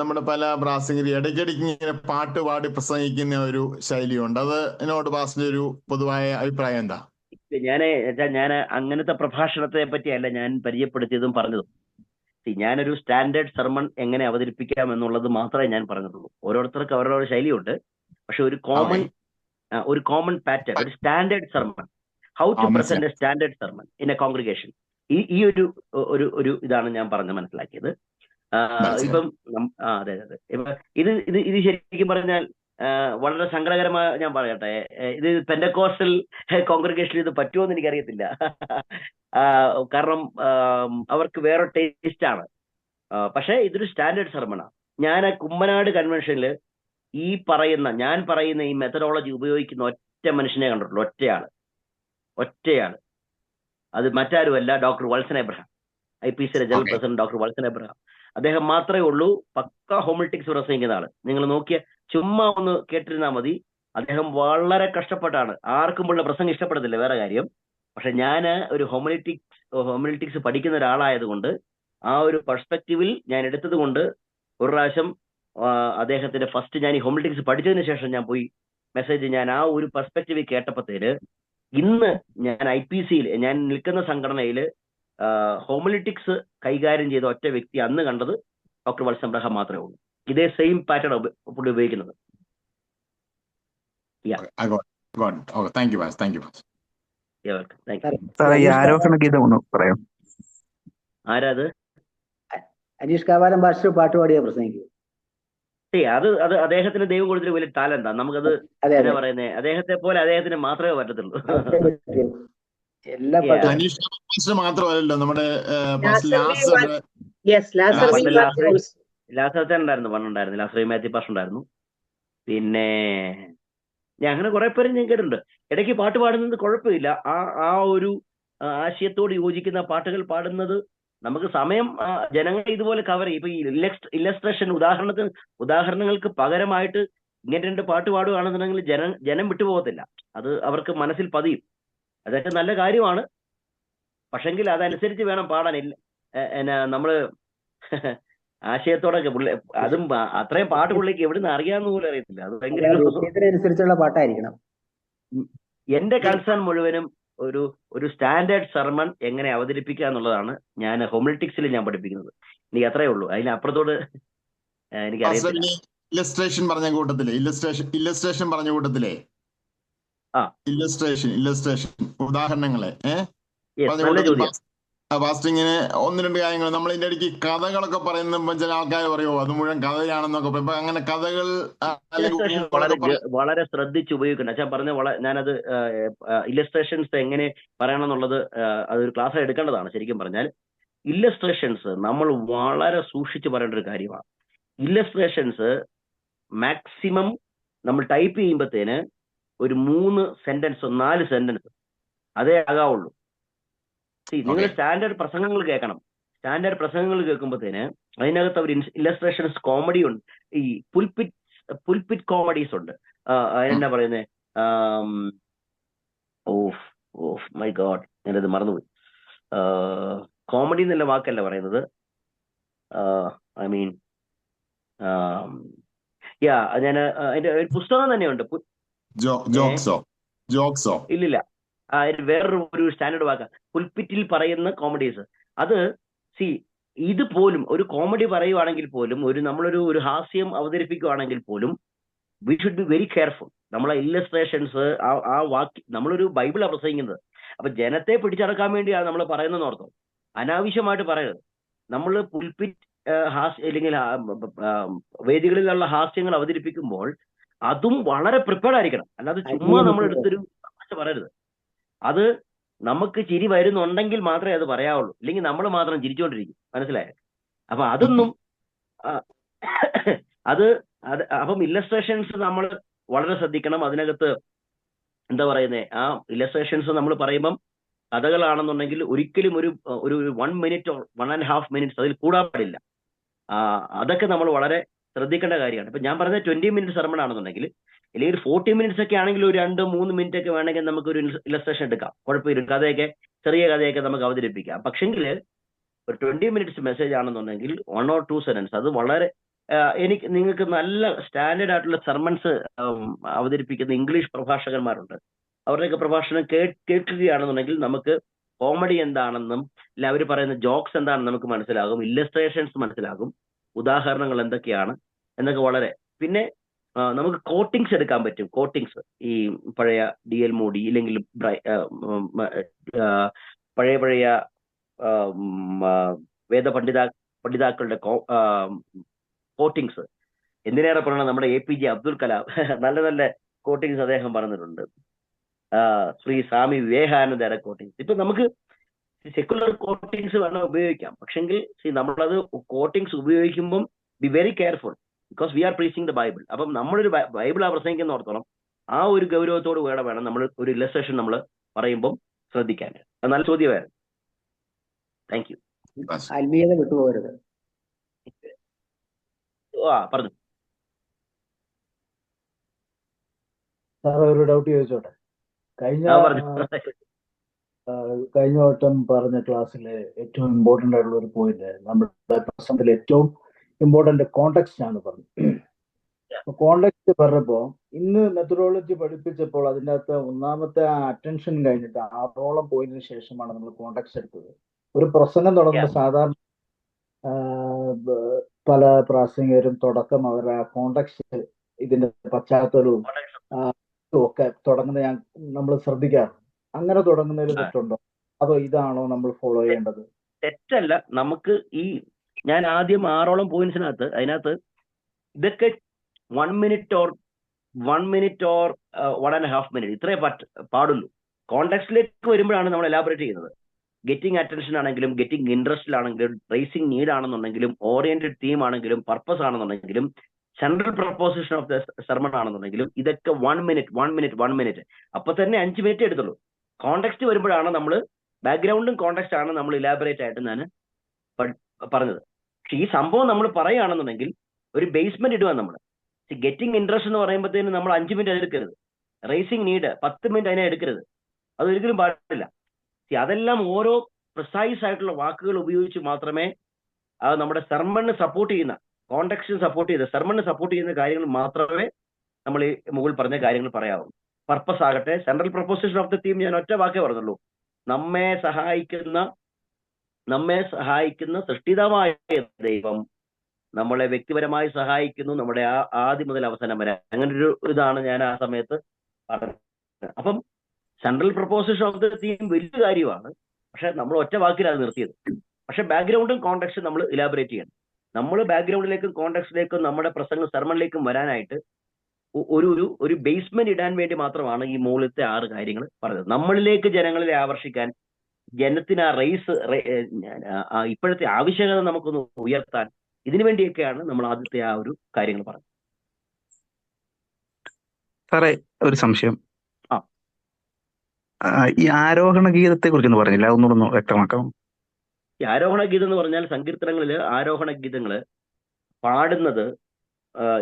നമ്മുടെ പല പ്രാസംഗികരും ഇടയ്ക്കിടയ്ക്ക് ഇങ്ങനെ പാട്ട് പാടി പ്രസംഗിക്കുന്ന ഒരു ശൈലിയുണ്ട്. അതിനോട് പാസ്റ്ററിന്റെ ഒരു പൊതുവായ അഭിപ്രായം എന്താ? ഞാൻ അങ്ങനത്തെ പ്രഭാഷണത്തെ പറ്റിയല്ല ഞാൻ പരിചയപ്പെടുത്തിയതും പറഞ്ഞതും. ഞാനൊരു സ്റ്റാൻഡേർഡ് സെർമൺ എങ്ങനെ അവതരിപ്പിക്കാം എന്നുള്ളത് മാത്രമേ ഞാൻ പറഞ്ഞിട്ടുള്ളൂ. ഓരോരുത്തർക്ക് അവരുടെ ശൈലിയുണ്ട്. പക്ഷെ ഒരു കോമൺ പാറ്റേൺ, ഒരു standard sermon, how to present a standard sermon in a congregation, ഈ ഒരു ഇതാണ് ഞാൻ പറഞ്ഞ് മനസ്സിലാക്കിയത്. ഇപ്പം അതെ അതെ ഇപ്പൊ ഇത് ശരിക്കും പറഞ്ഞാൽ വളരെ സങ്കടകരമായ, ഞാൻ പറയട്ടെ, ഇത് പെന്റക്കോസ്റ്റൽ കോൺഗ്രിഗേഷനിൽ ഇത് പറ്റുമോ എന്ന് എനിക്കറിയത്തില്ല. കാരണം അവർക്ക് വേറെ ടേസ്റ്റ് ആണ്. പക്ഷെ ഇതൊരു സ്റ്റാൻഡേർഡ് സെർമണാണ്. ഞാൻ കുമ്മനാട് കൺവെൻഷനിൽ ഞാൻ പറയുന്ന ഈ മെത്തഡോളജി ഉപയോഗിക്കുന്ന ഒറ്റ മനുഷ്യനെ കണ്ടിട്ടുള്ളൂ. ഒറ്റയാള്. അത് മറ്റാരുമല്ല, ഡോക്ടർ വത്സൻ എബ്രഹാം, IPCയുടെ general president doctor Valsan Abraham. അദ്ദേഹം മാത്രമേ ഉള്ളൂ പക്ക ഹോമിലിറ്റിക്സ് പ്രസംഗിക്കുന്ന ആള്. നിങ്ങൾ നോക്കിയ ചുമ്മാ ഒന്ന് കേട്ടിരുന്നാൽ മതി. അദ്ദേഹം വളരെ കഷ്ടപ്പെട്ടാണ്. ആർക്കും ഉള്ള പ്രസംഗം ഇഷ്ടപ്പെടത്തില്ല, വേറെ കാര്യം. പക്ഷെ ഞാൻ ഒരു ഹോമിലിറ്റിക്സ് പഠിക്കുന്ന ഒരാളായതുകൊണ്ട് ആ ഒരു പെർസ്പെക്റ്റീവിൽ ഞാൻ എടുത്തത് കൊണ്ട് ഒരു പ്രാവശ്യം അദ്ദേഹത്തിന്റെ ഫസ്റ്റ് ഞാൻ ഈ ഹോമിലിറ്റിക്സ് പഠിച്ചതിന് ശേഷം ഞാൻ പോയി ഞാൻ ആ ഒരു പെർസ്പെക്റ്റീവിൽ കേട്ടപ്പോഴത്തേന്, ഇന്ന് ഞാൻ IPCയിൽ ഞാൻ നിൽക്കുന്ന സംഘടനയിൽ ഹോമിലിറ്റിക്സ് കൈകാര്യം ചെയ്ത ഒറ്റ വ്യക്തി അന്ന് കണ്ടത് ഡോക്ടർ വത്സൻ എബ്രഹാം മാത്രമേ ഉള്ളൂ. ഇതേ സെയിം പാറ്റേൺ ഉപയോഗിക്കുന്നത്. ആരാത്? അനീഷ് കാവാലം പാസ്റ്റർ പാട്ട് പാടിയാ പ്രസംഗിക്കും. അത് അദ്ദേഹത്തിന് ദൈവം കൊടുത്തൊരു വലിയ ടാലന്റാണ്. നമുക്കത് എന്നാ പറയുന്നേ, അദ്ദേഹത്തെ പോലെ അദ്ദേഹത്തിന് മാത്രമേ പറ്റത്തുള്ളൂ. എല്ലാ മാത്രമല്ലല്ലോ നമ്മുടെ ലാസറുണ്ടായിരുന്നു, പണ്ടുണ്ടായിരുന്നു. ലാസർ മാത്യു പാസ്റ്റർ ഉണ്ടായിരുന്നു. പിന്നെ ഞാൻ അങ്ങനെ കുറെ പേരും ഞാൻ കേട്ടിട്ടുണ്ട്. ഇടയ്ക്ക് പാട്ട് പാടുന്നത് കുഴപ്പമില്ല. ആ ഒരു ആശയത്തോട് യോജിക്കുന്ന പാട്ടുകൾ പാടുന്നത് നമുക്ക് സമയം ജനങ്ങളെ ഇതുപോലെ കവർ ചെയ്യും. ഇപ്പൊ ഈ ഇല്ലസ്ട്രേഷൻ ഉദാഹരണങ്ങൾക്ക് പകരമായിട്ട് ഇങ്ങനെ 2 പാട്ട് പാടുകയാണെന്നുണ്ടെങ്കിൽ ജനം വിട്ടുപോകത്തില്ല. അത് അവർക്ക് മനസ്സിൽ പതിയും. അതൊക്കെ നല്ല കാര്യമാണ്. പക്ഷെങ്കിൽ അതനുസരിച്ച് വേണം പാടാൻ. നമ്മള് ആശയത്തോടൊക്കെ അതും അത്രയും പാട്ട് പുള്ളിക്ക് എവിടുന്ന് അറിയാമെന്ന് പോലും അറിയത്തില്ല. അത് ഭയങ്കര പാട്ടായിരിക്കണം. എന്റെ കൺസേൺ മുഴുവനും ഒരു സ്റ്റാൻഡേർഡ് സെർമൺ എങ്ങനെ അവതരിപ്പിക്കുക എന്നുള്ളതാണ് ഞാൻ ഹോമിലിറ്റിക്സിൽ ഞാൻ പഠിപ്പിക്കുന്നത്. എനിക്ക് അത്രയേ ഉള്ളൂ. അതിനപ്പുറത്തോട് എനിക്ക് അറിയത്തില്ല. ഇല്ലസ്ട്രേഷൻ പറഞ്ഞ കൂട്ടത്തിലെ ഇല്ലസ്ട്രേഷൻ ഉദാഹരണങ്ങളെ ഫാസ്റ്റിങ്ങിന് 1-2 കാര്യങ്ങൾ നമ്മൾ ഇതിന്റെ ഇടയ്ക്ക് കഥകളൊക്കെ പറയുന്ന ചില ആൾക്കാർ പറയുമോ അത് മുഴുവൻ കഥയാണെന്നൊക്കെ പറയും. അങ്ങനെ കഥകൾ വളരെ ശ്രദ്ധിച്ച് ഉപയോഗിക്കണം. ഞാൻ പറഞ്ഞ ഞാനത് ഇല്ലസ്ട്രേഷൻസ് എങ്ങനെ പറയണം എന്നുള്ളത് അതൊരു ക്ലാസ് എടുക്കേണ്ടതാണ്. ശരിക്കും പറഞ്ഞാൽ ഇല്ലസ്ട്രേഷൻസ് നമ്മൾ വളരെ സൂക്ഷിച്ച് പറയേണ്ട ഒരു കാര്യമാണ്. ഇല്ലസ്ട്രേഷൻസ് മാക്സിമം നമ്മൾ ടൈപ്പ് ചെയ്യുമ്പോഴത്തേന് ഒരു 3 സെന്റൻസ് 4 സെന്റൻസ് അതേ ആകാവുള്ളൂ. നിങ്ങൾ സ്റ്റാൻഡേർഡ് പ്രസംഗങ്ങൾ കേൾക്കണം. സ്റ്റാൻഡേർഡ് പ്രസംഗങ്ങൾ കേൾക്കുമ്പോഴത്തേന് അതിനകത്ത് അവർ ഇല്ലസ്ട്രേഷൻസ് കോമഡി ഉണ്ട്. ഈ പുൽപിറ്റ് കോമഡീസ് ഉണ്ട്. എന്നാ പറയുന്നത്, മൈ ഗോഡ്, ഞാനത് മറന്നുപോയി. കോമഡി എന്നുള്ള വാക്കല്ല പറയുന്നത്. ഐ മീൻ ഞാൻ അതിന്റെ ഒരു പുസ്തകം തന്നെയുണ്ട്. ഇല്ലില്ല, വേറൊരു സ്റ്റാൻഡേർഡ് വാക്ക പുൽപിറ്റിൽ പറയുന്ന കോമഡീസ്. അത് ഇത് പോലും ഒരു കോമഡി പറയുവാണെങ്കിൽ പോലും നമ്മളൊരു ഹാസ്യം അവതരിപ്പിക്കുകയാണെങ്കിൽ പോലും we should be very careful. നമ്മളെ ഇല്ലസ്ട്രേഷൻസ് ആ വാക്ക് നമ്മളൊരു ബൈബിളാണ് പ്രസംഗിക്കുന്നത്. അപ്പൊ ജനത്തെ പിടിച്ചടക്കാൻ വേണ്ടിയാണ് നമ്മൾ പറയുന്നതെന്ന് ഓർത്തോ. അനാവശ്യമായിട്ട് പറയരുത്. നമ്മൾ പുൽപിറ്റ് അല്ലെങ്കിൽ വേദികളിലുള്ള ഹാസ്യങ്ങൾ അവതരിപ്പിക്കുമ്പോൾ അതും വളരെ പ്രിപ്പയർഡ് ആയിരിക്കണം. അല്ലാതെ ചുമ്മാ നമ്മൾ എടുത്തൊരു പറയരുത്. അത് നമുക്ക് ചിരി വരുന്നുണ്ടെങ്കിൽ മാത്രമേ അത് പറയാവുള്ളൂ. ഇല്ലെങ്കിൽ നമ്മൾ മാത്രം ചിരിച്ചുകൊണ്ടിരിക്കും. മനസ്സിലായോ? അപ്പൊ അതൊന്നും അപ്പം ഇല്ലസ്ട്രേഷൻസ് നമ്മൾ വളരെ ശ്രദ്ധിക്കണം. അതിനകത്ത് എന്താ പറയുന്നത്, ആ ഇല്ലസ്ട്രേഷൻസ് നമ്മൾ പറയുമ്പം കഥകളാണെന്നുണ്ടെങ്കിൽ ഒരിക്കലും ഒരു 1 minute or 1.5 minutes അതിൽ കൂടാൻ പാടില്ല. അതൊക്കെ നമ്മൾ വളരെ ശ്രദ്ധിക്കേണ്ട കാര്യമാണ്. ഇപ്പൊ ഞാൻ പറഞ്ഞ 20 മിനിറ്റ് സെർമൺ ആണെന്നുണ്ടെങ്കിൽ, അല്ലെങ്കിൽ ഒരു 40 മിനിറ്റ്സ് ഒക്കെ ആണെങ്കിൽ ഒരു 2-3 മിനിറ്റ് ഒക്കെ വേണമെങ്കിൽ നമുക്ക് ഒരു ഇലസ്ട്രേഷൻ എടുക്കാം, കുഴപ്പമില്ല. കഥയൊക്കെ, ചെറിയ കഥയൊക്കെ നമുക്ക് അവതരിപ്പിക്കാം. പക്ഷെങ്കിൽ ഒരു 20 മിനിറ്റ്സ് മെസ്സേജ് ആണെന്നുണ്ടെങ്കിൽ 1 or 2 സെന്റൻസ്, അത് വളരെ എനിക്ക് നിങ്ങൾക്ക് നല്ല സ്റ്റാൻഡേർഡ് ആയിട്ടുള്ള സെർമൺസ് അവതരിപ്പിക്കുന്ന ഇംഗ്ലീഷ് പ്രഭാഷകന്മാരുണ്ട്. അവരുടെയൊക്കെ പ്രഭാഷണം കേൾക്കുകയാണെന്നുണ്ടെങ്കിൽ നമുക്ക് കോമഡി എന്താണെന്നും ഇല്ല അവർ പറയുന്ന ജോക്സ് എന്താണെന്ന് നമുക്ക് മനസ്സിലാകും, ഇല്ലസ്ട്രേഷൻസ് മനസ്സിലാകും, ഉദാഹരണങ്ങൾ എന്തൊക്കെയാണ് എന്നൊക്കെ വളരെ. പിന്നെ നമുക്ക് കോട്ടിങ്സ് എടുക്കാൻ പറ്റും. കോട്ടിങ്സ് ഈ പഴയ DL മോഡി ഇല്ലെങ്കിൽ പഴയ വേദ പണ്ഡിതാക്കളുടെ കോട്ടിങ്സ്. എന്തിനേറെ പറയണം, നമ്മുടെ APJ അബ്ദുൽ കലാം നല്ല നല്ല കോട്ടിങ്സ് അദ്ദേഹം പറഞ്ഞിട്ടുണ്ട്. ശ്രീ സ്വാമി വിവേകാനന്ദയുടെ കോട്ടിങ്സ്. ഇപ്പൊ നമുക്ക് സെക്കുലർ കോട്ടിങ്സ് വേണം ഉപയോഗിക്കാം, പക്ഷെങ്കിൽ നമ്മളത് കോട്ടിങ്സ് ഉപയോഗിക്കുമ്പം be very careful, because we are preaching the Bible. അപ്പം നമ്മളൊരു ബൈബിളാ പ്രസംഗിക്കുന്ന ഓർത്തോളം ആ ഒരു ഗൗരവത്തോട് വേണം നമ്മൾ ഒരു ഇല്ലസ്ട്രേഷൻ നമ്മൾ പറയുമ്പം ശ്രദ്ധിക്കാൻ. അത് നല്ല ചോദ്യമായിരുന്നു. Thank you. ആത്മീയത വിട്ടുപോകരുത്. പറഞ്ഞു സാറേ, ഒരു ഡൗട്ട് ചോദിച്ചോട്ടെ? കഴിഞ്ഞ വട്ടം പറഞ്ഞ ക്ലാസ്സിലെ ഏറ്റവും ഇമ്പോർട്ടൻ്റ് ആയിട്ടുള്ള ഒരു പോയിന്റ്, നമ്മുടെ പ്രശ്നത്തിൽ ഏറ്റവും ഇമ്പോർട്ടൻ്റ് കോണ്ടെക്സ്റ്റ് ആണ് പറഞ്ഞത്. കോണ്ടെക്സ്റ്റ് പറഞ്ഞപ്പോൾ ഇന്ന് മെത്തഡോളജി പഠിപ്പിച്ചപ്പോൾ അതിൻ്റെ അകത്ത് ഒന്നാമത്തെ അറ്റൻഷൻ കഴിഞ്ഞിട്ട് 6ഓളം പോയിന്റിന് ശേഷമാണ് നമ്മൾ കോണ്ടെക്സ്റ്റ് എടുത്തത്. ഒരു പ്രസംഗം തുടങ്ങുമ്പോൾ സാധാരണ പല പ്രാസംഗികരും തുടക്കം അവരുടെ കോണ്ടെക്സ്റ്റ്, ഇതിന്റെ പശ്ചാത്തലവും ഒക്കെ തുടങ്ങുന്നത് നമ്മൾ ശ്രദ്ധിക്കാറുണ്ട്. അങ്ങനെ തുടങ്ങുന്നതിൽ തെറ്റുണ്ടോ, അതോ ഇതാണോ നമ്മൾ ഫോളോ ചെയ്യേണ്ടത്? തെറ്റല്ല. നമുക്ക് ഞാൻ ആദ്യം 6ഓളം പോയിന്റ്സിനകത്ത് അതിനകത്ത് ഇതൊക്കെ 1 മിനിറ്റ് ഓർ 1.5 മിനിറ്റ് ഇത്രേ പാടുള്ളൂ. കോണ്ടെക്സ്റ്റിലേക്ക് വരുമ്പോഴാണ് നമ്മൾ എലാബറേറ്റ് ചെയ്യുന്നത്. ഗെറ്റിംഗ് അറ്റൻഷൻ ആണെങ്കിലും, ഗെറ്റിംഗ് ഇൻട്രസ്റ്റിലാണെങ്കിലും, റേസിംഗ് നീഡ് ആണെന്നുണ്ടെങ്കിലും, ഓറിയന്റഡ് തീം ആണെങ്കിലും, പർപ്പസ് ആണെന്നുണ്ടെങ്കിലും, central proposition of the sermon ആണെന്നുണ്ടെങ്കിലും, ഇതൊക്കെ 1 മിനിറ്റ്. അപ്പൊ തന്നെ 5 മിനിറ്റ് എടുത്തുള്ളൂ. കോണ്ടെക്സ്റ്റ് വരുമ്പോഴാണ് നമ്മൾ ബാക്ക്ഗ്രൗണ്ടും കോണ്ടെക്സ്റ്റ് ആണ് നമ്മൾ ഇലാബറേറ്റ് ആയിട്ട് ഞാൻ പറഞ്ഞത്. പക്ഷെ ഈ സംഭവം നമ്മൾ പറയുകയാണെന്നുണ്ടെങ്കിൽ ഒരു ബേസ്മെന്റ് ഇടുക. നമ്മൾ ഗെറ്റിംഗ് ഇൻട്രസ്റ്റ് എന്ന് പറയുമ്പോഴത്തേനും നമ്മൾ 5 മിനിറ്റ് അതിനെടുക്കരുത്. റേസിംഗ് നീഡ് 10 മിനിറ്റ് അതിനെ എടുക്കരുത്. അതൊരിക്കലും പാടില്ല. അതെല്ലാം ഓരോ പ്രിസൈസ് ആയിട്ടുള്ള വാക്കുകൾ ഉപയോഗിച്ച് മാത്രമേ അത് നമ്മുടെ സെർമണിന് സപ്പോർട്ട് ചെയ്യുന്ന, കോണ്ടെക്സ്റ്റിന് സപ്പോർട്ട് ചെയ്ത് സെർമണിന് സപ്പോർട്ട് ചെയ്യുന്ന കാര്യങ്ങൾ മാത്രമേ നമ്മൾ ഈ മുകളിൽ പറഞ്ഞ കാര്യങ്ങൾ പറയാവൂ. പർപ്പസ് ആകട്ടെ, central proposition of the theme ഞാൻ ഒറ്റ വാക്കേ പറഞ്ഞുള്ളൂ. നമ്മെ സഹായിക്കുന്ന സൃഷ്ടിതമായ ദൈവം നമ്മളെ വ്യക്തിപരമായി സഹായിക്കുന്നു, നമ്മുടെ ആദ്യം മുതൽ അവസാനം വരെ. അങ്ങനെ ഒരു ഇതാണ് ഞാൻ ആ സമയത്ത് പറഞ്ഞത്. അപ്പം central proposition of the theme വലിയ കാര്യമാണ്, പക്ഷെ നമ്മൾ ഒറ്റ വാക്കിൽ അത് നിർത്തിയത്. പക്ഷെ ബാക്ക്ഗ്രൗണ്ടും കോണ്ടെക്സ്റ്റും നമ്മൾ ഇലാബറേറ്റ് ചെയ്യണം. നമ്മൾ ബാക്ക്ഗ്രൗണ്ടിലേക്കും കോണ്ടെക്സ്റ്റിലേക്കും നമ്മുടെ പ്രസംഗം സെർമണിലേക്കും വരാനായിട്ട് ഒരു ബേസ്മെന്റ് ഇടാൻ വേണ്ടി മാത്രമാണ് ഈ മുകളിലത്തെ 6 കാര്യങ്ങൾ പറഞ്ഞത്. നമ്മളിലേക്ക് ജനങ്ങളെ ആകർഷിക്കാൻ, ജനത്തിന് ആ ഇപ്പോഴത്തെ ആവശ്യകത നമുക്കൊന്ന് ഉയർത്താൻ, ഇതിനു വേണ്ടിയൊക്കെയാണ് നമ്മൾ ആദ്യത്തെ ആ ഒരു കാര്യങ്ങൾ പറഞ്ഞത്. സാറേ, ഒരു സംശയം. ഈ ആരോഹണ ഗീതത്തെ കുറിച്ചൊന്നും പറഞ്ഞില്ല, അതൊന്നുകൂടെ വ്യക്തമാക്കാം. ഈ ആരോഹണ ഗീതം എന്ന് പറഞ്ഞാൽ സങ്കീർത്തനങ്ങളില് ആരോഹണ ഗീതങ്ങള് പാടുന്നത്,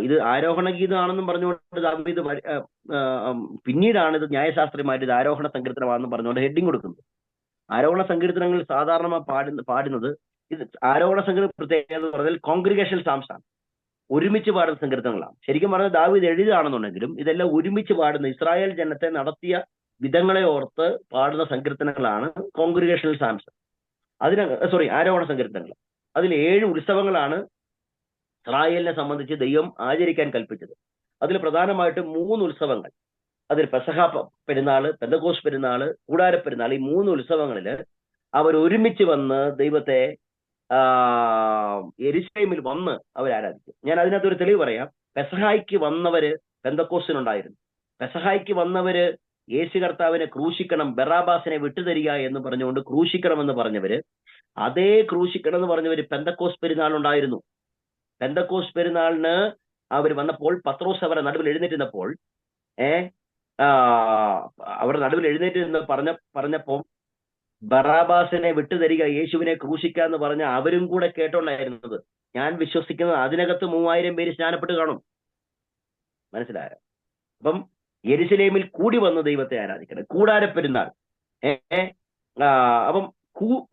ഇത് ആരോഹണ ഗീതമാണെന്നും പറഞ്ഞുകൊണ്ട് ദാവീദ് പിന്നീടാണ് ഇത് ന്യായശാസ്ത്രിമായിട്ട് ഇത് ആരോഹണ സങ്കീർത്തനമാണെന്നും പറഞ്ഞുകൊണ്ട് ഹെഡിങ് കൊടുക്കുന്നത്. ആരോഹണ സങ്കീർത്തനങ്ങൾ സാധാരണ പാടുന്നത്, ഇത് ആരോഹണ സങ്കീർത്തന പ്രത്യേകത എന്ന് പറഞ്ഞാൽ കോൺഗ്രിഗേഷണൽ സാംസ് ആണ്, ഒരുമിച്ച് പാടുന്ന സങ്കീർത്തനങ്ങളാണ്. ശരിക്കും പറഞ്ഞാൽ ദാവീദ് എഴുതുകയാണെന്നുണ്ടെങ്കിലും ഇതെല്ലാം ഒരുമിച്ച് പാടുന്ന, ഇസ്രായേൽ ജനത്തെ നടത്തിയ വിധങ്ങളെ ഓർത്ത് പാടുന്ന സങ്കീർത്തനങ്ങളാണ് കോൺഗ്രിഗേഷണൽ സാംസ്. ആരോഹണ സങ്കീർത്തനങ്ങൾ. അതിൽ 7 ഉത്സവങ്ങളാണ് ഇസ്രായേലിനെ സംബന്ധിച്ച് ദൈവം ആചരിക്കാൻ കൽപ്പിച്ചത്. അതിൽ പ്രധാനമായിട്ടും 3 ഉത്സവങ്ങൾ. അതിൽ പെസഹ പെരുന്നാള്, പെന്തക്കോസ് പെരുന്നാള്, കൂടാര പെരുന്നാൾ, ഈ 3 ഉത്സവങ്ങളിൽ അവർ ഒരുമിച്ച് വന്ന് ദൈവത്തെ യെരുശലേമിൽ വന്ന് അവർ ആരാധിക്കും. ഞാൻ അതിനകത്തൊരു തെളിവ് പറയാം. പെസഹായ്ക്ക് വന്നവര് പെന്തക്കോസിനുണ്ടായിരുന്നു. പെസഹായ്ക്ക് വന്നവര് യേശു കർത്താവിനെ ക്രൂശിക്കണം, ബറാബാസിനെ വിട്ടുതരിക എന്ന് പറഞ്ഞുകൊണ്ട് ക്രൂശിക്കണമെന്ന് പറഞ്ഞവര്, അതേ ക്രൂശിക്കണം എന്ന് പറഞ്ഞവര് പെന്തക്കോസ് പെരുന്നാളുണ്ടായിരുന്നു. പെന്തക്കോസ് പെരുന്നാളിന് അവർ വന്നപ്പോൾ പത്രോസ് അവരുടെ നടുവിൽ എഴുന്നേറ്റുന്നപ്പോൾ അവരുടെ നടുവിൽ എഴുന്നേറ്റ് പറഞ്ഞപ്പോൾ ബറാബാസിനെ വിട്ടുതരിക, യേശുവിനെ ക്രൂശിക്കുക എന്ന് പറഞ്ഞ അവരും കൂടെ കേട്ടോണ്ടായിരുന്നത്. ഞാൻ വിശ്വസിക്കുന്നത് അതിനകത്ത് 3000 പേര് സ്നാനപ്പെട്ട് കാണും. മനസ്സിലായോ? അപ്പം യെരുശലേമിൽ കൂടി വന്ന് ദൈവത്തെ ആരാധിക്കണം. കൂടാര പെരുന്നാൾ. അപ്പം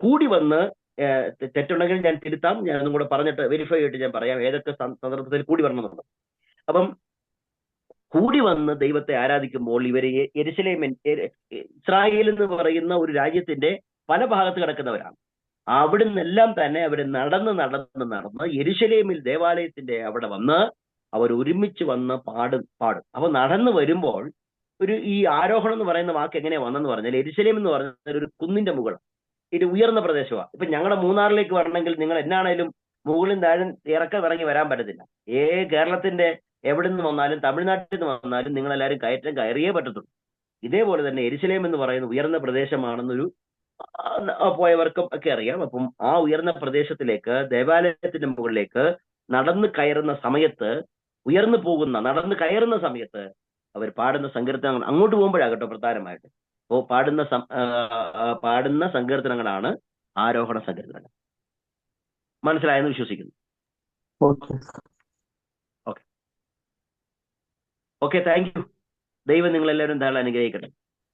കൂടി വന്ന് തെറ്റുണ്ടെങ്കിൽ ഞാൻ തിരുത്താം. ഞാൻ ഒന്നും കൂടെ പറഞ്ഞിട്ട് വെരിഫൈ ചെയ്തിട്ട് ഞാൻ പറയാം ഏതൊക്കെ സന്ദർഭത്തിൽ കൂടി വരണമെന്നുണ്ട്. അപ്പം കൂടി വന്ന് ദൈവത്തെ ആരാധിക്കുമ്പോൾ ഇവര് യെരുശലേം ഇസ്രായേൽ എന്ന് പറയുന്ന ഒരു രാജ്യത്തിന്റെ പല ഭാഗത്ത് കിടക്കുന്നവരാണ്. അവിടുന്നെല്ലാം തന്നെ അവര് നടന്ന് യെരുശലേമിൽ ദേവാലയത്തിന്റെ അവിടെ വന്ന് അവർ ഒരുമിച്ച് വന്ന് പാടും. അപ്പൊ നടന്നു വരുമ്പോൾ ഈ ആരോഹണം എന്ന് പറയുന്ന വാക്ക് എങ്ങനെയാ വന്നെന്ന് പറഞ്ഞാൽ, യെരുശലേം എന്ന് പറഞ്ഞാൽ ഒരു കുന്നിന്റെ മുകൾ, ഇത് ഉയർന്ന പ്രദേശമാണ്. ഇപ്പൊ ഞങ്ങളുടെ മൂന്നാറിലേക്ക് വരണമെങ്കിൽ നിങ്ങൾ എന്നാണേലും മുകളിൽ താഴെ ഇറങ്ങി വരാൻ പറ്റത്തില്ല. കേരളത്തിന്റെ എവിടെ നിന്ന് വന്നാലും തമിഴ്നാട്ടിൽ നിന്ന് വന്നാലും നിങ്ങൾ എല്ലാവരും കയറിയേ പറ്റത്തുള്ളൂ. ഇതേപോലെ തന്നെ യെരുശലേം എന്ന് പറയുന്ന ഉയർന്ന പ്രദേശമാണെന്നൊരു പോയവർക്കും ഒക്കെ അറിയാം. അപ്പം ആ ഉയർന്ന പ്രദേശത്തിലേക്ക് ദേവാലയത്തിന്റെ മുകളിലേക്ക് നടന്നു കയറുന്ന സമയത്ത്, നടന്നു കയറുന്ന സമയത്ത് അവർ പാടുന്ന സങ്കീർത്തനങ്ങൾ, അങ്ങോട്ട് പോകുമ്പോഴാകട്ടോ പ്രധാനമായിട്ട് പാടുന്ന സങ്കീർത്തനങ്ങളാണ് ആരോഹണ സങ്കീർത്തനങ്ങൾ. മനസ്സിലായെന്ന് വിശ്വസിക്കുന്നു. Okay, thank you. ദൈവം നിങ്ങളെല്ലാവരും ധാരാളം അനുഗ്രഹിക്കട്ടെ.